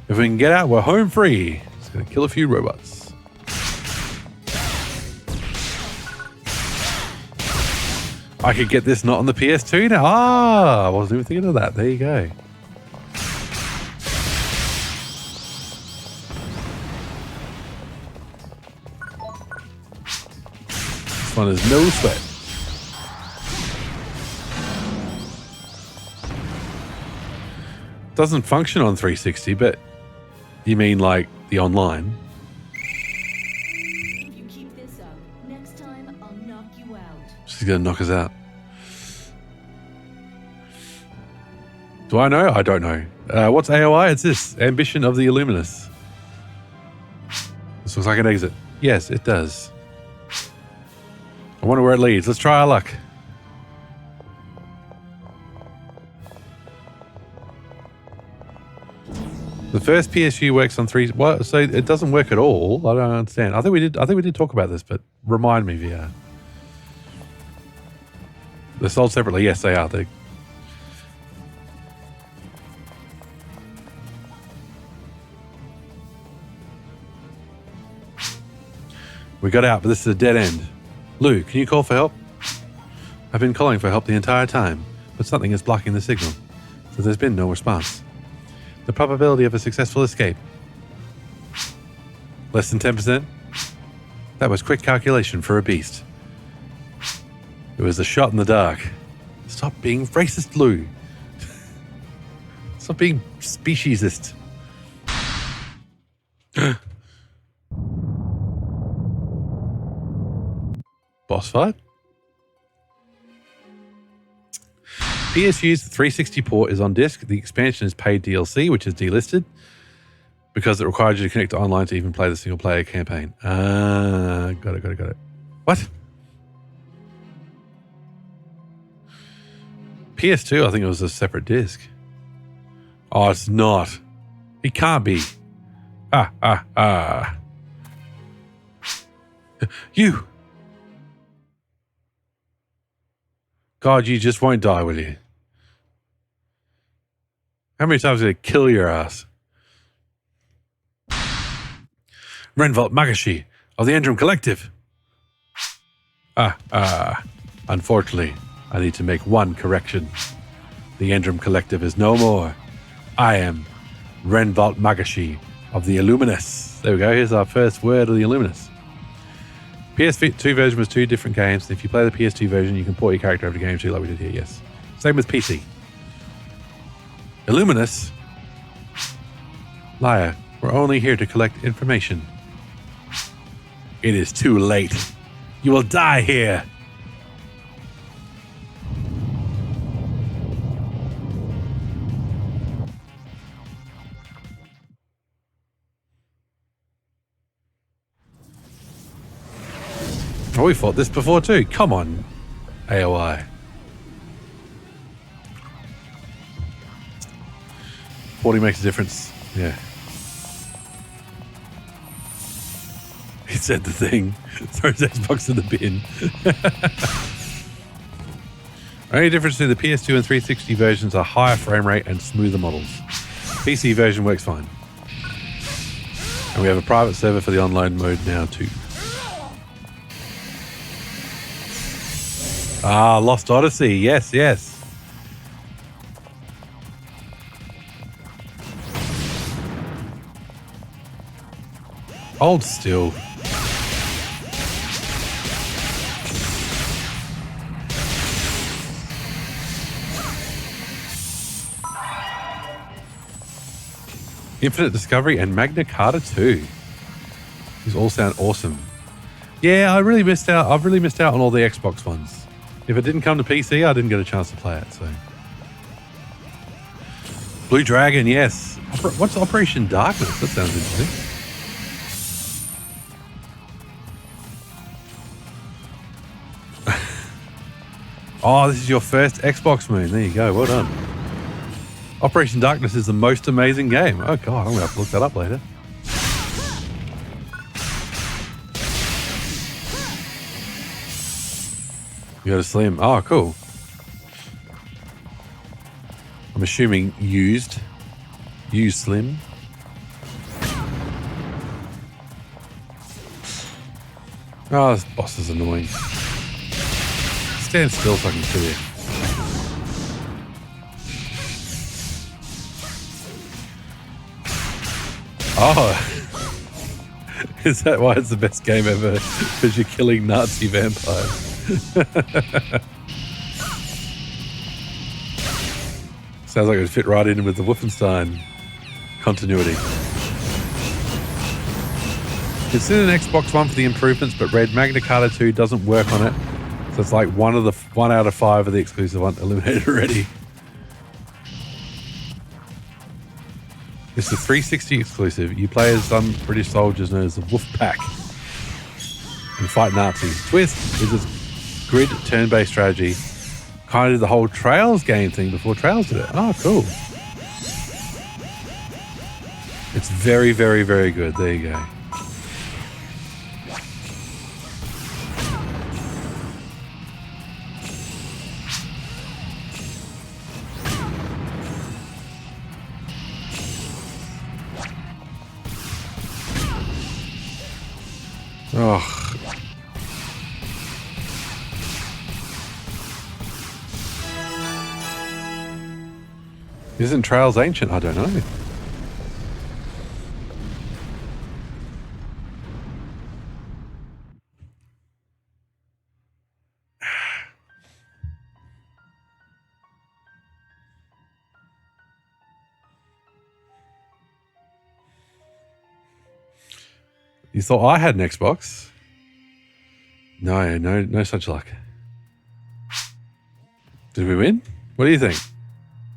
If we can get out, we're home free. Just gonna kill a few robots. I could get this not on the PS2 now. Ah, I wasn't even thinking of that. There you go. This one is no sweat. Doesn't function on 360, but you mean like the online? If you keep this up, next time I'll knock you out. She's gonna knock us out. Do I know? I don't know. What's AOI? It's this. Ambition of the Illuminus. This looks like an exit. Yes, it does. I wonder where it leads. Let's try our luck. The first PSU works on 3. Well, so it doesn't work at all. I don't understand. I think we did talk about this, but remind me, VR. They're sold separately. Yes, they are. We got out, but this is a dead end. Lou, can you call for help? I've been calling for help the entire time, but something is blocking the signal, so there's been no response. The probability of a successful escape. Less than 10%? That was quick calculation for a beast. It was a shot in the dark. Stop being racist, Lou. Stop being speciesist. Boss fight? PSU's 360 port is on disc. The expansion is paid DLC, which is delisted because it requires you to connect to online to even play the single player campaign. Got it. What? PS2, I think it was a separate disc. Oh, it's not. It can't be. You. God, you just won't die, will you? How many times did it kill your ass? Renvolt Magashi of the Endrum Collective. Unfortunately, I need to make one correction. The Endrum Collective is no more. I am Renvolt Magashi of the Illuminus. There we go. Here's our first word of the Illuminus. PS2 version was 2 different games. If you play the PS2 version, you can port your character over to Game 2 like we did here, yes. Same with PC. Illuminus? Liar, we're only here to collect information. It is too late. You will die here. Oh, we fought this before too. Come on, AOI. Porting makes a difference. Yeah. He said the thing. Throws Xbox in the bin. Only difference between the PS2 and 360 versions are higher frame rate and smoother models. PC version works fine. And we have a private server for the online mode now too. Ah, Lost Odyssey. Yes, yes. Hold still. Infinite Discovery and Magna Carta 2. These all sound awesome. Yeah, I've really missed out on all the Xbox ones. If it didn't come to PC, I didn't get a chance to play it, so. Blue Dragon, yes. What's Operation Darkness? That sounds interesting. Oh, this is your first Xbox moon. There you go. Well done. Operation Darkness is the most amazing game. Oh, God. I'm going to have to look that up later. You got a Slim. Oh, cool. I'm assuming used. Used Slim. Oh, this boss is annoying. Stand still so I can kill you. Oh. Is that why it's the best game ever? Because you're killing Nazi vampires. Sounds like it would fit right in with the Wolfenstein continuity. It's in an Xbox One for the improvements, but read Magna Carta 2 doesn't work on it. So it's like one out of 5 of the exclusive one eliminated already. It's the 360 exclusive. You play as some British soldiers known as the Wolf Pack and fight Nazis. Twist is this grid turn-based strategy. Kind of the whole Trails game thing before Trails did it. Oh, cool. It's very, very, very good. There you go. Oh. Isn't Trails ancient? I don't know. You thought I had an Xbox? No such luck. Did we win? What do you think?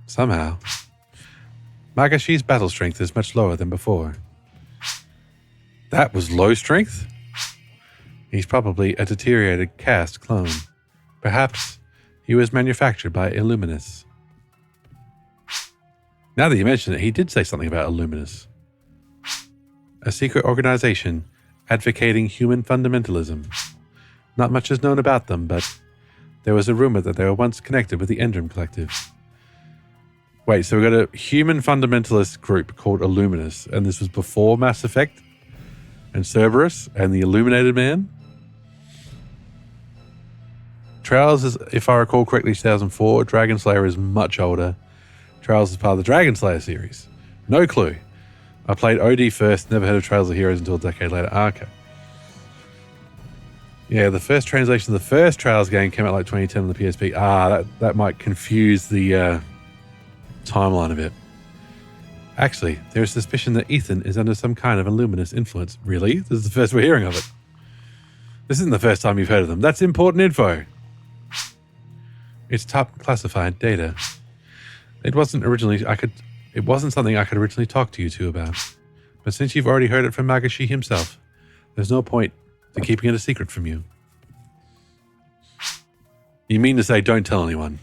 Somehow. Magashi's battle strength is much lower than before. That was low strength? He's probably a deteriorated cast clone. Perhaps he was manufactured by Illuminus. Now that you mention it, he did say something about Illuminus. A secret organization advocating human fundamentalism. Not much is known about them, but there was a rumor that they were once connected with the Endrim Collective. Wait, so we got a human fundamentalist group called Illuminus, and this was before Mass Effect and Cerberus and the Illuminated Man? Trials is, if I recall correctly, 2004. Dragon Slayer is much older. Trials is part of the Dragon Slayer series. No clue. I played OD first, never heard of Trails of Heroes until a decade later. Okay. Yeah, the first translation of the first Trials game came out like 2010 on the PSP. That might confuse the timeline a bit. Actually, there's suspicion that Ethan is under some kind of Illuminous influence. Really? This is the first we're hearing of it. This isn't the first time you've heard of them. That's important info. It's top classified data. It wasn't something I could originally talk to you two about. But since you've already heard it from Magashi himself, there's no point to keeping it a secret from you. You mean to say don't tell anyone?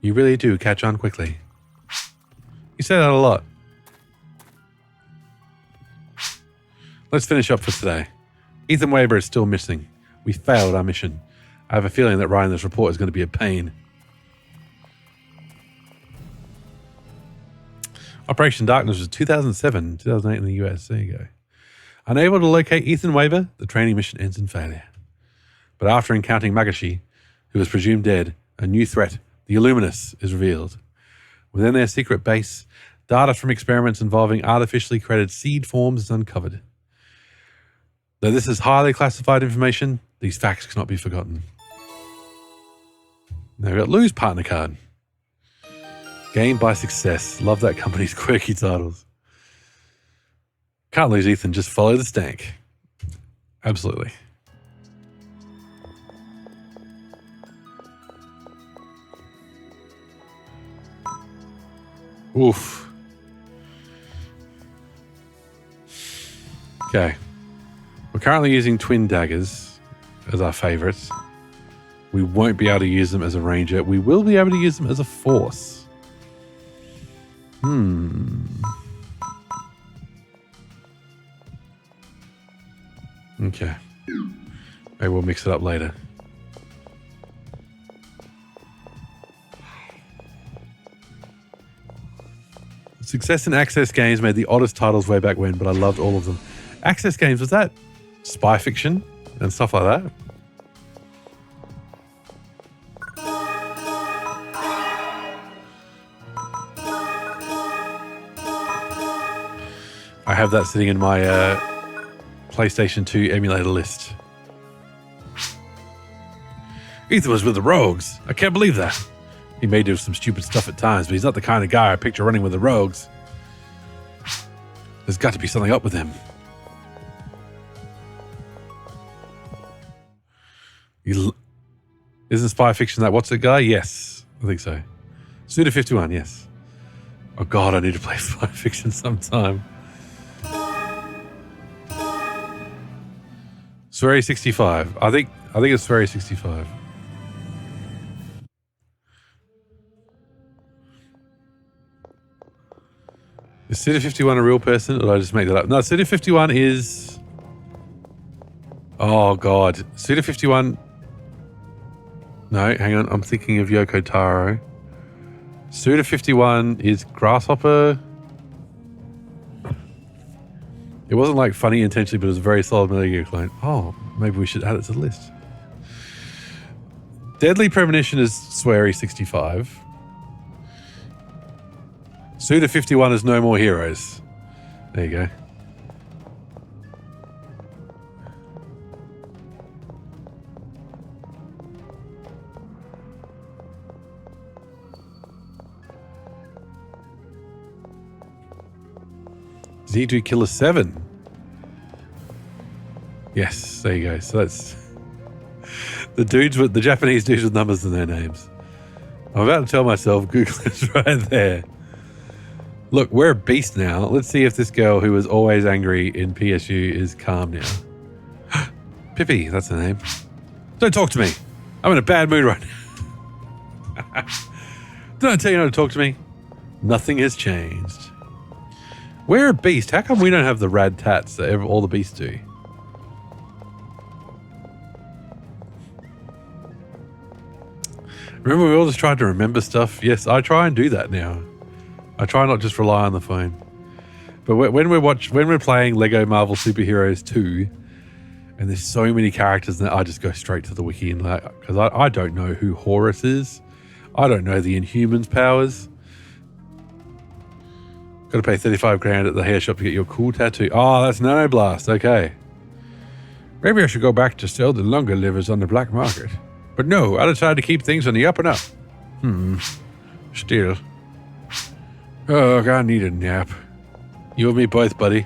You really do catch on quickly. You say that a lot. Let's finish up for today. Ethan Waber is still missing. We failed our mission. I have a feeling that writing this report is going to be a pain. Operation Darkness was 2007, 2008 in the US. There you go. Unable to locate Ethan Waber, the training mission ends in failure. But after encountering Magashi, who is presumed dead, a new threat, the Illuminus, is revealed. Within their secret base, data from experiments involving artificially created seed forms is uncovered. Though this is highly classified information, these facts cannot be forgotten. Now we've got Lou's partner card. Gained by success. Love that company's quirky titles. Can't lose Ethan, just follow the stank. Absolutely. Oof. Okay. We're currently using twin daggers as our favorites. We won't be able to use them as a ranger. We will be able to use them as a force. Okay. Maybe we'll mix it up later. Success in Access games made the oddest titles way back when, but I loved all of them. Access games, was that spy fiction and stuff like that? I have that sitting in my PlayStation 2 emulator list. Ethan was with the Rogues. I can't believe that. He may do some stupid stuff at times, but he's not the kind of guy I picture running with the Rogues. There's got to be something up with him. Isn't spy fiction that what's it guy? Yes, I think so. Suda 51, yes. Oh God, I need to play spy fiction sometime. Swery 65. I think it's Swery 65. Is Suda 51 a real person, or did I just make that up? No, Suda 51 is... Oh, God. Suda 51... No, hang on. I'm thinking of Yoko Taro. Suda 51 is Grasshopper. It wasn't like funny intentionally, but it was a very solid Metal Gear clone. Oh, maybe we should add it to the list. Deadly Premonition is Swery 65. Suda 51 is No More Heroes. There you go. Z2 Killer 7. Yes, there you go. So that's the Japanese dudes with numbers in their names. I'm about to tell myself Google is right there. Look, we're a beast now. Let's see if this girl who was always angry in PSU is calm now. Pippi, that's her name. Don't talk to me. I'm in a bad mood right now. Didn't I tell you not to talk to me? Nothing has changed. We're a beast. How come we don't have the rad tats that all the beasts do? Remember we all just tried to remember stuff? Yes, I try and do that now. I try not just rely on the phone. But when we're playing Lego Marvel Superheroes 2, and there's so many characters that I just go straight to the wiki and because I don't know who Horus is. I don't know the Inhumans powers. Got to pay 35 grand at the hair shop to get your cool tattoo. Oh, that's Nanoblast. Okay. Maybe I should go back to sell the longer livers on the black market. But no, I decided to keep things on the up and up. Still. Oh, I need a nap. You and me both, buddy.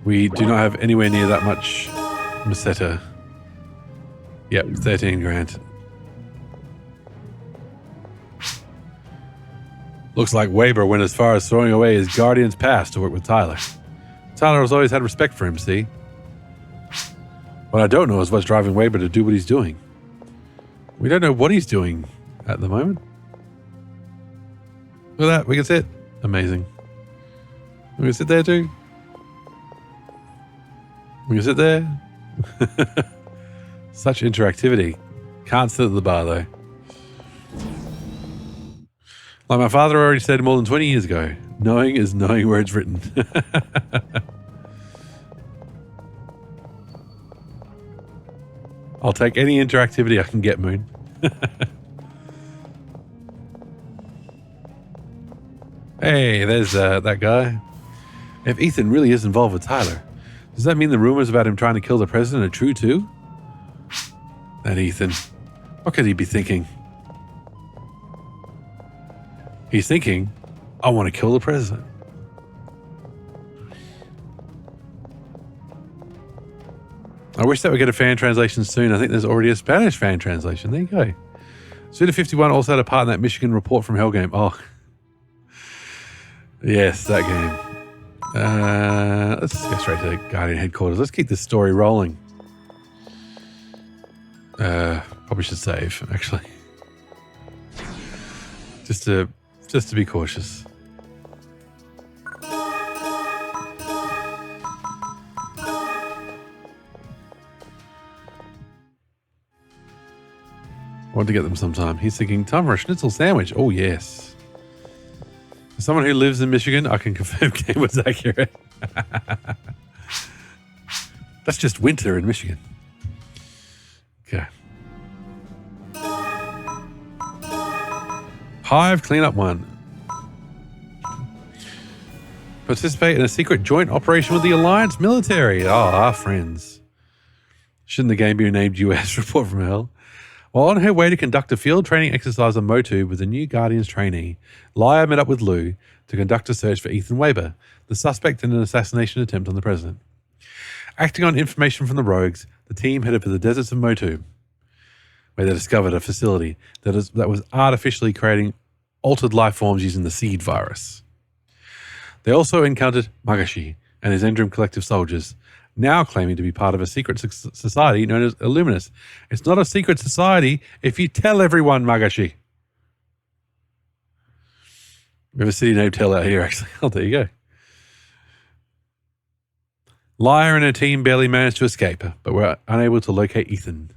We do not have anywhere near that much Meseta. Yep, 13 grand. Looks like Waber went as far as throwing away his Guardian's pass to work with Tyler. Tyler has always had respect for him, see? What I don't know is what's driving Waber to do what he's doing. We don't know what he's doing at the moment. Look at that, we can sit. Amazing. We can sit there too. We can sit there. Such interactivity. Can't sit at the bar though. Like my father already said more than 20 years ago, knowing is knowing where it's written. I'll take any interactivity I can get, Moon. Hey, there's that guy. If Ethan really is involved with Tyler, does that mean the rumors about him trying to kill the president are true too? That Ethan. What could he be thinking? He's thinking, I want to kill the president. I wish that we get a fan translation soon. I think there's already a Spanish fan translation. There you go. Suda51 also had a part in that Michigan report from Hell game. Oh. Yes, that game. Let's go straight to Guardian headquarters. Let's keep this story rolling. Probably should save, actually. Just to be cautious. Want to get them sometime. He's thinking, time for a schnitzel sandwich. Oh, yes. As someone who lives in Michigan, I can confirm game was accurate. That's just winter in Michigan. Okay. Hive cleanup 1. Participate in a secret joint operation with the Alliance military. Oh, our friends. Shouldn't the game be named US Report from Hell? While on her way to conduct a field training exercise on Motu with a new Guardians trainee, Lyra met up with Lou to conduct a search for Ethan Waber, the suspect in an assassination attempt on the president. Acting on information from the rogues, the team headed for the deserts of Motu, where they discovered a facility that was artificially creating altered life forms using the seed virus. They also encountered Magashi and his Endrim collective soldiers, now claiming to be part of a secret society known as Illuminus. It's not a secret society if you tell everyone, Magashi. We have a city named Tell out here, actually. Oh, there you go. Lyra and her team barely managed to escape, but were unable to locate Ethan.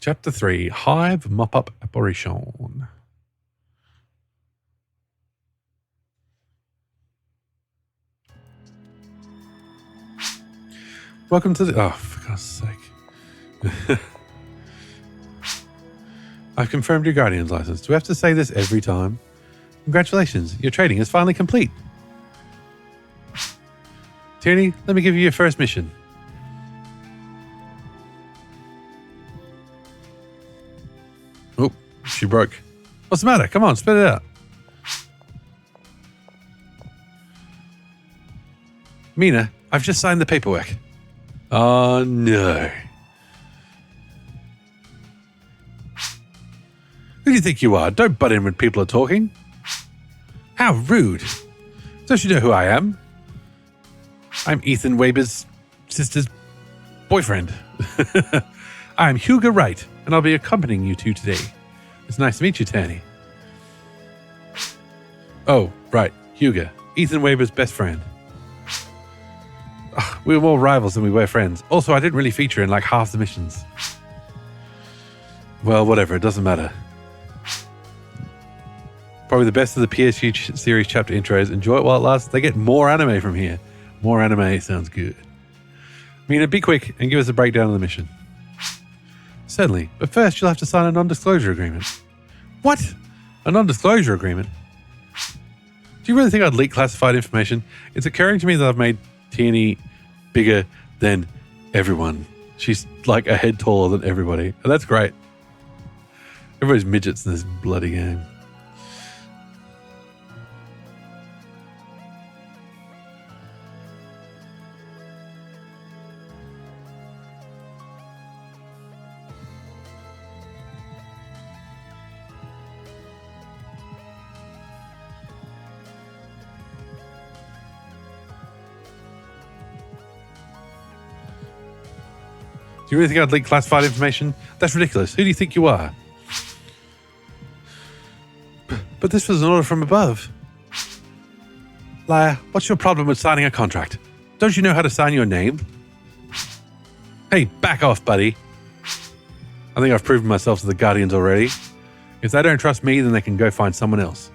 Chapter 3, Hive Mop-Up Operation. Welcome to the... Oh, for God's sake. I've confirmed your Guardian's license. Do we have to say this every time? Congratulations, your trading is finally complete. Tierney, let me give you your first mission. Oh, she broke. What's the matter? Come on, spit it out. Mina, I've just signed the paperwork. Oh, no. Who do you think you are? Don't butt in when people are talking. How rude. Don't you know who I am? I'm Ethan Waber's sister's boyfriend. I'm Hugo Wright, and I'll be accompanying you two today. It's nice to meet you, Tanny. Oh, right, Hugo. Ethan Waber's best friend. Ugh, we were more rivals than we were friends. Also, I didn't really feature in like half the missions. Well, whatever, it doesn't matter. Probably the best of the PSG series chapter intros. Enjoy it while it lasts. They get more anime from here. More anime sounds good. Mina, be quick and give us a breakdown of the mission. Certainly, but first you'll have to sign a non-disclosure agreement. What? A non-disclosure agreement? Do you really think I'd leak classified information? It's occurring to me that I've made Tierney bigger than everyone. She's like a head taller than everybody. And that's great. Everybody's midgets in this bloody game. Do you really think I'd leak classified information? That's ridiculous. Who do you think you are? But this was an order from above. Liar, what's your problem with signing a contract? Don't you know how to sign your name? Hey, back off, buddy. I think I've proven myself to the Guardians already. If they don't trust me, then they can go find someone else.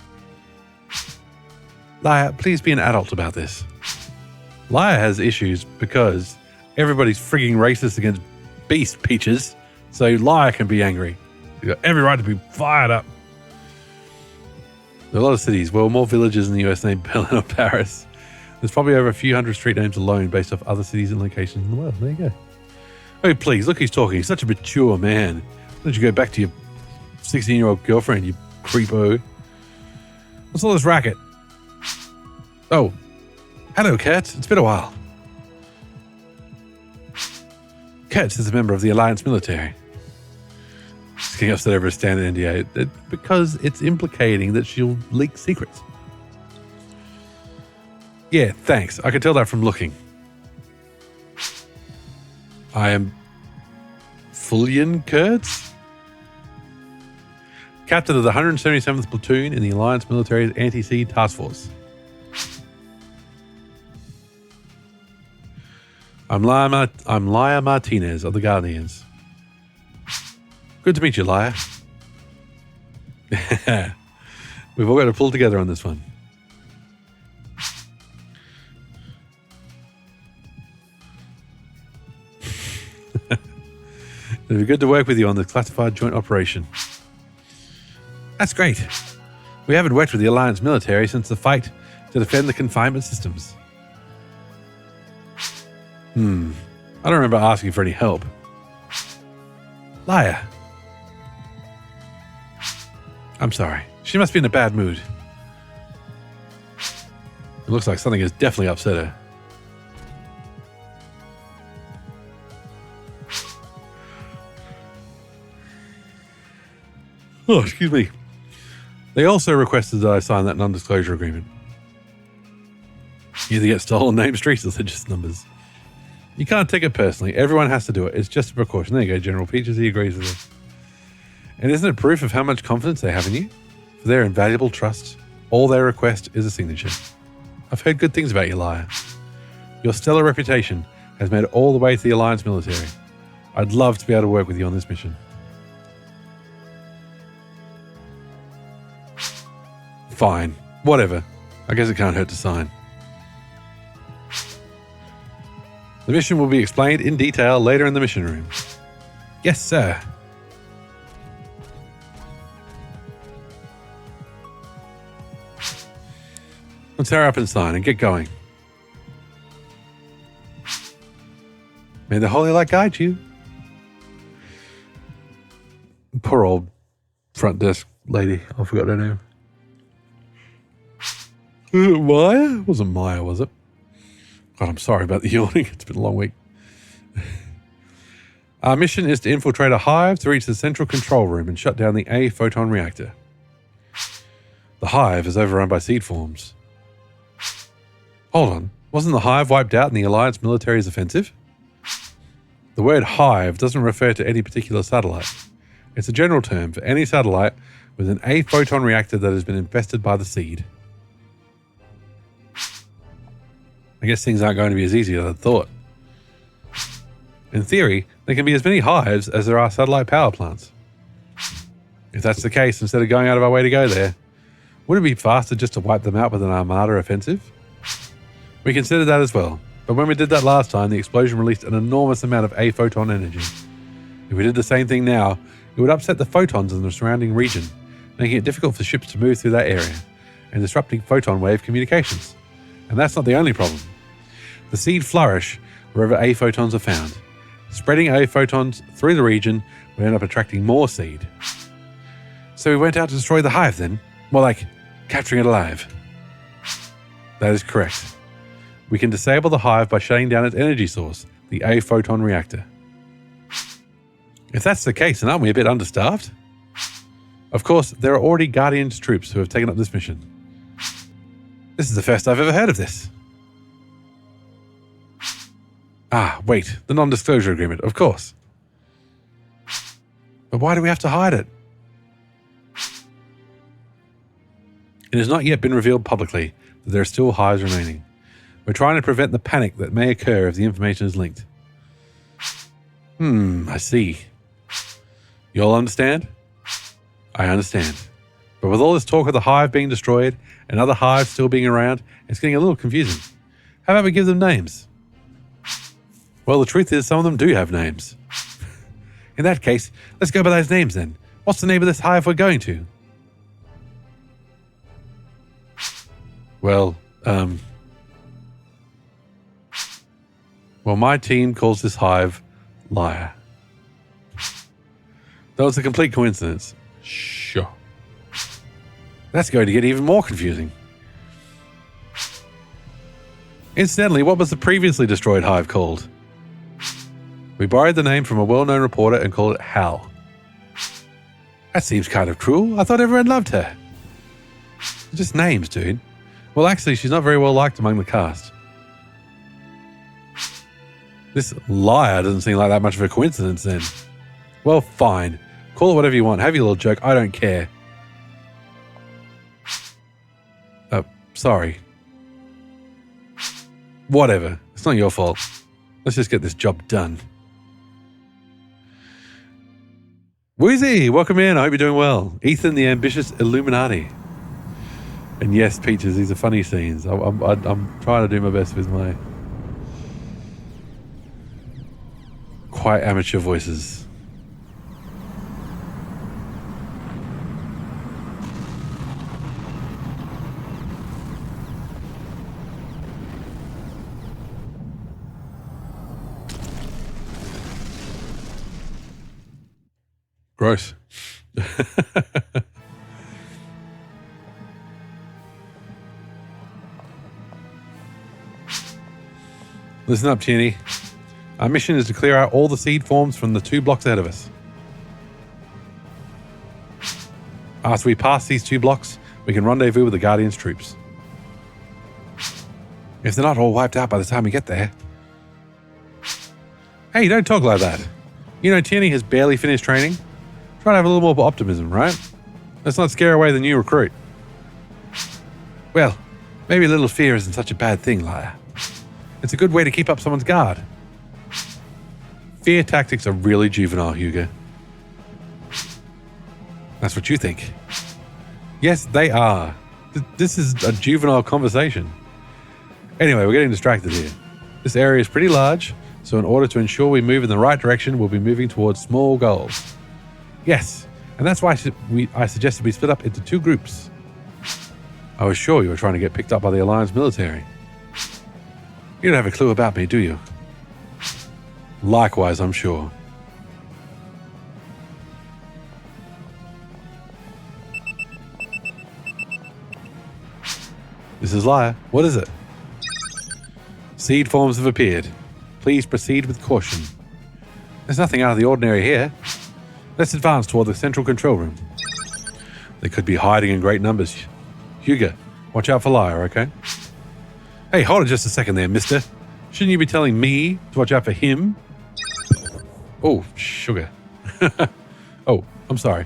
Liar, please be an adult about this. Liar has issues because everybody's frigging racist against beast peaches, so Liar can be angry. He's got every right to be fired up. There are a lot of cities. Well, more villages in the US named Berlin or Paris. There's probably over a few hundred street names alone based off other cities and locations in the world. There you go. Oh, please, look who's talking. He's such a mature man. Why don't you go back to your 16-year-old girlfriend, you creepo? What's all this racket? Oh, hello, Kurtz. It's been a while. Kurtz is a member of the Alliance military. She's getting upset over a standard NDA because it's implicating that she'll leak secrets. Yeah, thanks. I can tell that from looking. I am Fullion Kurtz, captain of the 177th Platoon in the Alliance military's Anti-Sea Task Force. I'm Laia Martinez of the Guardians. Good to meet you, Laia. We've all got to pull together on this one. It'd be good to work with you on the classified joint operation. That's great. We haven't worked with the Alliance military since the fight to defend the confinement systems. I don't remember asking for any help. Laia. I'm sorry. She must be in a bad mood. It looks like something has definitely upset her. Oh, excuse me. They also requested that I sign that non-disclosure agreement. You either get stolen name streaks or they're just numbers. You can't take it personally. Everyone has to do it. It's just a precaution. There you go, General Peaches. He agrees with it. And isn't it proof of how much confidence they have in you? For their invaluable trust, all they request is a signature. I've heard good things about you, Liar. Your stellar reputation has made it all the way to the Alliance military. I'd love to be able to work with you on this mission. Fine. Whatever. I guess it can't hurt to sign. The mission will be explained in detail later in the mission room. Yes, sir. Let's hurry up and sign and get going. May the Holy Light guide you. Poor old front desk lady. I forgot her name. Maya? It wasn't Maya, was it? God, I'm sorry about the yawning. It's been a long week. Our mission is to infiltrate a hive to reach the central control room and shut down the A photon reactor. The hive is overrun by seed forms. Hold on. Wasn't the hive wiped out in the Alliance military's offensive? The word hive doesn't refer to any particular satellite. It's a general term for any satellite with an A photon reactor that has been infested by the seed. I guess things aren't going to be as easy as I thought. In theory, there can be as many hives as there are satellite power plants. If that's the case, instead of going out of our way to go there, would it be faster just to wipe them out with an armada offensive? We considered that as well, but when we did that last time, the explosion released an enormous amount of A photon energy. If we did the same thing now, it would upset the photons in the surrounding region, making it difficult for ships to move through that area and disrupting photon wave communications. And that's not the only problem. The seed flourish wherever A photons are found. Spreading A photons through the region would end up attracting more seed. So we went out to destroy the hive then? More like capturing it alive. That is correct. We can disable the hive by shutting down its energy source, the A photon reactor. If that's the case, then aren't we a bit understaffed? Of course, there are already Guardians troops who have taken up this mission. This is the first I've ever heard of this. Ah, wait, the non-disclosure agreement, of course. But why do we have to hide it? It has not yet been revealed publicly that there are still hives remaining. We're trying to prevent the panic that may occur if the information is linked. I see. You all understand? I understand. But with all this talk of the hive being destroyed and other hives still being around, it's getting a little confusing. How about we give them names? Well, the truth is some of them do have names. In that case, let's go by those names then. What's the name of this hive we're going to? Well, my team calls this hive Liar. That was a complete coincidence. Sure. That's going to get even more confusing. Incidentally, what was the previously destroyed hive called? We borrowed the name from a well-known reporter and called it Hal. That seems kind of cruel. I thought everyone loved her. Just names, dude. Well, actually, she's not very well liked among the cast. This liar doesn't seem like that much of a coincidence then. Well, fine. Call it whatever you want. Have your little joke. I don't care. Sorry. Whatever. It's not your fault. Let's just get this job done. Woozy, welcome in. I hope you're doing well. Ethan, the ambitious Illuminati. And yes, Peaches, these are funny scenes. I'm trying to do my best with my quite amateur voices. Gross. Listen up, Tierney. Our mission is to clear out all the seed forms from the 2 blocks ahead of us. After we pass these 2 blocks, we can rendezvous with the Guardian's troops. If they're not all wiped out by the time we get there. Hey, don't talk like that. You know, Tierney has barely finished training. Try to have a little more optimism, right? Let's not scare away the new recruit. Well, maybe a little fear isn't such a bad thing, liar. It's a good way to keep up someone's guard. Fear tactics are really juvenile, Hugo. That's what you think. Yes, they are. This is a juvenile conversation. Anyway, we're getting distracted here. This area is pretty large, so in order to ensure we move in the right direction, we'll be moving towards small goals. Yes, and that's why I suggested we split up into 2 groups. I was sure you were trying to get picked up by the Alliance military. You don't have a clue about me, do you? Likewise, I'm sure. This is Liar. What is it? Seed forms have appeared. Please proceed with caution. There's nothing out of the ordinary here. Let's advance toward the central control room. They could be hiding in great numbers. Hugo, watch out for Liar, okay? Hey, hold it just a second there, mister. Shouldn't you be telling me to watch out for him? Oh, sugar. Oh, I'm sorry.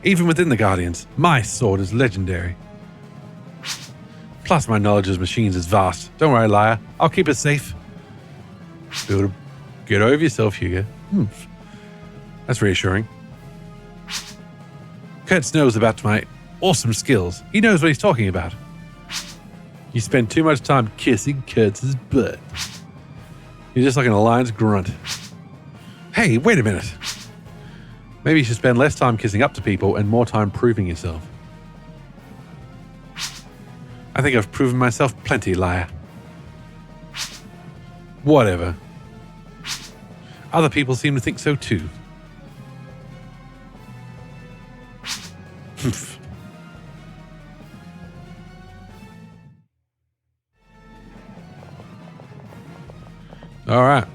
Even within the Guardians, my sword is legendary. Plus, my knowledge of machines is vast. Don't worry, Liar. I'll keep it safe. Get over yourself, Hugo. That's reassuring. Kurtz knows about my awesome skills. He knows what he's talking about. You spend too much time kissing Kurtz's butt. You're just like an Alliance grunt. Hey, wait a minute. Maybe you should spend less time kissing up to people and more time proving yourself. I think I've proven myself plenty, Liar. Whatever. Other people seem to think so too. All right.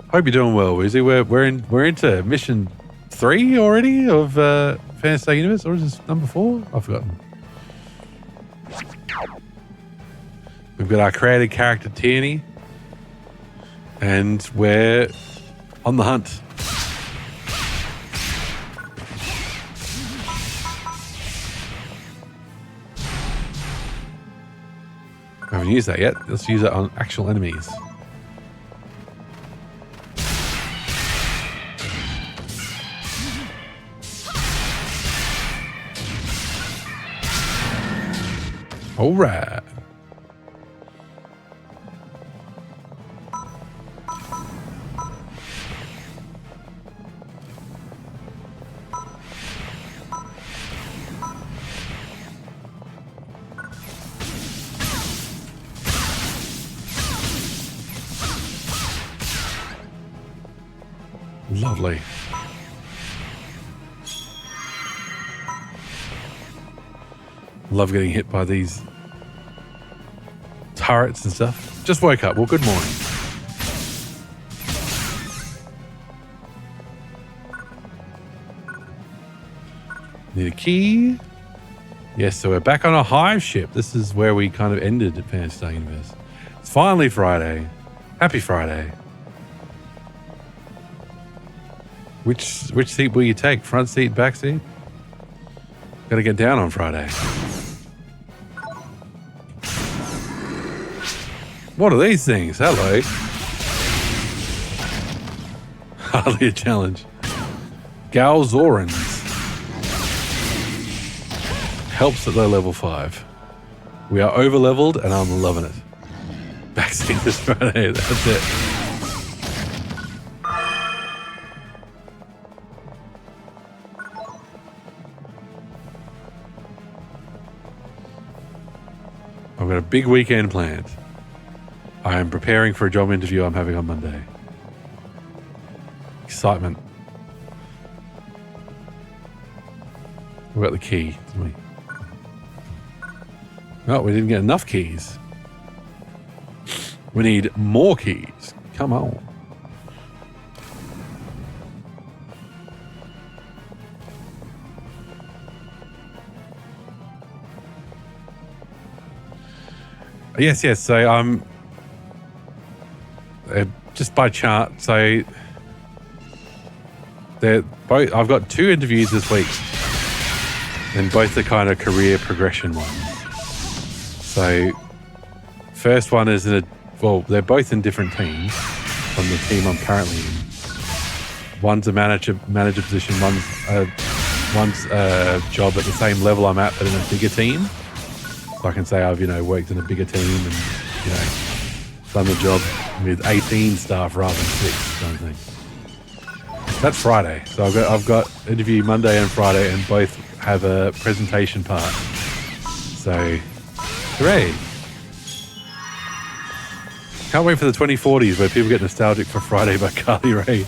Hope you're doing well, Wizzy. We're into mission 3 already of Phantasy Star Universe, or is this number 4? I've forgotten. We've got our created character Tierney, and we're on the hunt. I haven't used that yet. Let's use it on actual enemies. All right. Lovely. Love getting hit by these turrets and stuff. Just woke up. Well, good morning. Need a key. Yes, so we're back on a HIVE ship. This is where we kind of ended at Phantasy Star Universe. It's finally Friday. Happy Friday. Which seat will you take? Front seat, back seat? Gotta get down on Friday. What are these things? Hello. Hardly a challenge. Galzorans. Helps that they're level 5. We are over leveled and I'm loving it. Back seat this Friday. That's it. I've got a big weekend planned. I am preparing for a job interview I'm having on Monday. Excitement. We got the key, didn't we? No, we didn't get enough keys. We need more keys. Come on. Yes. So just by chart. So they're both. I've got 2 interviews this week, and both are kind of career progression ones. So first one is they're both in different teams from the team I'm currently in. One's a manager position. One's a job at the same level I'm at, but in a bigger team. So I can say I've worked in a bigger team and done the job with 18 staff rather than 6 kind of thing. That's Friday. So I've got interview Monday and Friday, and both have a presentation part. So Hooray. Can't wait for the 2040s where people get nostalgic for Friday by Carly Rae.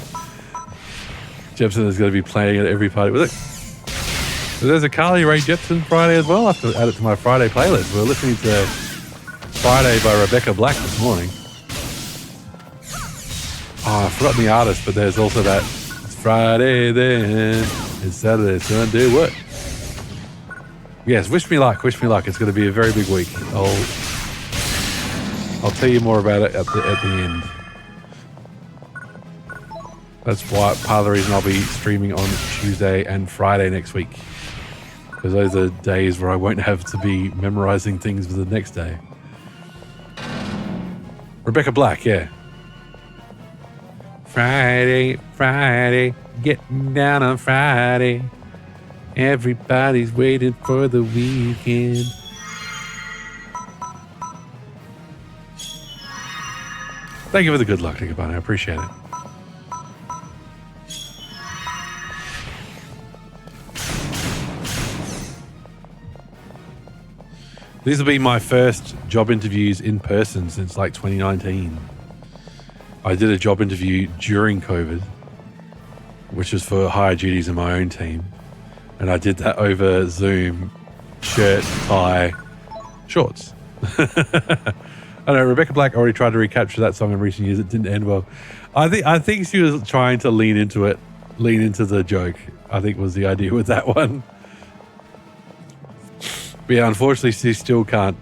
Jepsen is going to be playing at every party. Was it? So there's a Carly Rae Jepsen Friday as well. I have to add it to my Friday playlist. We're listening to Friday by Rebecca Black this morning. Oh, I've forgotten the artist, but there's also that it's Friday then, it's Saturday, Sunday, what? Yes, wish me luck, wish me luck. It's going to be a very big week. I'll tell you more about it at the end. That's why part of the reason I'll be streaming on Tuesday and Friday next week. Because those are days where I won't have to be memorizing things for the next day. Rebecca Black, yeah. Friday, Friday, getting down on Friday. Everybody's waiting for the weekend. Thank you for the good luck, Nick. I appreciate it. These will be my first job interviews in person since like 2019. I did a job interview during COVID, which was for higher duties in my own team. And I did that over Zoom, shirt, tie, shorts. I know Rebecca Black already tried to recapture that song in recent years. It didn't end well. I think she was trying to lean into the joke. I think was the idea with that one. But yeah, unfortunately, she still can't,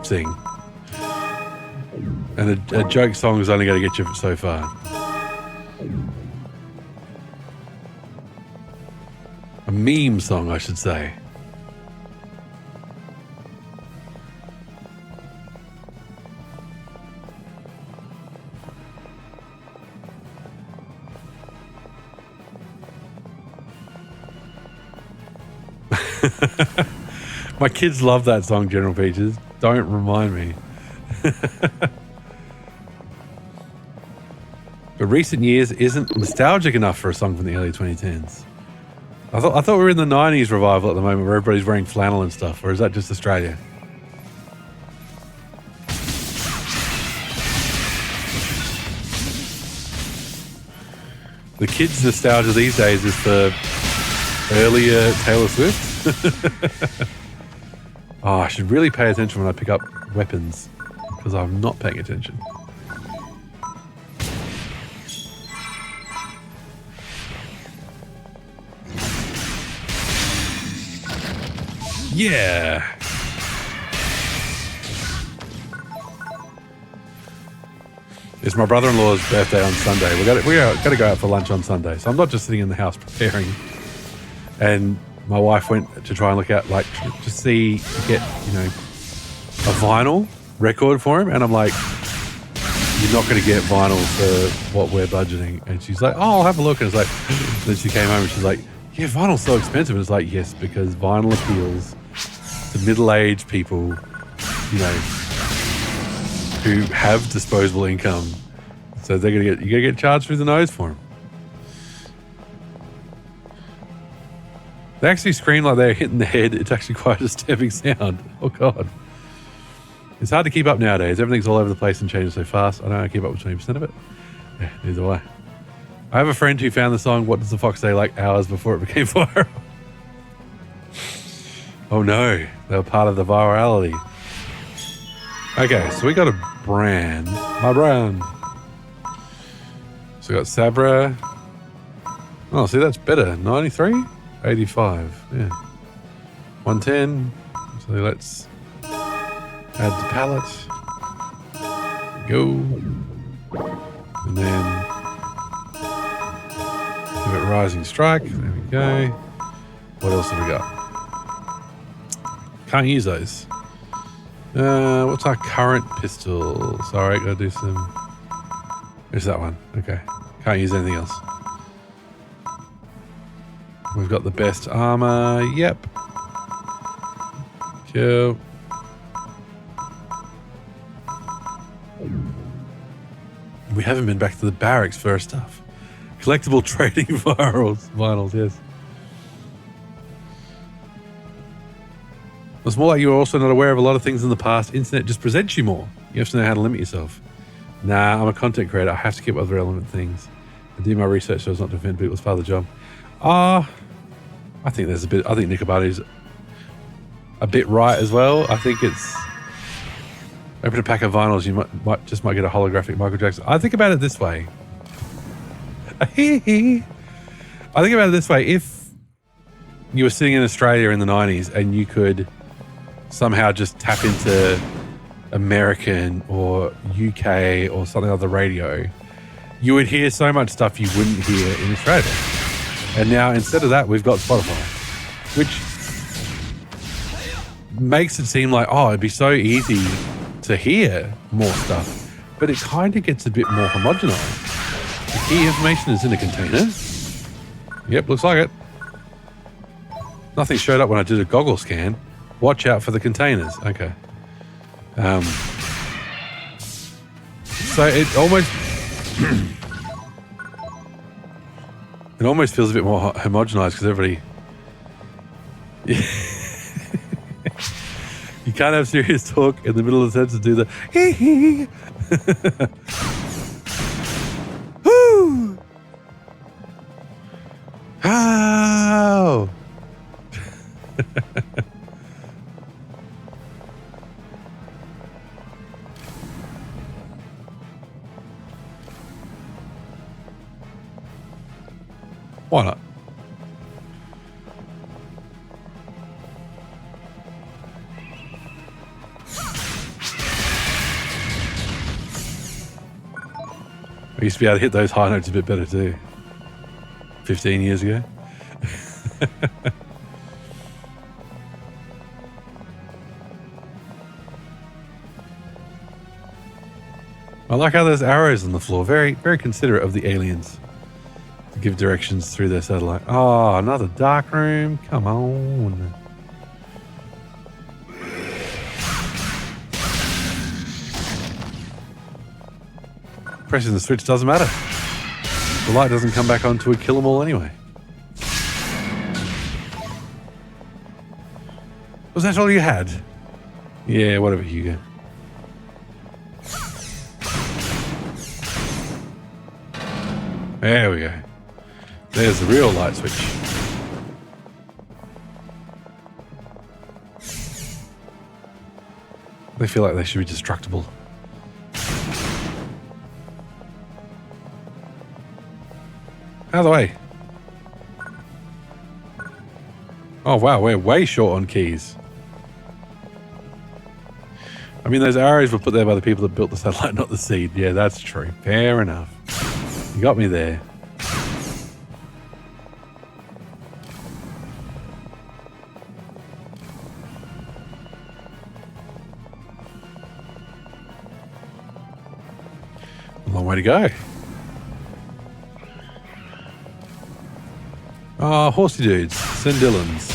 sing. And a joke song is only going to get you so far. A meme song, I should say. My kids love that song, General Peaches. Don't remind me. But recent years isn't nostalgic enough for a song from the early 2010s. I thought we were in the 90s revival at the moment where everybody's wearing flannel and stuff, or is that just Australia? The kids' nostalgia these days is for earlier Taylor Swift. Oh, I should really pay attention when I pick up weapons because I'm not paying attention. Yeah. It's my brother-in-law's birthday on Sunday. We got to go out for lunch on Sunday. So I'm not just sitting in the house preparing. And my wife went to try and look out, like, to see, to get, a vinyl record for him. And I'm like, you're not going to get vinyl for what we're budgeting. And she's like, oh, I'll have a look. And it's like, then she came home and she's like, yeah, vinyl's so expensive. And it's like, yes, because vinyl appeals to middle-aged people, who have disposable income. So you're gonna get charged through the nose for them. They actually scream like they're hitting the head. It's actually quite a disturbing sound. Oh God. It's hard to keep up nowadays. Everything's all over the place and changes so fast. I don't keep up with 20% of it. Yeah, neither do I. I have a friend who found the song What Does the Fox Say like hours before it became viral. Oh no, they were part of the virality. Okay, so we got a brand. My brand. So we got Sabra. Oh, see, that's better. 93? 85. Yeah. 110. So let's add the palette. Go. And then give it Rising Strike. There we go. What else have we got? Can't use those. What's our current pistol? Sorry, gotta do some. There's that one. Okay. Can't use anything else. We've got the best armor. Yep. Cool. We haven't been back to the barracks for our stuff. Collectible trading vinyls, yes. It's more like you're also not aware of a lot of things in the past. Internet just presents you more. You have to know how to limit yourself. Nah, I'm a content creator. I have to keep up with relevant things. I do my research so as not to offend people. It's part of the job. I think there's a bit. I think Nicobati's a bit right as well. I think it's open a pack of vinyls. You might get a holographic Michael Jackson. I think about it this way. I think about it this way. If you were sitting in Australia in the 90s and you could somehow just tap into American or UK or something on the radio, you would hear so much stuff you wouldn't hear in Australia. And now instead of that, we've got Spotify, which makes it seem like, oh, it'd be so easy to hear more stuff, but it kind of gets a bit more homogenized. The key information is in a container. Yep, looks like it. Nothing showed up when I did a goggle scan. Watch out for the containers. Okay. So it almost it almost feels a bit more homogenized because everybody you can't have serious talk in the middle of the sentence to do the hee hee. Woo! Oh! Why not? I used to be able to hit those high notes a bit better too. 15 years ago. I like how there's arrows on the floor. Very, very considerate of the aliens to give directions through their satellite. Oh, another dark room. Come on. Pressing the switch doesn't matter. The light doesn't come back on till we kill them all anyway. Was that all you had? Yeah, whatever, Hugo. There we go. There's the real light switch. They feel like they should be destructible. Out of the way. Oh wow, we're way short on keys. I mean, those arrows were put there by the people that built the satellite, not the seed. Yeah, that's true. Fair enough. You got me there. A long way to go. Oh, horsey dudes. St. Dillon's.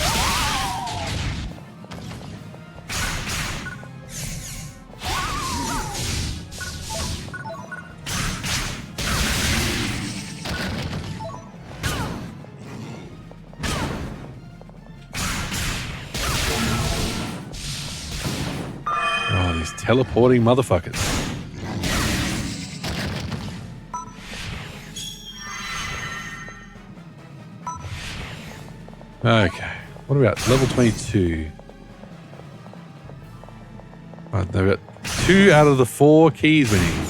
Oh, these teleporting motherfuckers. Okay, what about level 22? Right, they've got 2 out of the 4 keys we need.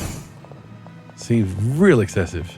Seems real excessive.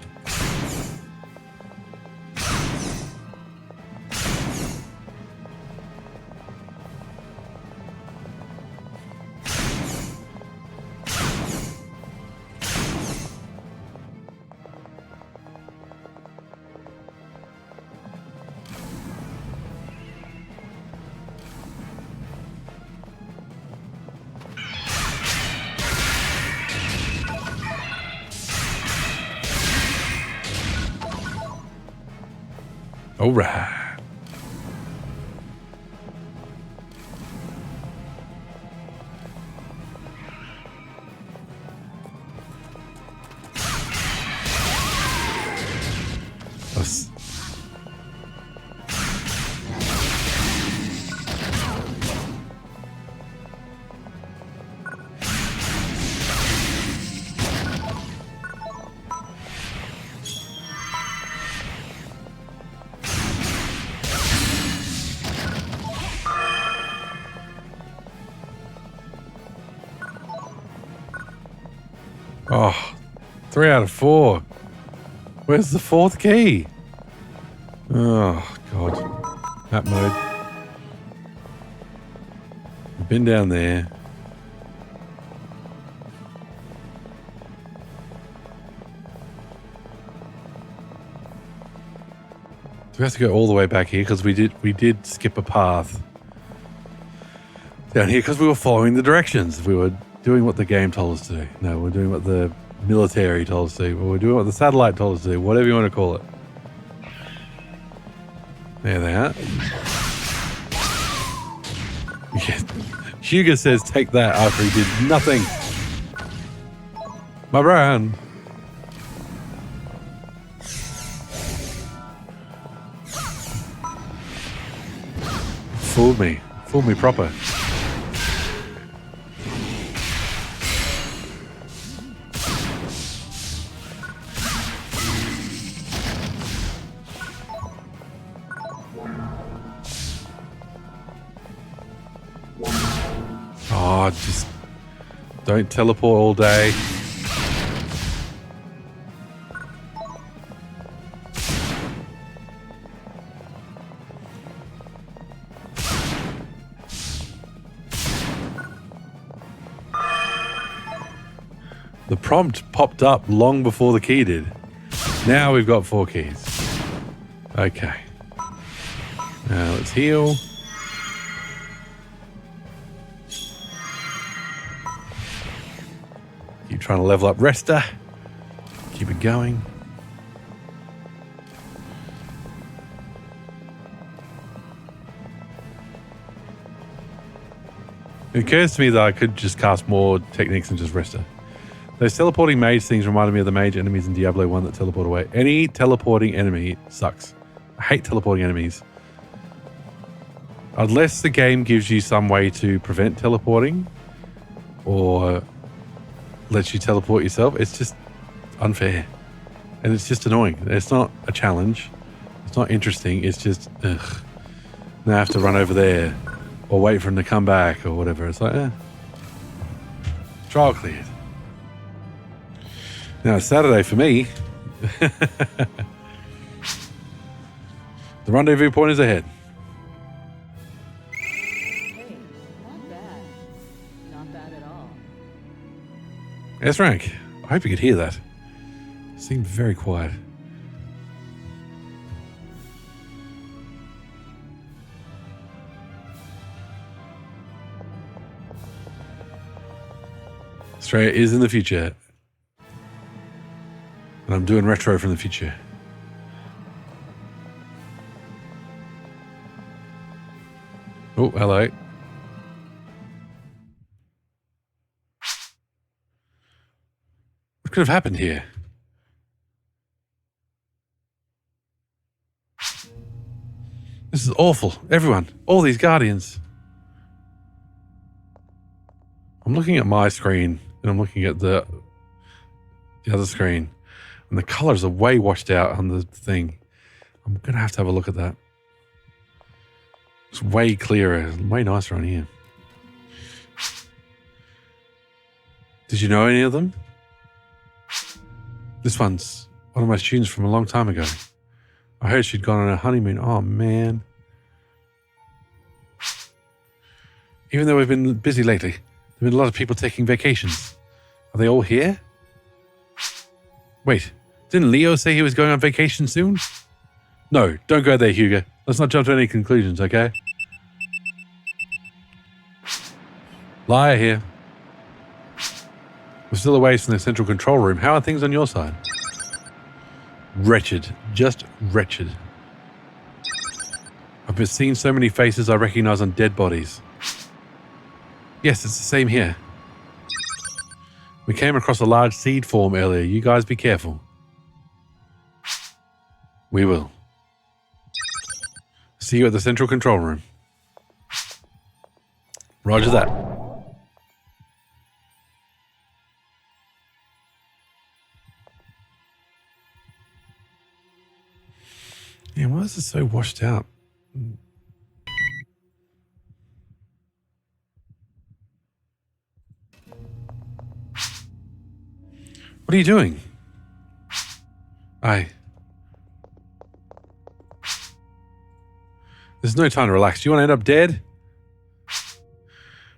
All right. Oh, 3 out of 4. Where's the 4th key? Oh, God. Map mode. I've been down there. We have to go all the way back here because we did skip a path down here because we were following the directions. We were doing what the game told us to do. No, we're doing what the military told us to do. We're doing what the satellite told us to do. Whatever you want to call it. There they are. Yeah. Hugo says take that after he did nothing. My brand. Fooled me. Fooled me proper. Oh, just don't teleport all day. The prompt popped up long before the key did. Now we've got 4 keys. Okay. Now let's heal. Keep trying to level up Resta. Keep it going. It occurs to me that I could just cast more techniques than just Resta. Those teleporting mage things reminded me of the mage enemies in Diablo 1 that teleport away. Any teleporting enemy sucks. I hate teleporting enemies. Unless the game gives you some way to prevent teleporting or lets you teleport yourself, it's just unfair. And it's just annoying. It's not a challenge. It's not interesting. It's just, ugh. Now I have to run over there or wait for him to come back or whatever. It's like, trial cleared. Now it's Saturday for me. The rendezvous point is ahead. Hey, not bad. Not bad at all. S rank. I hope you could hear that. It seemed very quiet. Australia is in the future. And I'm doing retro from the future. Oh, hello. What could have happened here? This is awful. Everyone, all these guardians. I'm looking at my screen and I'm looking at the other screen. And the colors are way washed out on the thing. I'm going to have a look at that. It's way clearer, way nicer on here. Did you know any of them? This one's one of my students from a long time ago. I heard she'd gone on a honeymoon. Oh, man. Even though we've been busy lately, there have been a lot of people taking vacations. Are they all here? Wait, didn't Leo say he was going on vacation soon? No, don't go there, Hugo. Let's not jump to any conclusions, okay? Liar here. We're still away from the central control room. How are things on your side? Wretched. Just wretched. I've been seeing so many faces I recognize on dead bodies. Yes, it's the same here. We came across a large seed form earlier. You guys be careful. We will. See you at the central control room. Roger that. Yeah, why is this so washed out? What are you doing? There's no time to relax. Do you want to end up dead?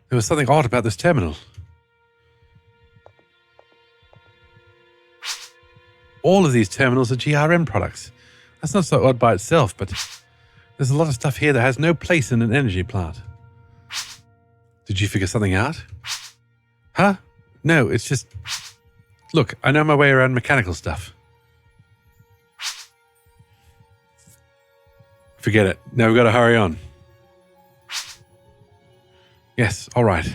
There was something odd about this terminal. All of these terminals are GRN products. That's not so odd by itself, but there's a lot of stuff here that has no place in an energy plant. Did you figure something out? Huh? No, it's just... Look, I know my way around mechanical stuff. Forget it. Now we've got to hurry on. Yes, all right.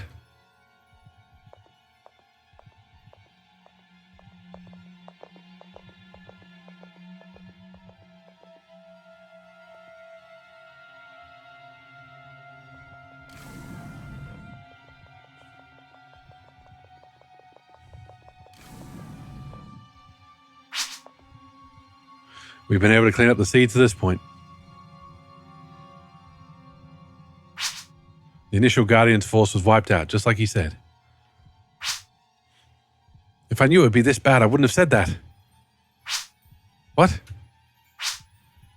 We've been able to clean up the seeds to this point. The initial Guardian's force was wiped out, just like he said. If I knew it would be this bad, I wouldn't have said that. What?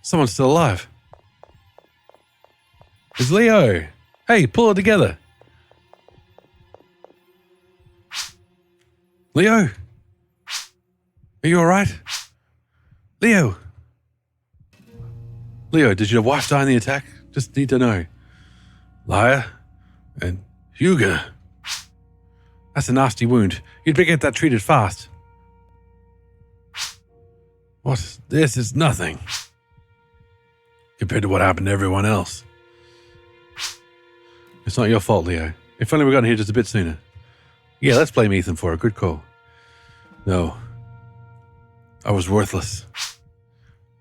Someone's still alive. It's Leo. Hey, pull it together. Leo? Are you all right? Leo? Leo, did your wife die in the attack? Just need to know. Liar and Hugo. That's a nasty wound. You'd better get that treated fast. What? This is nothing compared to what happened to everyone else. It's not your fault, Leo. If only we got here just a bit sooner. Yeah, let's blame Ethan for it. Good call. No. I was worthless.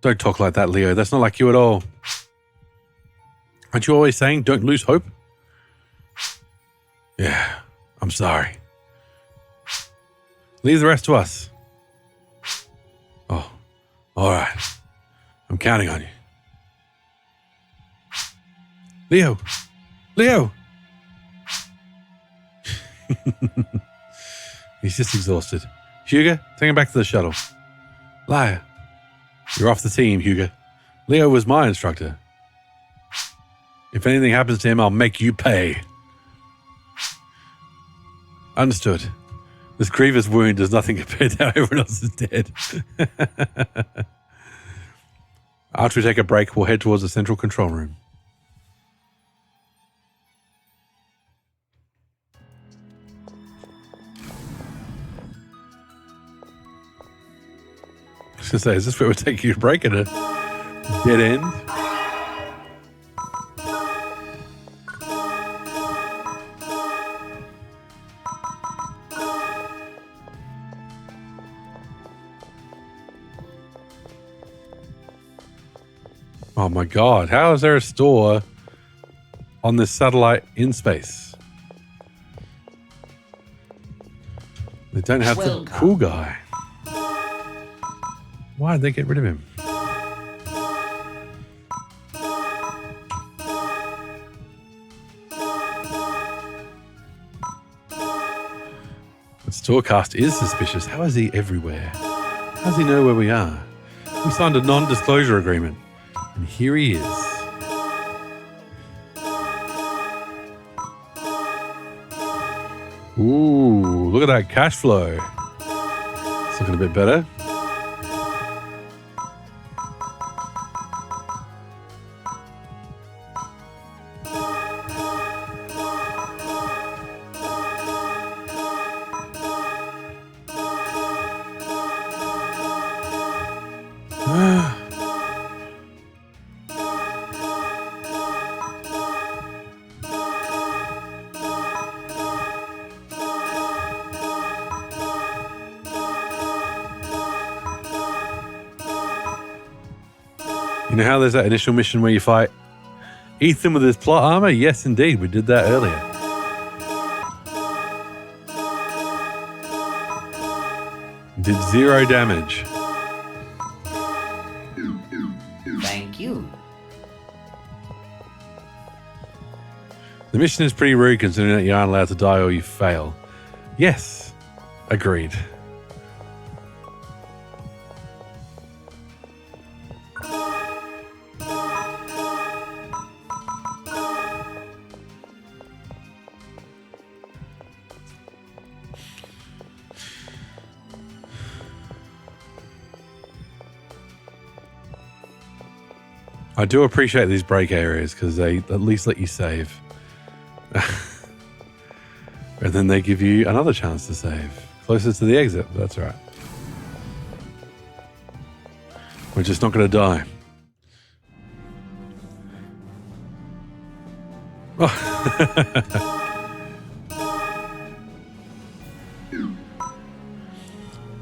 Don't talk like that, Leo. That's not like you at all. Aren't you always saying don't lose hope? Yeah, I'm sorry. Leave the rest to us. Oh, all right. I'm counting on you. Leo! Leo! He's just exhausted. Hugo, take him back to the shuttle. Liar. You're off the team, Hugo. Leo was my instructor. If anything happens to him, I'll make you pay. Understood. This grievous wound does nothing compared to how everyone else is dead. After we take a break, we'll head towards the central control room. I was going to say, is this where we're taking a break at a dead end? Oh my god, how is there a store on this satellite in space? They don't have the cool guy. Why did they get rid of him? The storecast is suspicious. How is he everywhere? How does he know where we are? We signed a non-disclosure agreement. And here he is. Ooh, look at that cash flow. It's looking a bit better. You know how there's that initial mission where you fight Ethan with his plot armor? Yes, indeed. We did that earlier. Did 0 damage. Thank you. The mission is pretty rude considering that you aren't allowed to die or you fail. Yes. Agreed. I do appreciate these break areas because they at least let you save. And then they give you another chance to save. Closer to the exit, but that's all right. We're just not going to die.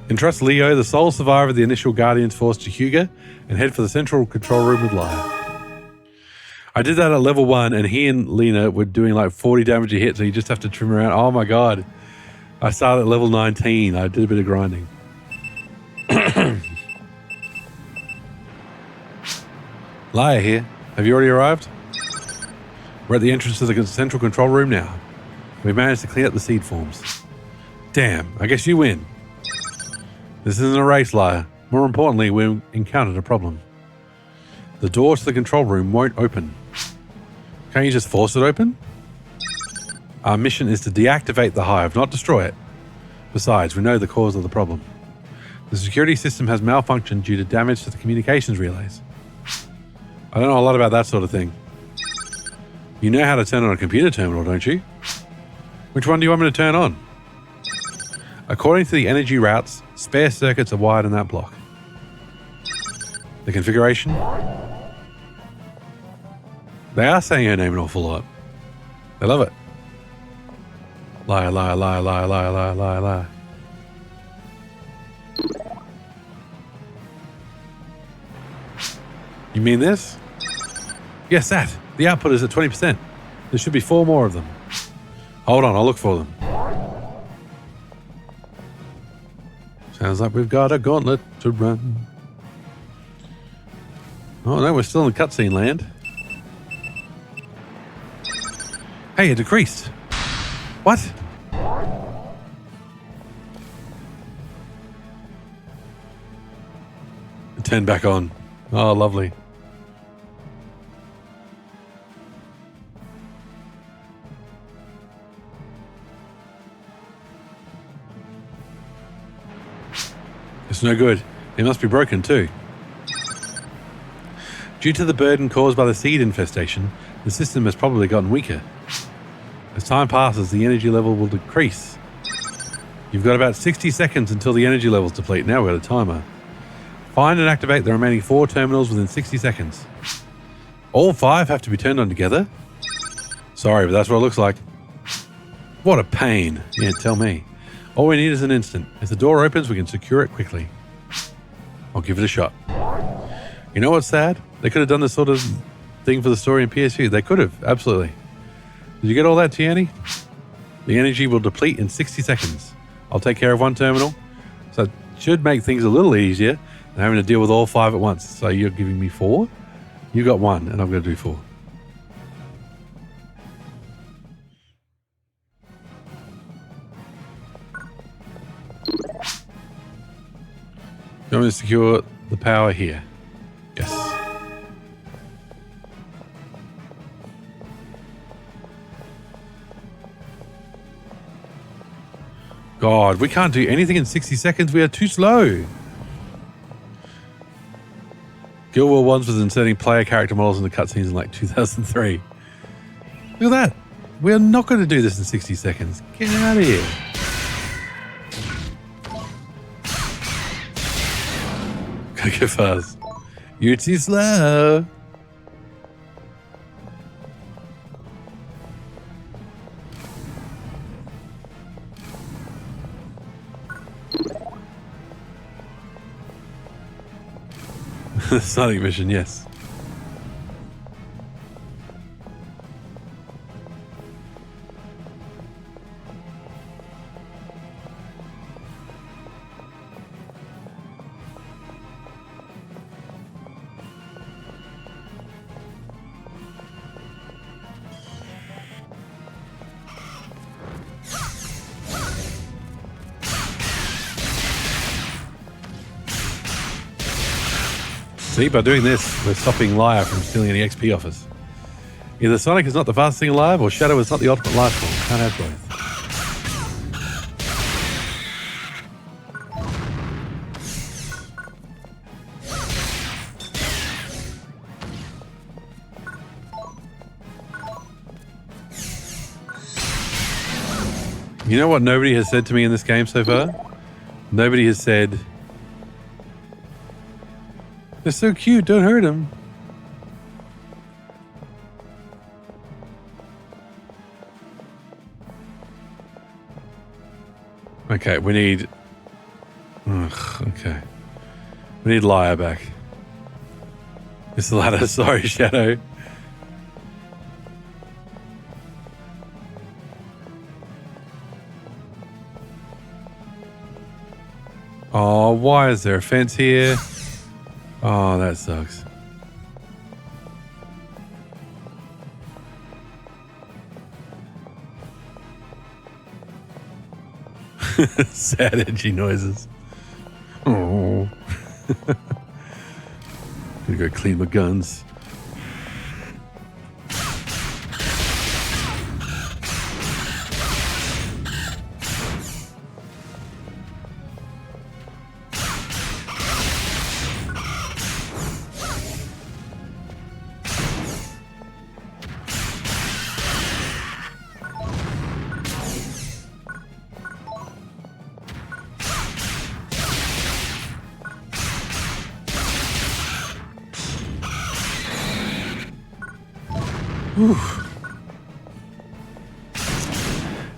Entrust Leo, the sole survivor of the initial Guardians force, to Hugo and head for the central control room with Lyra. I did that at level 1 and he and Lena were doing like 40 damage a hit, so you just have to trim around. Oh my god. I started at level 19. I did a bit of grinding. Lyra here. Have you already arrived? We're at the entrance to the central control room now. We've managed to clean up the seed forms. Damn, I guess you win. This isn't a race, Lyra. More importantly, we encountered a problem. The door to the control room won't open. Can't you just force it open? Our mission is to deactivate the hive, not destroy it. Besides, we know the cause of the problem. The security system has malfunctioned due to damage to the communications relays. I don't know a lot about that sort of thing. You know how to turn on a computer terminal, don't you? Which one do you want me to turn on? According to the energy routes, spare circuits are wired in that block. The configuration? They are saying her name an awful lot. They love it. Liar, liar, liar, liar, liar, liar, liar, liar. You mean this? Yes, that. The output is at 20%. There should be 4 more of them. Hold on, I'll look for them. Sounds like we've got a gauntlet to run. Oh no, we're still in cutscene land. Hey, it decreased. What? Turn back on. Oh, lovely. It's no good. It must be broken too. Due to the burden caused by the seed infestation, the system has probably gotten weaker. As time passes, the energy level will decrease. You've got about 60 seconds until the energy levels deplete. Now we've got a timer. Find and activate the remaining 4 terminals within 60 seconds. All 5 have to be turned on together? Sorry, but that's what it looks like. What a pain. Yeah, tell me. All we need is an instant. If the door opens, we can secure it quickly. I'll give it a shot. You know what's sad? They could have done this sort of thing for the story in PSU. They could have, absolutely. Did you get all that, Tiani? The energy will deplete in 60 seconds. I'll take care of 1 terminal. So it should make things a little easier than having to deal with all 5 at once. So you're giving me 4? You got 1, and I'm going to do 4. You want me to secure the power here? Yes. God, we can't do anything in 60 seconds. We are too slow. Guild War 1 was inserting player character models in the cutscenes in like 2003. Look at that. We are not going to do this in 60 seconds. Get out of here. Gotta go fast. You're too slow. Sonic mission, yes. See, by doing this, we're stopping Lyra from stealing any XP off us. Either Sonic is not the fastest thing alive, or Shadow is not the ultimate life form. Can't have both. You know what nobody has said to me in this game so far? Nobody has said, they're so cute, don't hurt them. Okay, we need... Ugh, okay. We need Liar back. It's the ladder, sorry, Shadow. Oh, why is there a fence here? Oh, that sucks. Sad, edgy noises. Oh. Gonna go clean my guns.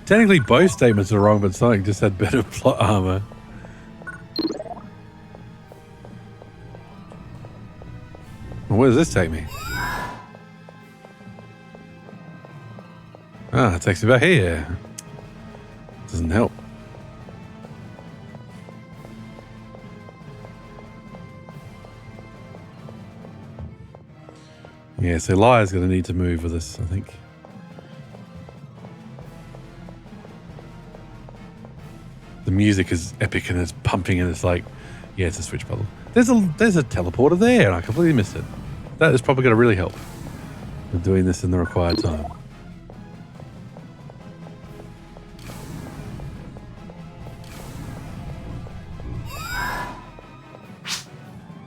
Technically, both statements are wrong, but Sonic just had better plot armor. Well, where does this take me? Ah, it takes me back here. Doesn't help. Yeah, so Liar's going to need to move with us, I think. The music is epic and it's pumping and it's like, yeah, it's a switch puzzle. There's a teleporter there and I completely missed it. That is probably going to really help with doing this in the required time.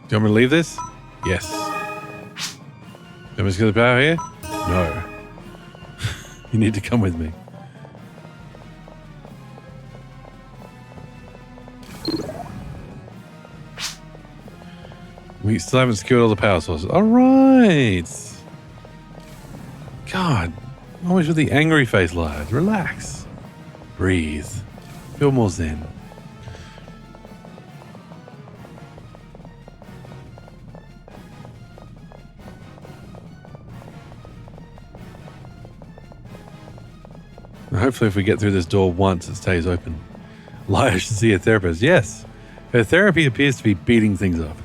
Do you want me to leave this? Yes. Do you want me to get the power here? No. You need to come with me. We still haven't secured all the power sources. All right. God, always with the angry face, lads. Relax. Breathe. Feel more zen. Hopefully if we get through this door once, it stays open. Liar should see a therapist. Yes. Her therapy appears to be beating things up,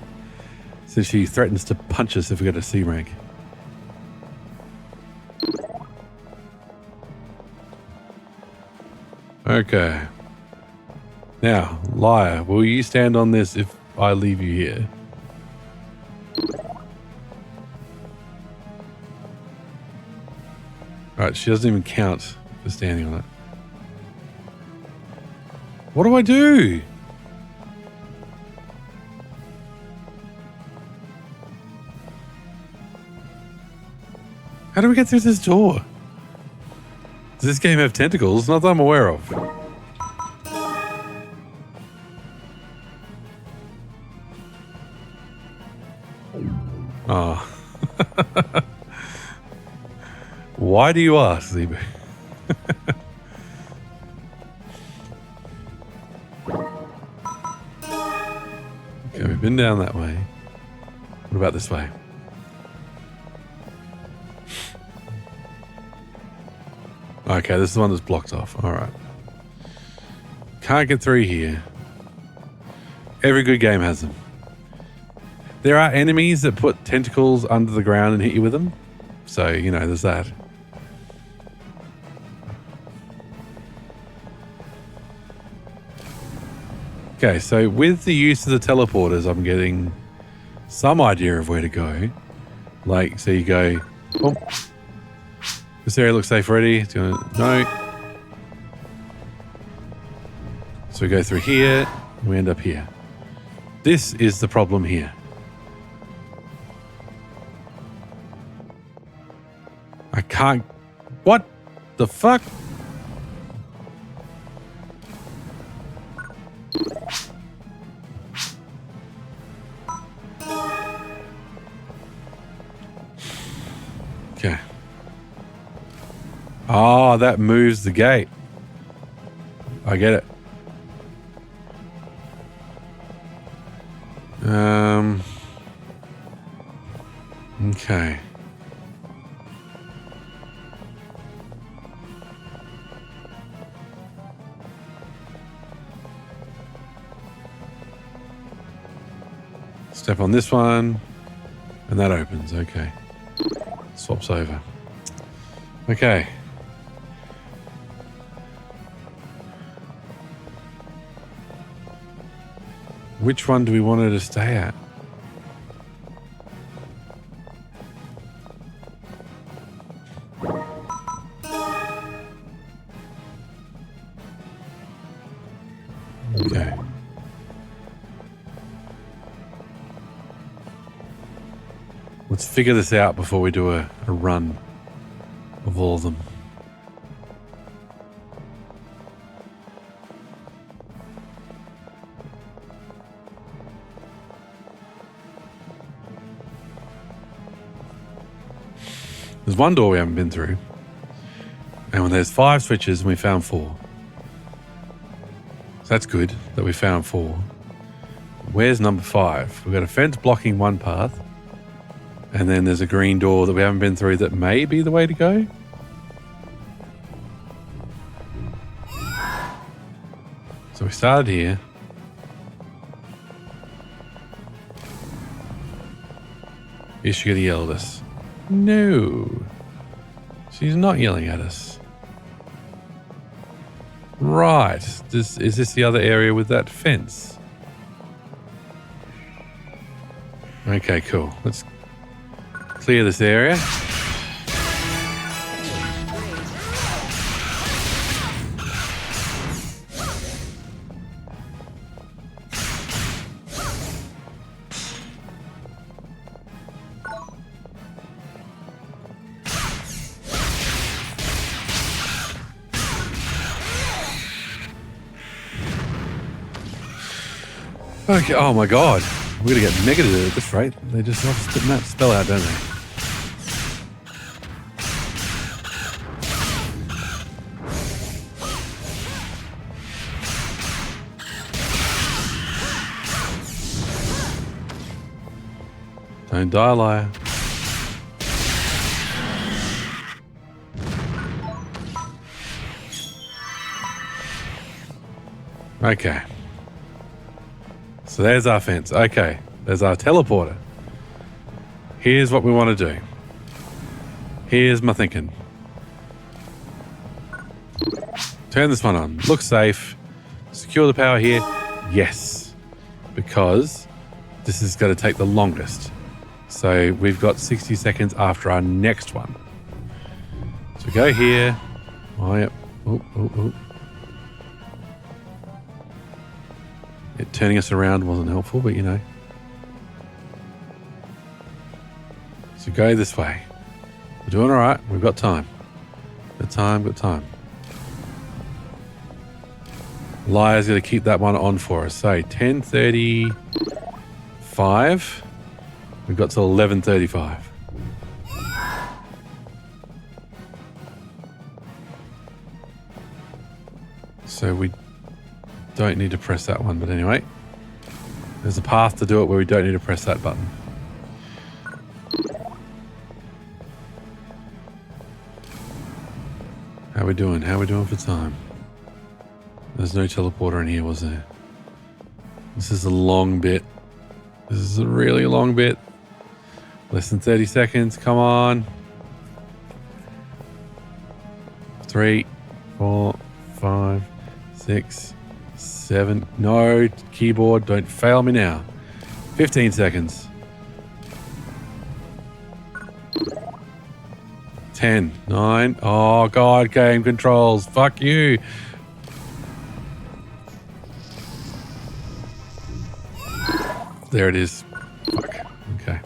since she threatens to punch us if we get a C rank. Okay. Now, Liar, will you stand on this if I leave you here? Alright, she doesn't even count for standing on it. What do I do? How do we get through this door? Does this game have tentacles? Not that I'm aware of. Oh. Why do you ask, Zebu? Okay, we've been down that way. What about this way? Okay, this is the one that's blocked off. All right. Can't get through here. Every good game has them. There are enemies that put tentacles under the ground and hit you with them. So, you know, there's that. Okay, so with the use of the teleporters, I'm getting some idea of where to go. Like, so you go... Oh. This area looks safe already. Do you want to... No. So we go through here, and we end up here. This is the problem here. I can't... What the fuck? Oh, that moves the gate. I get it. Okay. Step on this one, and that opens. Okay. Swaps over. Okay. Which one do we want her to stay at? Okay. Let's figure this out before we do a run of all of them. There's one door we haven't been through. And when there's 5 switches and we found 4. So that's good that we found 4. Where's number 5? We've got a fence blocking one path. And then there's a green door that we haven't been through that may be the way to go. So we started here. Is she going to yell at us? No. She's not yelling at us. Right. Is this the other area with that fence? Okay, cool. Let's clear this area. Okay, oh my god. We're gonna get negative at this rate. They just love spitting that spell out, don't they? Don't die, liar. Okay. So there's our fence. Okay. There's our teleporter. Here's what we want to do. Here's my thinking. Turn this one on. Look safe. Secure the power here. Yes. Because this is going to take the longest. So we've got 60 seconds after our next one. So go here. Oh, yep. Oh, oh, oh. It turning us around wasn't helpful, but you know. So go this way. We're doing all right. We've got time. Got time. Liar's going to keep that one on for us. So 10:35. We've got till 11:35. So we don't need to press that one, but anyway. There's a path to do it where we don't need to press that button. How we doing? How we doing for time? There's no teleporter in here, was there? This is a long bit. This is a really long bit. Less than 30 seconds. Come on. 3, 4, 5, 6, 7. No, keyboard, don't fail me now. 15 seconds. 10, 9. Oh, God, game controls. Fuck you. There it is. Fuck. Okay.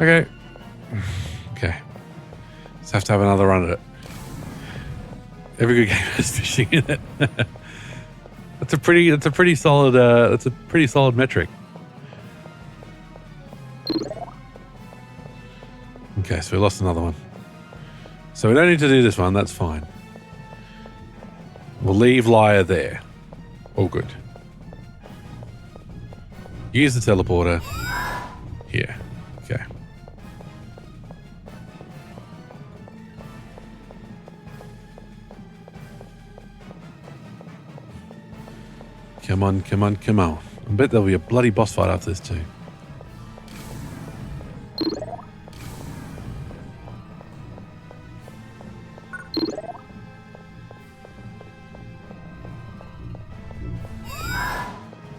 Okay. Okay. Just have to have another run at it. Every good game has fishing in it. That's a pretty solid metric. Okay, so we lost another one. So we don't need to do this one. That's fine. We'll leave Liar there. All good. Use the teleporter. Here. Okay. Come on, come on, come on. I bet there'll be a bloody boss fight after this too.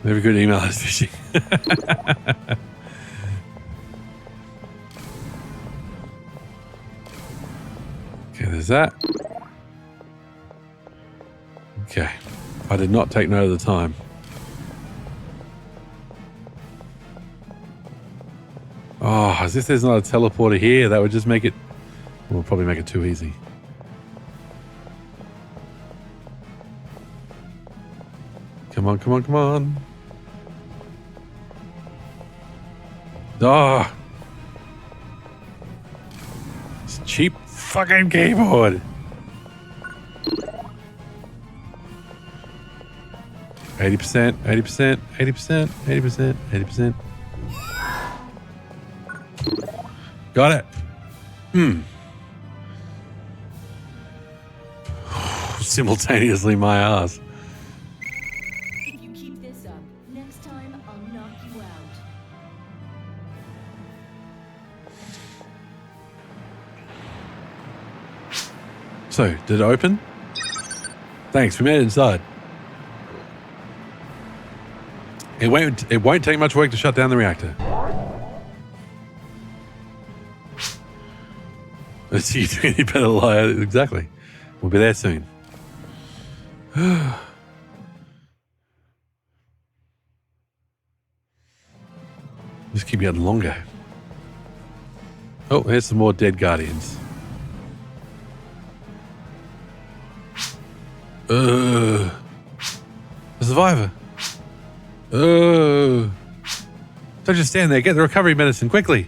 Very good email host fishing. Okay, there's that. Okay. I did not take note of the time. Oh, as if there's not a teleporter here, that would just make it... We'll probably make it too easy. Come on, come on, come on. Oh. It's cheap fucking keyboard. 80%, 80%, 80%, 80%, 80%. Got it. Simultaneously my ass. If you keep this up, next time I'll knock you out. So, did it open? Thanks, we made it inside. It won't take much work to shut down the reactor. Let's see you doing any better, Liar. Exactly. We'll be there soon. Just keep getting longer. Oh, here's some more dead guardians. A survivor. Don't just stand there. Get the recovery medicine quickly.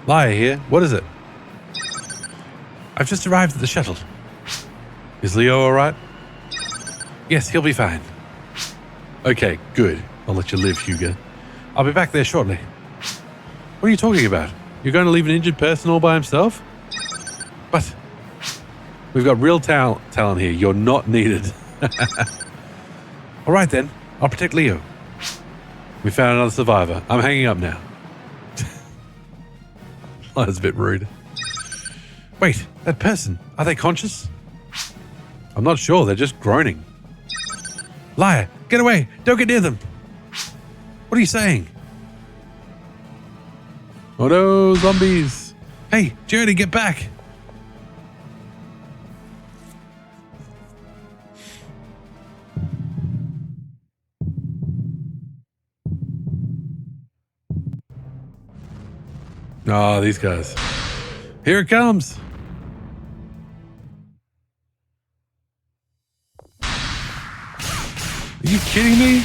Liar here. What is it? I've just arrived at the shuttle. Is Leo all right? Yes, he'll be fine. Okay, good. I'll let you live, Hugo. I'll be back there shortly. What are you talking about? You're going to leave an injured person all by himself? But we've got real talent here. You're not needed. All right then. I'll protect Leo. We found another survivor. I'm hanging up now. That's a bit rude. Wait, that person. Are they conscious? I'm not sure. They're just groaning. Liar, get away. Don't get near them. What are you saying? Oh no, zombies. Hey, Jody, get back. Oh, these guys. Here it comes. Are you kidding me?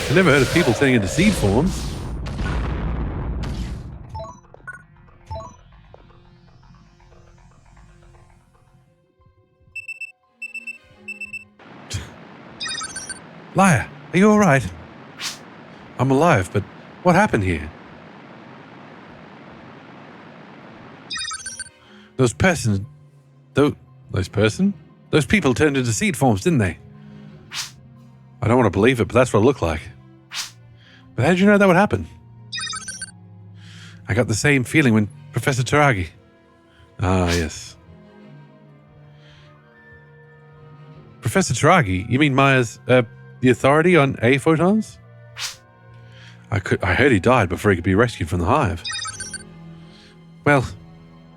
I never heard of people turning into seed forms. Liar, are you all right? I'm alive, but what happened here? Those people turned into seed forms, didn't they? I don't want to believe it, but that's what it looked like. But how did you know that would happen? I got the same feeling when Professor Taragi. Ah, yes. Professor Taragi? You mean Maya's, the authority on A photons? I heard he died before he could be rescued from the hive. Well,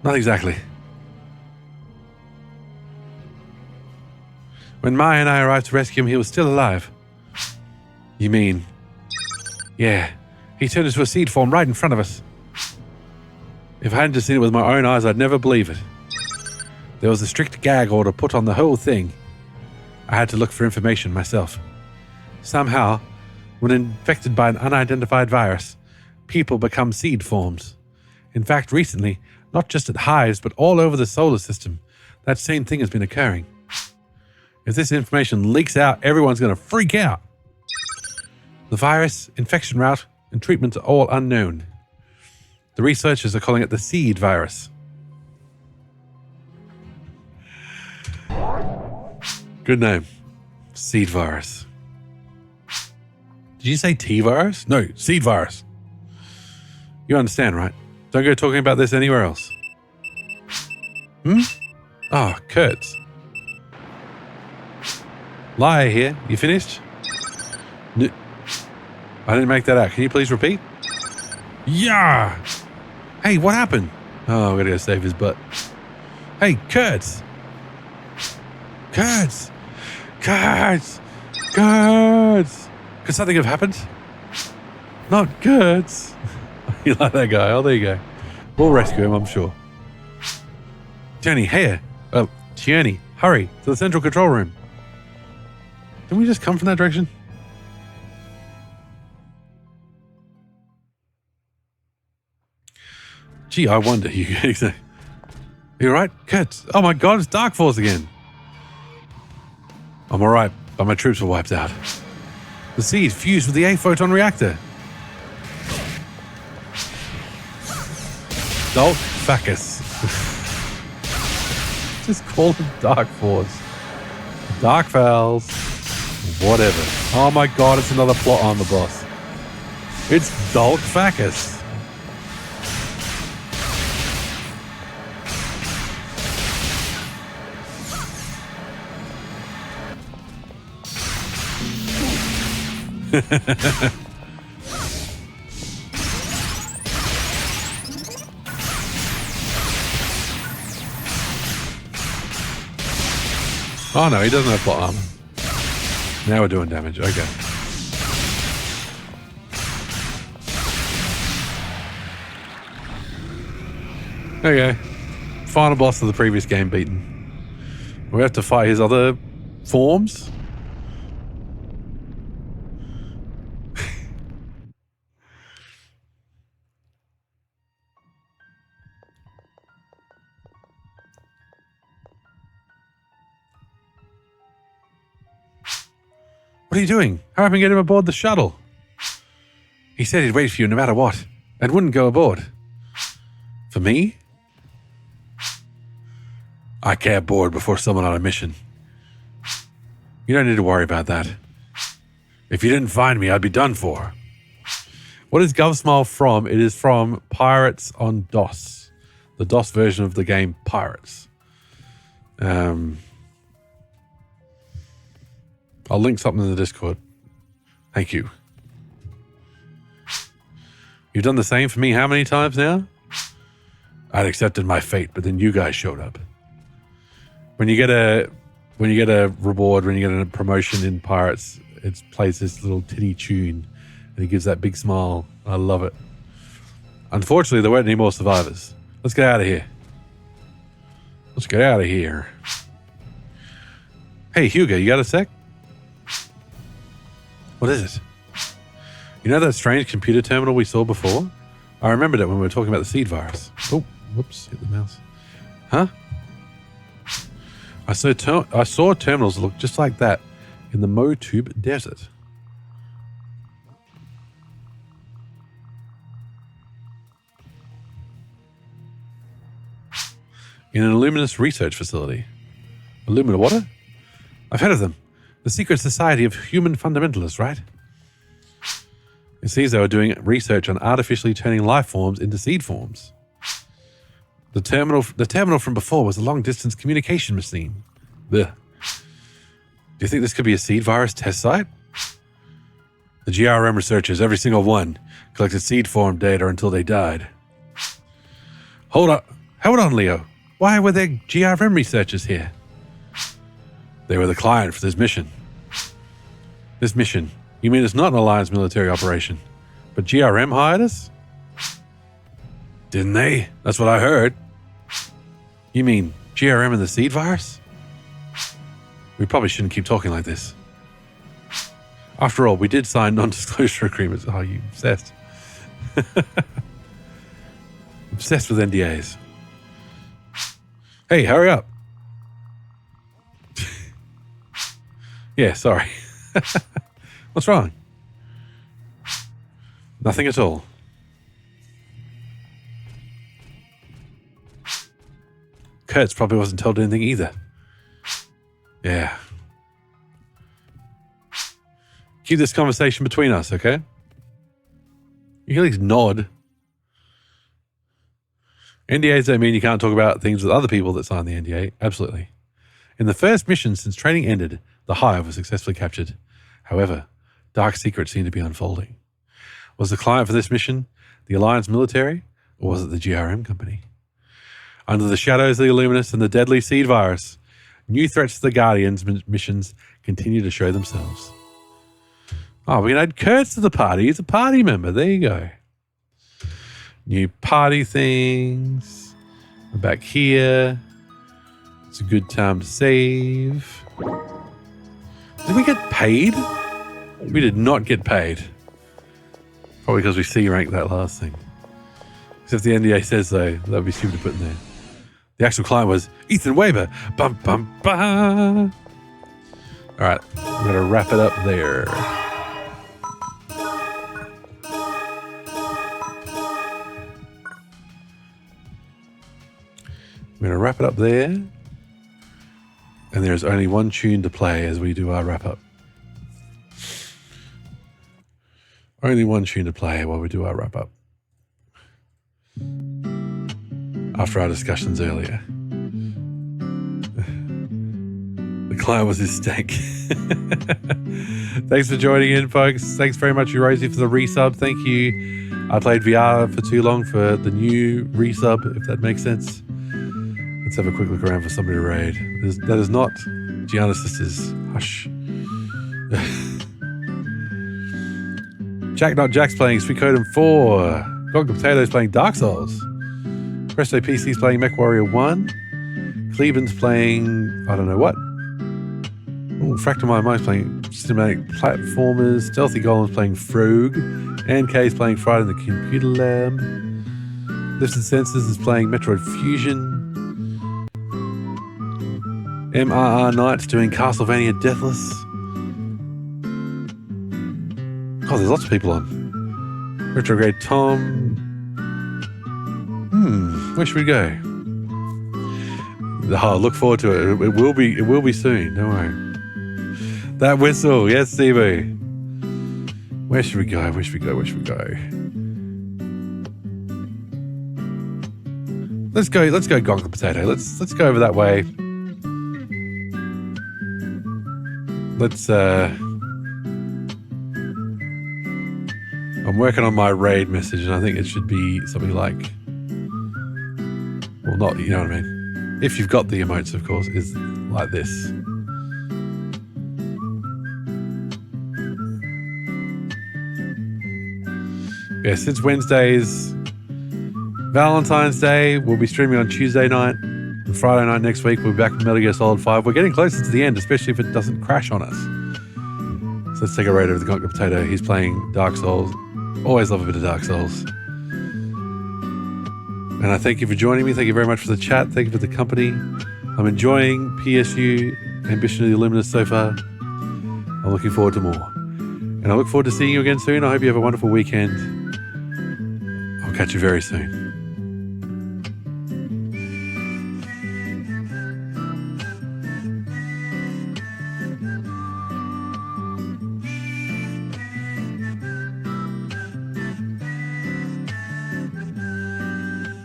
not exactly. When Maya and I arrived to rescue him, he was still alive. You mean? Yeah, he turned into a seed form right in front of us. If I hadn't just seen it with my own eyes, I'd never believe it. There was a strict gag order put on the whole thing. I had to look for information myself. Somehow, When infected by an unidentified virus, people become seed forms. In fact, recently, not just at Hives, but all over the solar system, that same thing has been occurring. If this information leaks out, everyone's going to freak out. The virus, infection route, and treatment are all unknown. The researchers are calling it the seed virus. Good name. Seed virus. Did you say T-virus? No, seed virus. You understand, right? Don't go talking about this anywhere else. Oh, Kurtz. Liar here. You finished? No. I didn't make that out. Can you please repeat? Yeah! Hey, what happened? Oh, I'm gonna go save his butt. Hey, Kurtz! Kurtz! Kurtz! Kurtz! Could something have happened? Not Kurtz. You like that guy? Oh, there you go. We'll rescue him, I'm sure. Tierney, here. Oh, Tierney, hurry to the central control room. Didn't we just come from that direction? Gee, I wonder. You alright? Kurtz. Oh my god, it's Dark Force again. I'm alright, but my troops were wiped out. The seed fused with the A-photon reactor. Dalk Facus. Just call him Dark Force. Dark Vowels. Whatever. Oh my god, it's another plot on the boss. It's Dalk Facus. Oh no, he doesn't have plot armor. Now we're doing damage. Okay. Okay. Final boss of the previous game beaten. We have to fight his other forms. What are you doing? Hurry up and get him aboard the shuttle. He said he'd wait for you no matter what, and wouldn't go aboard. For me? I can't board before someone on a mission. You don't need to worry about that. If you didn't find me, I'd be done for. What is GovSmile from? It is from Pirates on DOS. The DOS version of the game Pirates. I'll link something in the Discord. Thank you. You've done the same for me how many times now? I'd accepted my fate, but then you guys showed up. When you get a reward, when you get a promotion in Pirates, it plays this little titty tune and it gives that big smile. I love it. Unfortunately, there weren't any more survivors. Let's get out of here. Let's get out of here. Hey, Hugo, you got a sec? What is it? You know that strange computer terminal we saw before? I remembered it when we were talking about the seed virus. Oh, whoops, hit the mouse. Huh? I saw terminals that look just like that in the Motub Desert. In an Illuminus research facility. Illumina what? I've heard of them. The secret society of human fundamentalists, right? It seems they were doing research on artificially turning life forms into seed forms. The terminal from before was a long-distance communication machine. Ugh. Do you think this could be a seed virus test site? The GRM researchers, every single one, collected seed form data until they died. Hold on, Leo. Why were there GRM researchers here? They were the client for this mission. This mission? You mean it's not an Alliance military operation, but GRM hired us? Didn't they? That's what I heard. You mean GRM and the seed virus? We probably shouldn't keep talking like this. After all, we did sign non-disclosure agreements. Oh, you obsessed. Obsessed with NDAs. Hey, hurry up. Yeah, sorry. What's wrong? Nothing at all. Kurtz probably wasn't told anything either. Yeah. Keep this conversation between us, okay? You can at least nod. NDAs don't mean you can't talk about things with other people that signed the NDA. Absolutely. In the first mission since training ended, the Hive was successfully captured. However, dark secrets seem to be unfolding. Was the client for this mission the Alliance military, or was it the GRM company? Under the shadows of the Illuminus and the deadly seed virus, new threats to the Guardians missions continue to show themselves. Oh, we can add Kurtz to the party. He's a party member. There you go. New party things. We're back here. It's a good time to save. Did we get paid? We did not get paid. Probably because we C-ranked that last thing. Except the NDA says so. That would be stupid to put in there. The actual client was Ethan Waber. Bum, bum, bum. All right. I'm going to wrap it up there. I'm going to wrap it up there. And there's only one tune to play as we do our wrap up. Only one tune to play while we do our wrap up. After our discussions earlier. The client was his stank. Thanks for joining in, folks. Thanks very much, Rosie, for the resub. Thank you. I played VR for too long for the new resub, if that makes sense. Let's have a quick look around for somebody to raid. That is not Gianna's sisters. Hush. Jack's playing Suikoden 4. Gog the Potato's playing Dark Souls. Presto PC's playing MechWarrior 1. Cleveland's playing I don't know what. Ooh, Fractal My Mind's playing Cinematic Platformers. Stealthy Golem's playing Frog. Ann K's playing Friday in the Computer Lab. Lifted Senses is playing Metroid Fusion. MRR Knight's doing Castlevania Deathless. Oh, there's lots of people on. Retrograde Tom. Where should we go? Oh, look forward to it. It will be soon. Don't worry. That whistle, yes, Stevie. Where should we go? Where should we go? Where should we go? Let's go Gog the Potato. Let's go over that way. I'm working on my raid message, and I think it should be something like, well, not, you know what I mean? If you've got the emotes, of course, is like this. Yeah, since Wednesday's Valentine's Day, we'll be streaming on Tuesday night. And Friday night next week, we'll be back with Metal Gear Solid 5. We're getting closer to the end, especially if it doesn't crash on us. So let's take a raid over the Gonka Potato. He's playing Dark Souls. Always love a bit of Dark Souls. And I thank you for joining me. Thank you very much for the chat. Thank you for the company. I'm enjoying PSU, Ambition of the Illuminus so far. I'm looking forward to more. And I look forward to seeing you again soon. I hope you have a wonderful weekend. I'll catch you very soon.